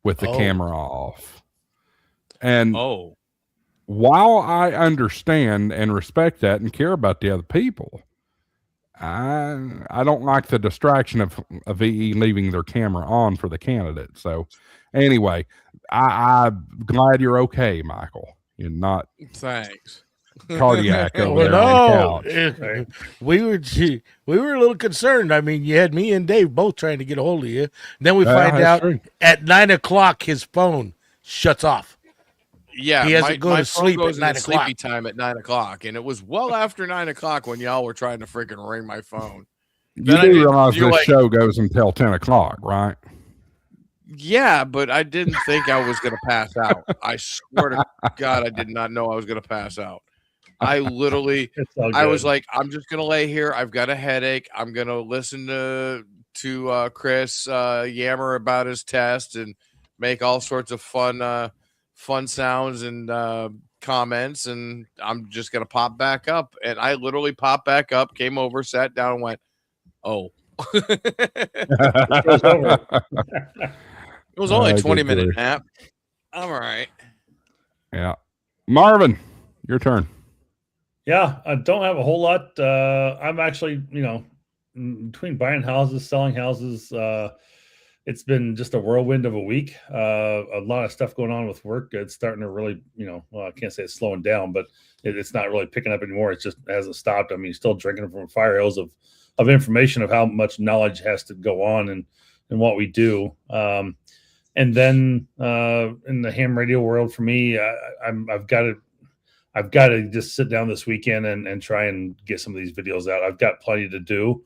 with the camera off. And while I understand and respect that and care about the other people, I don't like the distraction of a VE leaving their camera on for the candidate. So anyway, I'm glad you're okay, Michael. You're not thanks. Cardiac over there on the couch. We were a little concerned. I mean, you had me and Dave both trying to get a hold of you. And then we find out at 9 o'clock his phone shuts off. Yeah, he has to go to sleep at 9 o'clock. Sleepy time at 9 o'clock, and it was well after 9 o'clock when y'all were trying to freaking ring my phone. You do realize this show goes until 10 o'clock, right? Yeah, but I didn't think I was going to pass out. I swear to God, I did not know I was going to pass out. I literally, I was like, I'm just going to lay here. I've got a headache. I'm going to listen to Chris yammer about his test and make all sorts of fun sounds and comments. And I'm just going to pop back up. And I literally popped back up, came over, sat down and went, oh. It was only a 20-minute nap. I'm all right. Yeah. Marvin, your turn. Yeah, I don't have a whole lot. I'm actually, between buying houses, selling houses, it's been just a whirlwind of a week. A lot of stuff going on with work. It's starting to really, I can't say it's slowing down, but it's not really picking up anymore. It just hasn't stopped. I mean, still drinking from fire hose of information of how much knowledge has to go on and what we do. And then in the ham radio world, for me, I've got to just sit down this weekend and try and get some of these videos out. I've got plenty to do.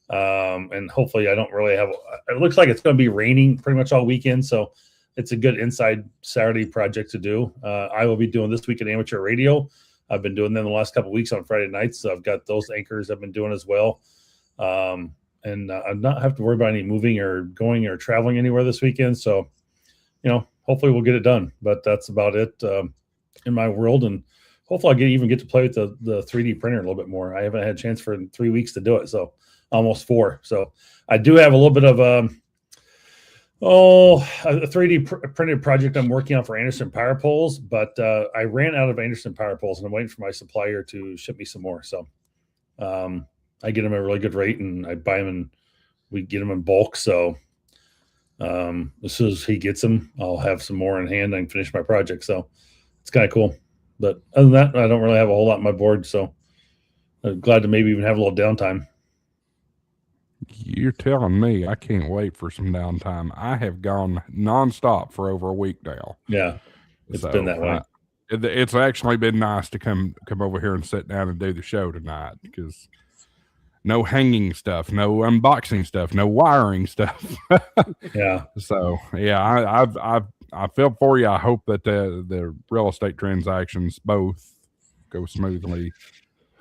And hopefully I don't really have, it looks like it's going to be raining pretty much all weekend. So it's a good inside Saturday project to do. I will be doing this week at amateur radio. I've been doing them the last couple of weeks on Friday nights. So I've got those anchors I've been doing as well. And I not have to worry about any moving or going or traveling anywhere this weekend. So, hopefully we'll get it done, but that's about it in my world. And hopefully I'll even get to play with the 3D printer a little bit more. I haven't had a chance for 3 weeks to do it. So almost 4. So I do have a little bit of a 3D printed project I'm working on for Anderson Power Poles, but I ran out of Anderson Power Poles and I'm waiting for my supplier to ship me some more. So I get them at a really good rate and I buy them and we get them in bulk. So as soon as he gets them, I'll have some more in hand and finish my project. So it's kind of cool. But other than that, I don't really have a whole lot on my board. So I'm glad to maybe even have a little downtime. You're telling me I can't wait for some downtime. I have gone nonstop for over a week now. Yeah, it's been that way. It's actually been nice to come over here and sit down and do the show tonight because no hanging stuff, no unboxing stuff, no wiring stuff. Yeah. So yeah, I feel for you. I hope that the real estate transactions both go smoothly.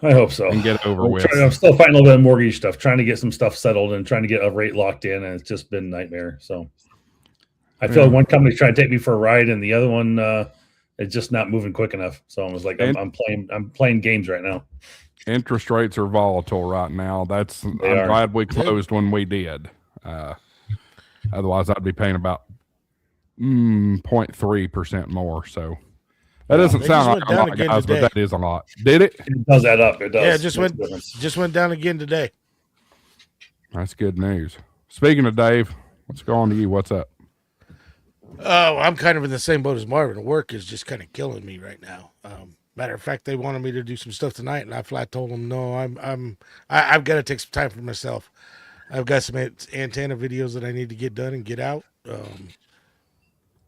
I hope so. and get it over with. I'm still fighting a little bit of mortgage stuff, trying to get some stuff settled and trying to get a rate locked in, and it's just been a nightmare. So I feel like one company's trying to take me for a ride, and the other one is just not moving quick enough. So I was like, I'm playing games right now. Interest rates are volatile right now. I'm glad we closed when we did. Otherwise, I'd be paying about 0.3% more. So that doesn't sound like a lot, guys, but that is a lot. Did it? It does add up. It does. Yeah, it just went down again today. That's good news. Speaking of Dave, let's go on to you. What's up? Oh, I'm kind of in the same boat as Marvin. Work is just kind of killing me right now. Matter of fact, they wanted me to do some stuff tonight, and I flat told them no. I've got to take some time for myself. I've got some antenna videos that I need to get done and get out. Got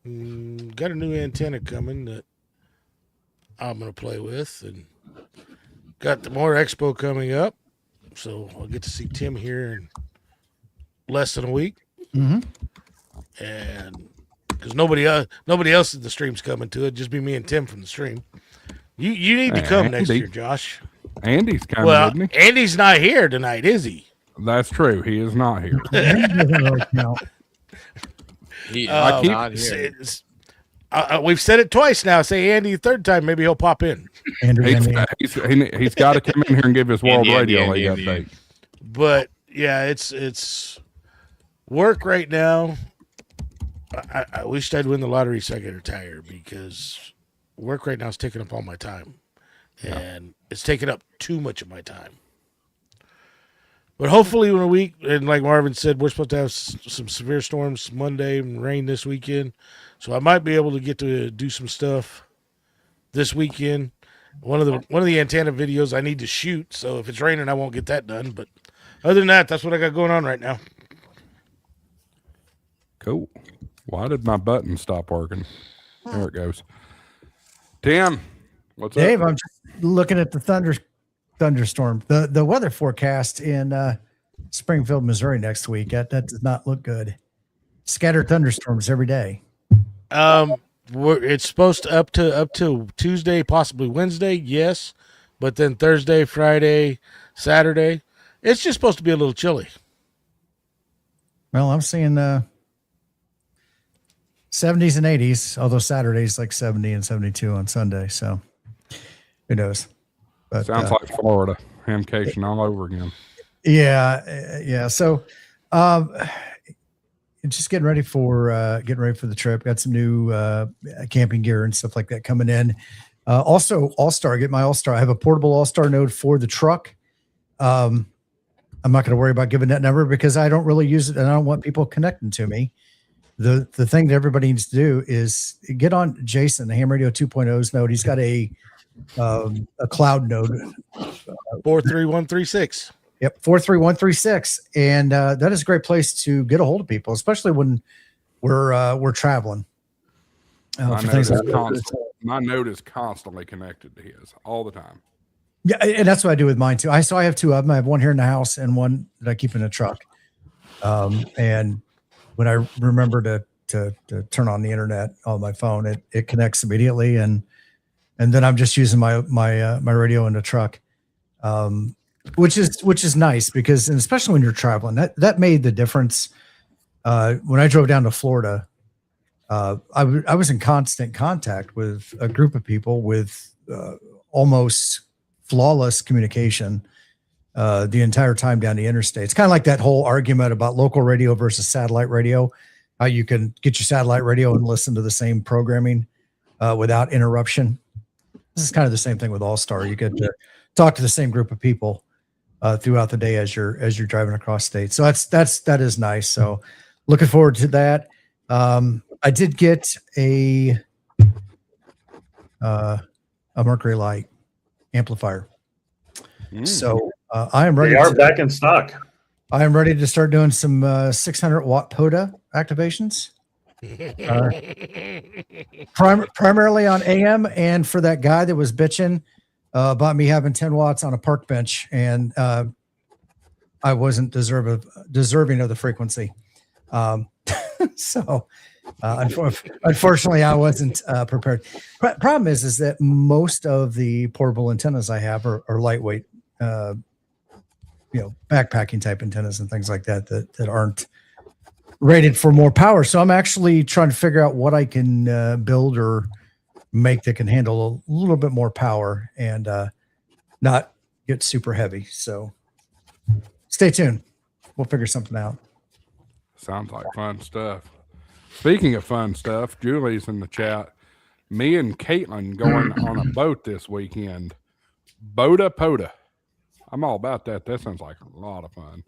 a new antenna coming that I'm going to play with, and got the more expo coming up, so I'll get to see Tim here in less than a week. Mm-hmm. And because nobody else in the stream's coming to it, just be me and Tim from the stream. You need to come next year, Josh. Andy's coming, Well, isn't he? Andy's not here tonight, is he? That's true. He is not here. He is not here. We've said it twice now. Say Andy the third time, maybe he'll pop in. He's got to come in here and give his world radio update. But yeah, it's work right now. I wished I'd win the lottery so I could retire, because work right now is taking up all my time, and it's taking up too much of my time. But hopefully in a week, and like Marvin said, we're supposed to have some severe storms Monday and rain this weekend. So I might be able to get to do some stuff this weekend. One of the antenna videos I need to shoot, so if it's raining, I won't get that done. But other than that, that's what I got going on right now. Cool. Why did my button stop working? There it goes. Tim, what's Dave, up? I'm just looking at the thunderstorm. The weather forecast in Springfield, Missouri next week. That does not look good. Scattered thunderstorms every day. It's supposed to up to Tuesday, possibly Wednesday, yes, but then Thursday, Friday, Saturday, it's just supposed to be a little chilly. Well, I'm seeing 70s and 80s, although Saturday's like 70 and 72 on Sunday. So who knows? But, sounds like Florida. Hamcation all over again. Yeah. So just getting ready for the trip. Got some new camping gear and stuff like that coming in. Also, All-Star. Get my All-Star. I have a portable All-Star node for the truck. I'm not going to worry about giving that number because I don't really use it, and I don't want people connecting to me. The thing that everybody needs to do is get on Jason, the Ham Radio 2.0's node. He's got a cloud node. 43136. Yep, 43136, and that is a great place to get a hold of people, especially when we're traveling. My node is constantly connected to his all the time. Yeah, and that's what I do with mine too. I have two of them. I have one here in the house and one that I keep in the truck. And when I remember to turn on the internet on my phone, it connects immediately, and then I'm just using my radio in the truck. Which is nice because, and especially when you're traveling, that made the difference. When I drove down to Florida, I was in constant contact with a group of people with almost flawless communication the entire time down the interstate. It's kind of like that whole argument about local radio versus satellite radio. How you can get your satellite radio and listen to the same programming without interruption. This is kind of the same thing with All-Star. You get to talk to the same group of people throughout the day as you're driving across state. So that is nice. So looking forward to that. I did get a Mercury Light amplifier. So I am ready. They are back in stock. I am ready to start doing some 600 watt POTA activations. Primarily on AM, and for that guy that was bitching about me having 10 watts on a park bench, and I wasn't deserving of the frequency. So Unfortunately, I wasn't prepared. Problem is that most of the portable antennas I have are lightweight, backpacking type antennas and things like that aren't rated for more power. So I'm actually trying to figure out what I can build or make that can handle a little bit more power and not get super heavy. So stay tuned. We'll figure something out. Sounds like fun stuff. Speaking of fun stuff, Julie's in the chat. Me and Caitlin going on a boat this weekend. Boda Poda. I'm all about that. That sounds like a lot of fun.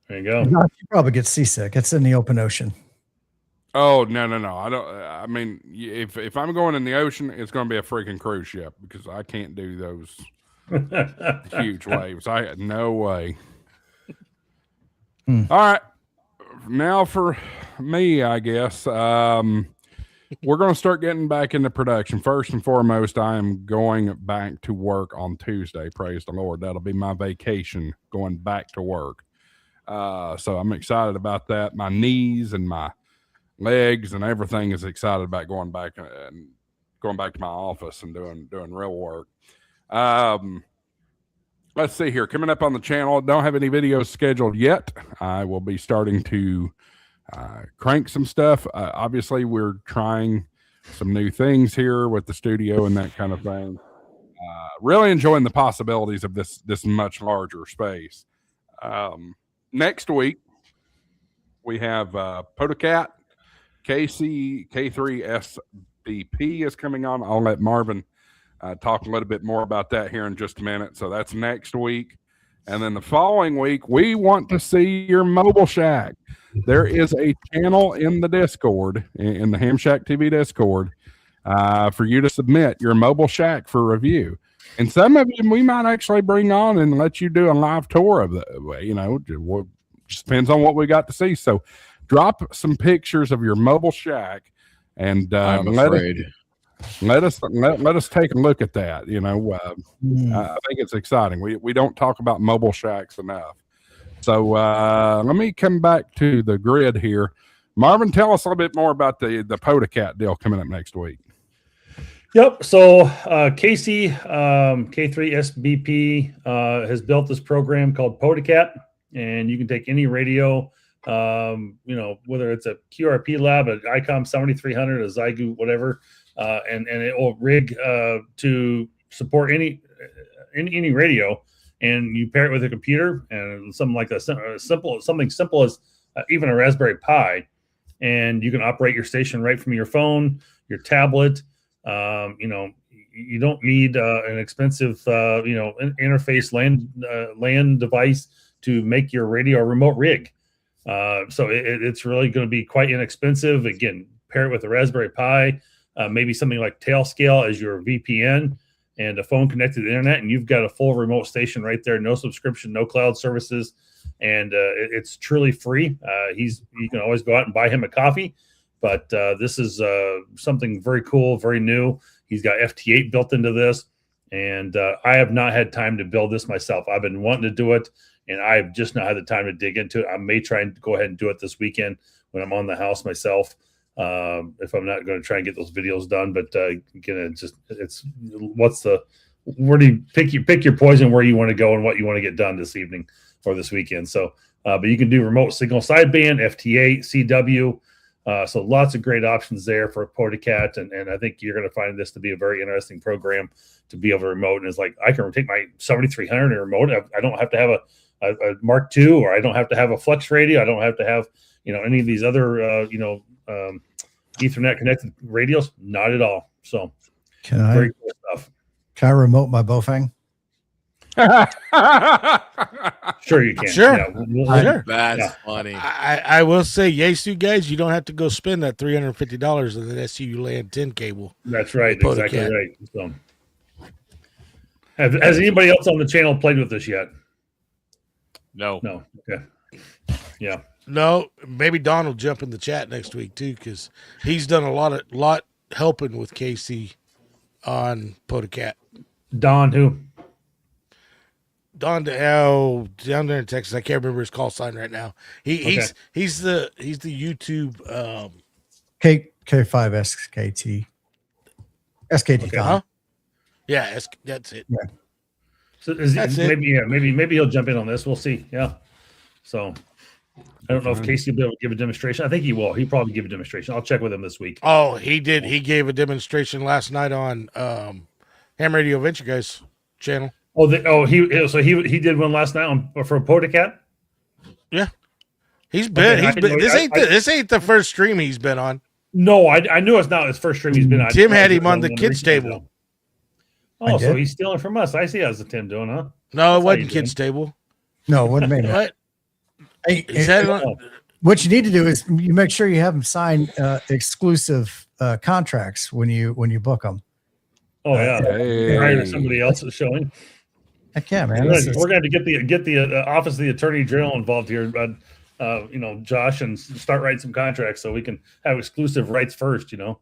There you go. You probably get seasick. It's in the open ocean. Oh, no. I don't. I mean, if I'm going in the ocean, it's going to be a freaking cruise ship because I can't do those huge waves. No way. All right. Now for me, I guess. We're going to start getting back into production. First and foremost, I am going back to work on Tuesday. Praise the Lord. That'll be my vacation, going back to work. So I'm excited about that. My knees and my legs and everything is excited about going back to my office and doing real work. Let's see here. Coming up on the channel, don't have any videos scheduled yet. I will be starting to crank some stuff. Obviously, we're trying some new things here with the studio and that kind of thing. Really enjoying the possibilities of this much larger space. Next week, we have PodaCat, K3 SBP is coming on. I'll let Marvin talk a little bit more about that here in just a minute. So that's next week. And then the following week, we want to see your mobile shack. There is a channel in the Discord, in the Hamshack TV Discord, for you to submit your mobile shack for review. And some of you we might actually bring on and let you do a live tour of the, just depends on what we got to see. So drop some pictures of your mobile shack and let us take a look at that. I think it's exciting. We don't talk about mobile shacks enough. So let me come back to the grid here. Marvin, tell us a little bit more about the PodaCat deal coming up next week. Yep. So Casey, K3SBP, has built this program called PodaCat, and you can take any radio, whether it's a QRP lab, an ICOM 7300, a Zygoot, whatever, and it will rig to support any radio, and you pair it with a computer and something like something simple as even a Raspberry Pi, and you can operate your station right from your phone, your tablet. You don't need an expensive interface LAN device to make your radio a remote rig. So it's really going to be quite inexpensive. Again, pair it with a Raspberry Pi, maybe something like Tailscale as your VPN, and a phone connected to the internet, and you've got a full remote station right there. No subscription, no cloud services, and it's truly free. You can always go out and buy him a coffee, but this is something very cool, very new. He's got FT8 built into this, and I have not had time to build this myself. I've been wanting to do it, and I've just not had the time to dig into it. I may try and go ahead and do it this weekend when I'm on the house myself, if I'm not going to try and get those videos done. But again, where do you pick your poison, where you want to go and what you want to get done this evening or this weekend. So, but you can do remote signal sideband, FT8, CW. So lots of great options there for PodaCat, and I think you're going to find this to be a very interesting program to be able to remote. And it's like, I can take my 7300 and remote. I don't have to have a Mark II, or I don't have to have a Flex radio. I don't have to have any of these other Ethernet connected radios. Not at all. So very cool stuff. Can I remote my Bofang? Sure you can. Sure. Yeah. Sure. That's funny. I will say, Yaesu guys, you don't have to go spend that $350 on an SU LAN 10 cable. That's right. PodaCat. Exactly right. So, has anybody else on the channel played with this yet? No. Okay. Yeah. No, maybe Don will jump in the chat next week too, because he's done a lot helping with Casey on PodaCat. Don who? down there in Texas. I can't remember his call sign right now. He's the YouTube K5SKT. SKT. Okay. Huh? Yeah, that's it. Yeah. So maybe he'll jump in on this. We'll see. Yeah. So I don't know if Casey will be able to give a demonstration. I think he will. He'll probably give a demonstration. I'll check with him this week. Oh, he did. He gave a demonstration last night on Ham Radio Venture Guys channel. He did one last night for Podacat. Yeah, he's been. This ain't the first stream he's been on. No, I knew it's not his first stream he's been on. Tim had him on the kids table. Oh, so he's stealing from us. I see how's the Tim doing, huh? No, it wasn't kids table. No, it wasn't me. What? What you need to do is you make sure you have them sign exclusive contracts when you book them. Oh yeah, right. Somebody else is showing. Heck yeah, man. We're going to get the Office of the Attorney General involved here, Josh, and start writing some contracts so we can have exclusive rights first. You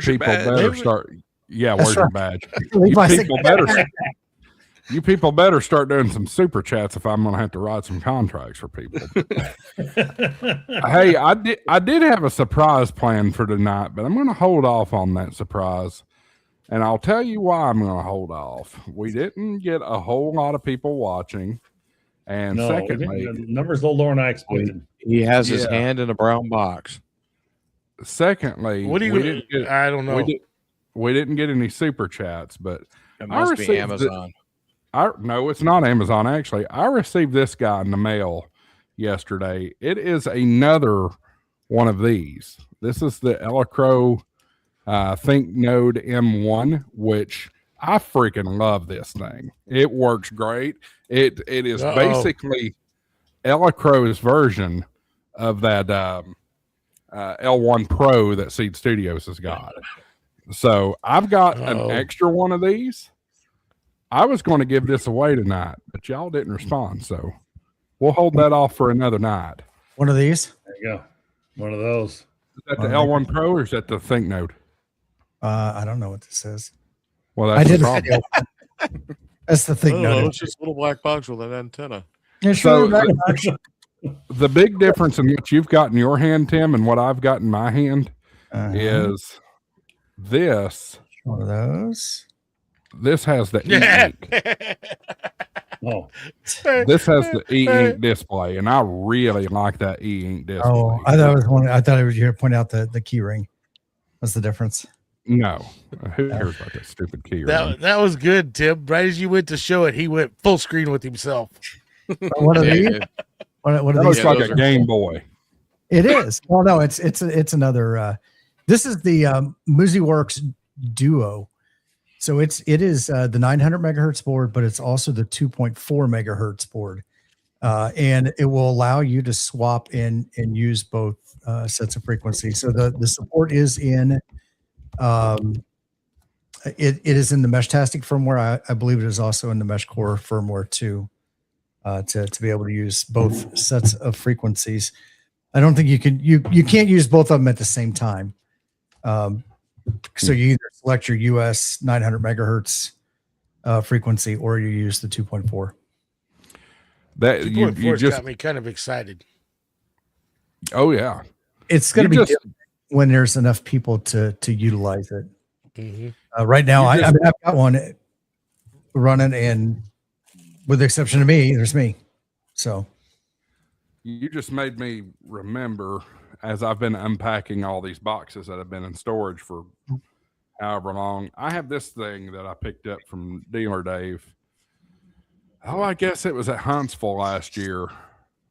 people better start. Yeah, where's your badge? You people better start doing some super chats if I'm going to have to write some contracts for people. Hey, I did have a surprise planned for tonight, but I'm going to hold off on that surprise. And I'll tell you why I'm going to hold off. We didn't get a whole lot of people watching. And secondly, the numbers a little lower than I expected. He has his hand in a brown box. Secondly, I don't know. We didn't get any super chats, but it must be Amazon. No, it's not Amazon, actually. I received this guy in the mail yesterday. It is another one of these. This is the Elecro ThinkNode M1, which I freaking love this thing. It works great. It is basically Elecro's version of that L1 Pro that Seed Studios has got. So I've got an extra one of these. I was going to give this away tonight, but y'all didn't respond. So we'll hold that off for another night. One of these? There you go. One of those. Is that the L1 Pro or is that the ThinkNode? I don't know what this is. Well, that's the problem. That's the ThinkNode. It's just a little black box with an antenna. Yeah, sure. The big difference in what you've got in your hand, Tim, and what I've got in my hand is this. One of those. This has the e-ink. This has the e-ink display, and I really like that e-ink display. Oh, I thought it was you to point out the key ring. What's the difference? No. Who cares about that stupid key ring? That was good, Tim. Right as you went to show it, he went full screen with himself. What are these? What are these? Looks like a Game Boy. It is. Well, no, it's another. This is the MusiWorks Duo. So it is the 900 megahertz board, but it's also the 2.4 megahertz board, and it will allow you to swap and use both sets of frequencies. So the support is in. It is in the Meshtastic firmware. I believe it is also in the Mesh Core firmware too, to be able to use both sets of frequencies. I don't think you can't use both of them at the same time. So you either select your US 900 megahertz frequency or you use the 2.4. That you just got me kind of excited. Oh yeah, it's going to be different when there's enough people to utilize it. Mm-hmm. Right now, I've got one running, and with the exception of me, there's me. So you just made me remember, as I've been unpacking all these boxes that have been in storage for however long, I have this thing that I picked up from Dealer Dave. Oh, I guess it was at Huntsville last year,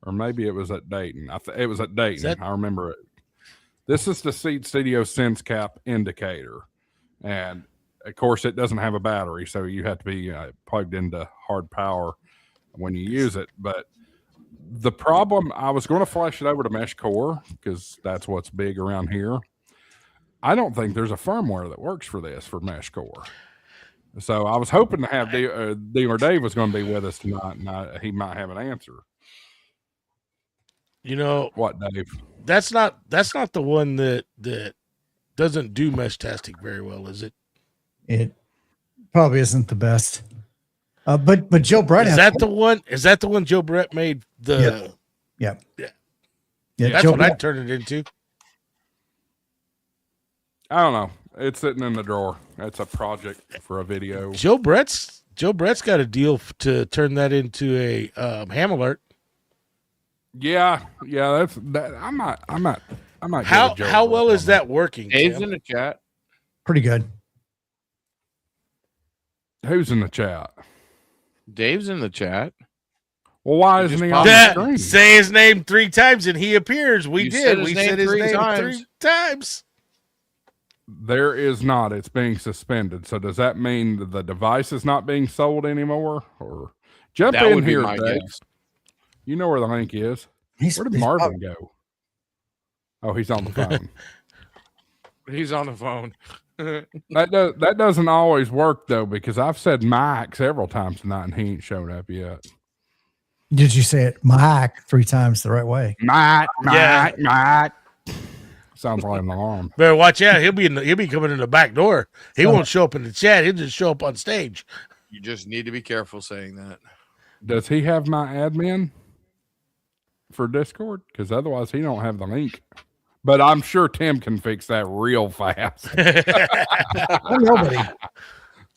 or maybe it was at Dayton. It was at Dayton. I remember it. This is the Seed Studio Sense Cap indicator. And, of course, it doesn't have a battery, so you have to be plugged into hard power when you use it. But the problem, I was going to flash it over to Mesh Core because that's what's big around here. I don't think there's a firmware that works for this for Mesh Core. So I was hoping to have Dealer Dave was going to be with us tonight, and he might have an answer. You know what, Dave? That's not the one that doesn't do Meshtastic very well, is it? It probably isn't the best. But Joe Brett Is that the one? Is that the one Joe Brett made? The Yeah. That's Joe what Brett, I'd turn it into. I don't know. It's sitting in the drawer. That's a project for a video. Joe Brett's got a deal to turn that into a ham alert. Yeah, that's that. I might. How well is that working? Dave's Tim? in the chat. pretty good. Who's in the chat? Dave's in the chat. Well, why He isn't just he popped on That, the screen? say his name 3 times and he appears. We You did. said his We name said his 3 name times. 3 times. There is not. It's being suspended. So does that mean that the device is not being sold anymore? Or jump That in would be here, my Dave. guess. You know where the link is. Where did Marvin go? Oh, he's on the phone. He's on the phone. That doesn't always work though, because I've said Mike several times tonight and he ain't showed up yet. Did you say it Mike 3 times the right way? Mike. Yeah. Sounds like an alarm. Better watch out. He'll be coming in the back door. He won't show up in the chat. He'll just show up on stage. You just need to be careful saying that. Does he have my admin for Discord? Because otherwise he don't have the link. But I'm sure Tim can fix that real fast. I'm nobody.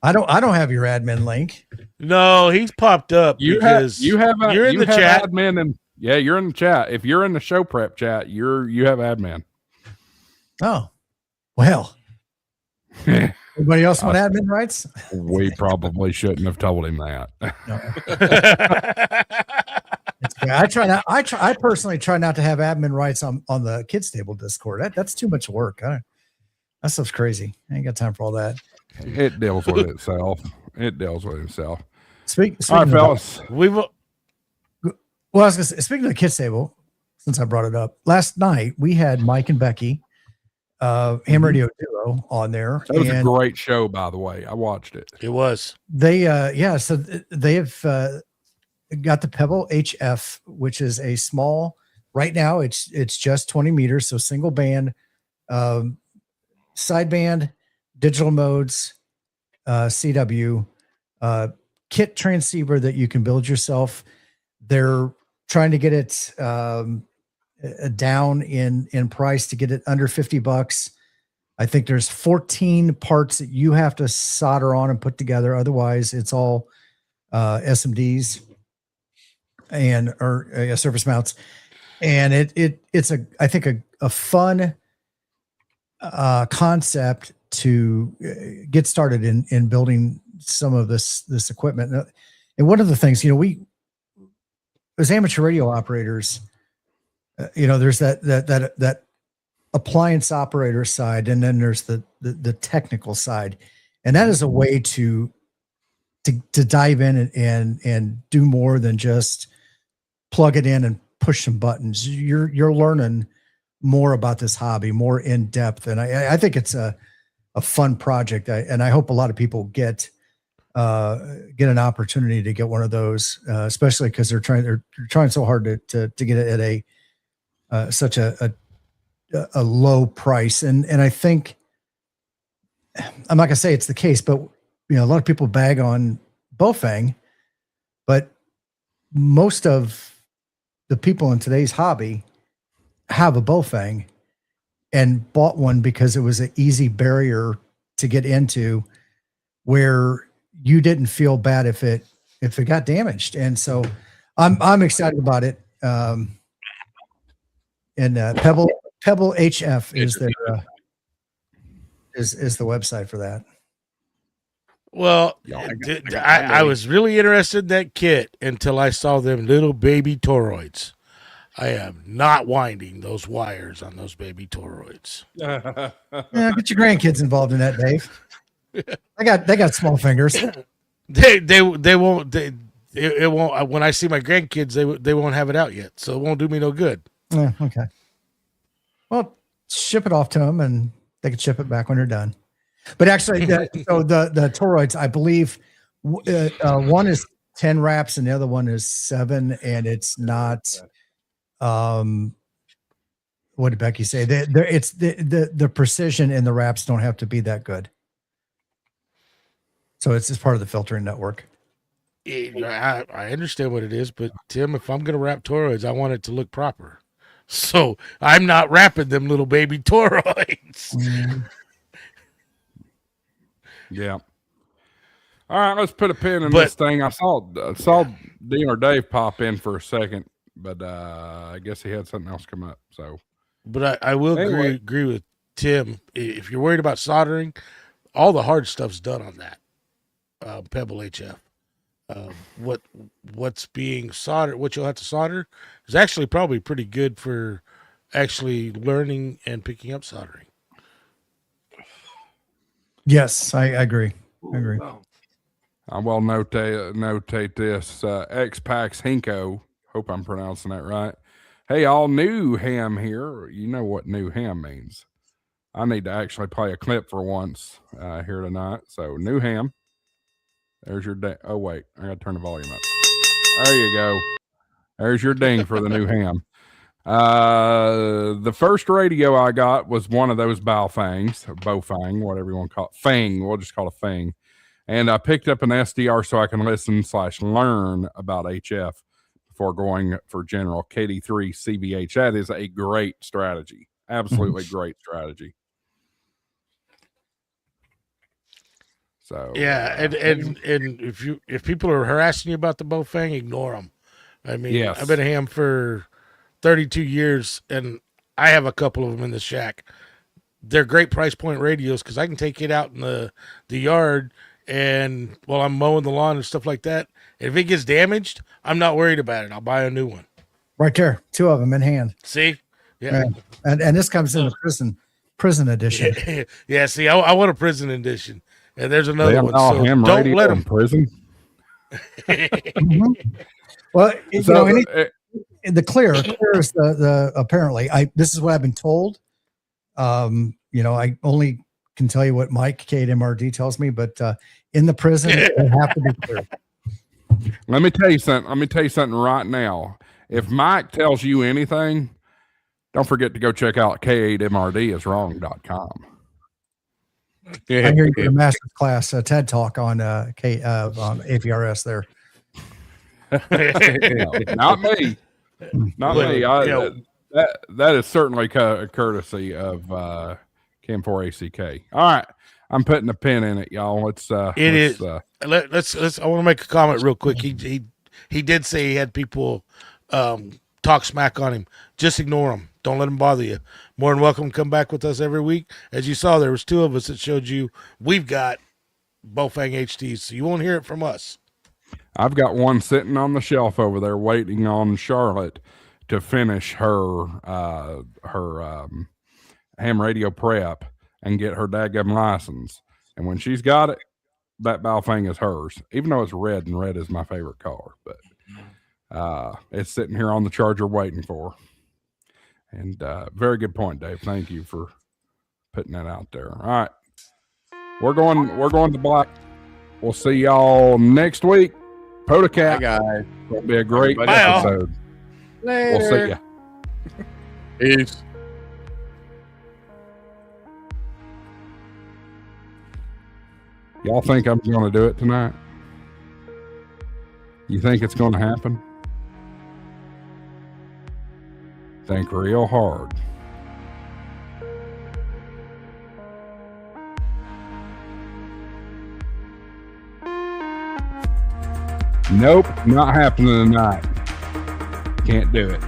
I don't have your admin link. No, he's popped up You're in the chat. Admin and yeah, you're in the chat. If you're in the show prep chat, you have admin. Oh, well. Anybody else want admin rights? We probably shouldn't have told him that. I personally try not to have admin rights on the kids table Discord. That's too much work. That stuff's crazy. I ain't got time for all that. It deals with itself. It deals with itself. Speaking all right, fellas. Well, I was gonna say, speaking of the kids table, since I brought it up, last night we had Mike and Becky, Ham Radio Duo on there. That was a great show, by the way. I watched it. It was. They so they have got the Pebble HF, which is a small. Right now, it's just 20 meters, so single band, sideband, digital modes, CW, kit transceiver that you can build yourself. They're trying to get it down in price to get it under $50. I think there's 14 parts that you have to solder on and put together. Otherwise, it's all SMDs or surface mounts. And it's I think a fun concept to get started in building some of this equipment. And one of the things, we as amateur radio operators, there's that appliance operator side, and then there's the technical side, and that is a way to dive in and do more than just plug it in and push some buttons. You're learning more about this hobby, more in depth, and I think it's a fun project, and I hope a lot of people get an opportunity to get one of those, especially because they're trying so hard to get it at such a low price, and I think I'm not gonna say it's the case, but a lot of people bag on Bofang, but most of the people in today's hobby have a Bofang and bought one because it was an easy barrier to get into, where you didn't feel bad if it got damaged. And so I'm excited about it. And Pebble HF is their is the website for that. Well, I was really interested in that kit until I saw them little baby toroids. I am not winding those wires on those baby toroids. Yeah, get your grandkids involved in that, Dave. They got small fingers. They won't. It won't. When I see my grandkids, they won't have it out yet, so it won't do me no good. Yeah, okay. Well, ship it off to them, and they can ship it back when they're done. But actually, so the toroids, I believe, one is 10 wraps and the other one is 7, and it's not. What did Becky say? It's the precision in the wraps don't have to be that good. So it's part of the filtering network. I understand what it is, but Tim, if I'm going to wrap toroids, I want it to look proper. So I'm not wrapping them little baby toroids. Yeah. All right, let's put a pin in this thing. I saw Dean or Dave pop in for a second, but I guess he had something else come up. So, but I will agree with Tim. If you're worried about soldering, all the hard stuff's done on that Pebble HF. What's being soldered, what you'll have to solder, is actually probably pretty good for actually learning and picking up soldering. Yes, I agree. I will notate this. X-Pax Hinko, hope I'm pronouncing that right. Hey, all new ham here. You know what new ham means. I need to actually play a clip for once here tonight. So, new ham. There's your ding. Oh, wait. I got to turn the volume up. There you go. There's your ding for the new ham. The first radio I got was one of those Bowfang, whatever you want to call it. Fang. We'll just call it Fang. And I picked up an SDR so I can listen/learn about HF before going for general KD3 CVH. That is a great strategy. Absolutely great strategy. So yeah, and if people are harassing you about the Bowfang, ignore them. I mean, yes. I've been a ham for 32 years, and I have a couple of them in the shack. They're great price point radios because I can take it out in the yard, and while I'm mowing the lawn and stuff like that, if it gets damaged, I'm not worried about it. I'll buy a new one. Right there, 2 of them in hand. See, yeah, and this comes in the prison edition. Yeah, see, I want a prison edition. And there's another one. So don't let them prison. Well, the clear is the apparently. This is what I've been told. I only can tell you what Mike KMRD tells me, but in the prison, they have to be clear. Let me tell you something right now. If Mike tells you anything, don't forget to go check out K8MRDiswrong.com. I hear you in a master's class TED talk on APRS there. Not me. That is certainly a courtesy of Cam4ACK. All right, I'm putting a pin in it, y'all. Let's. I want to make a comment real quick. He did say he had people talk smack on him. Just ignore them. Don't let them bother you. More than welcome to come back with us every week. As you saw, there was 2 of us that showed you we've got Bowfang HDs, so you won't hear it from us. I've got one sitting on the shelf over there waiting on Charlotte to finish her ham radio prep and get her daggum license. And when she's got it, that Bowfang is hers, even though it's red, and red is my favorite color. But it's sitting here on the charger waiting for her. And very good point, Dave. Thank you for putting that out there. All right. We're going to black. We'll see y'all next week. Podacat. Bye, guys. It'll be a great episode. Later. We'll see ya. Peace. Y'all think I'm going to do it tonight? You think it's going to happen? Think real hard. Nope, not happening tonight. Can't do it.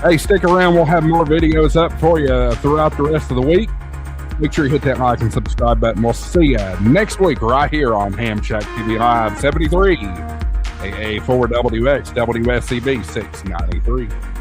Hey, stick around. We'll have more videos up for you throughout the rest of the week. Make sure you hit that like and subscribe button. We'll see you next week right here on Hamshack TV Live 73, AA4WX WSCB 693.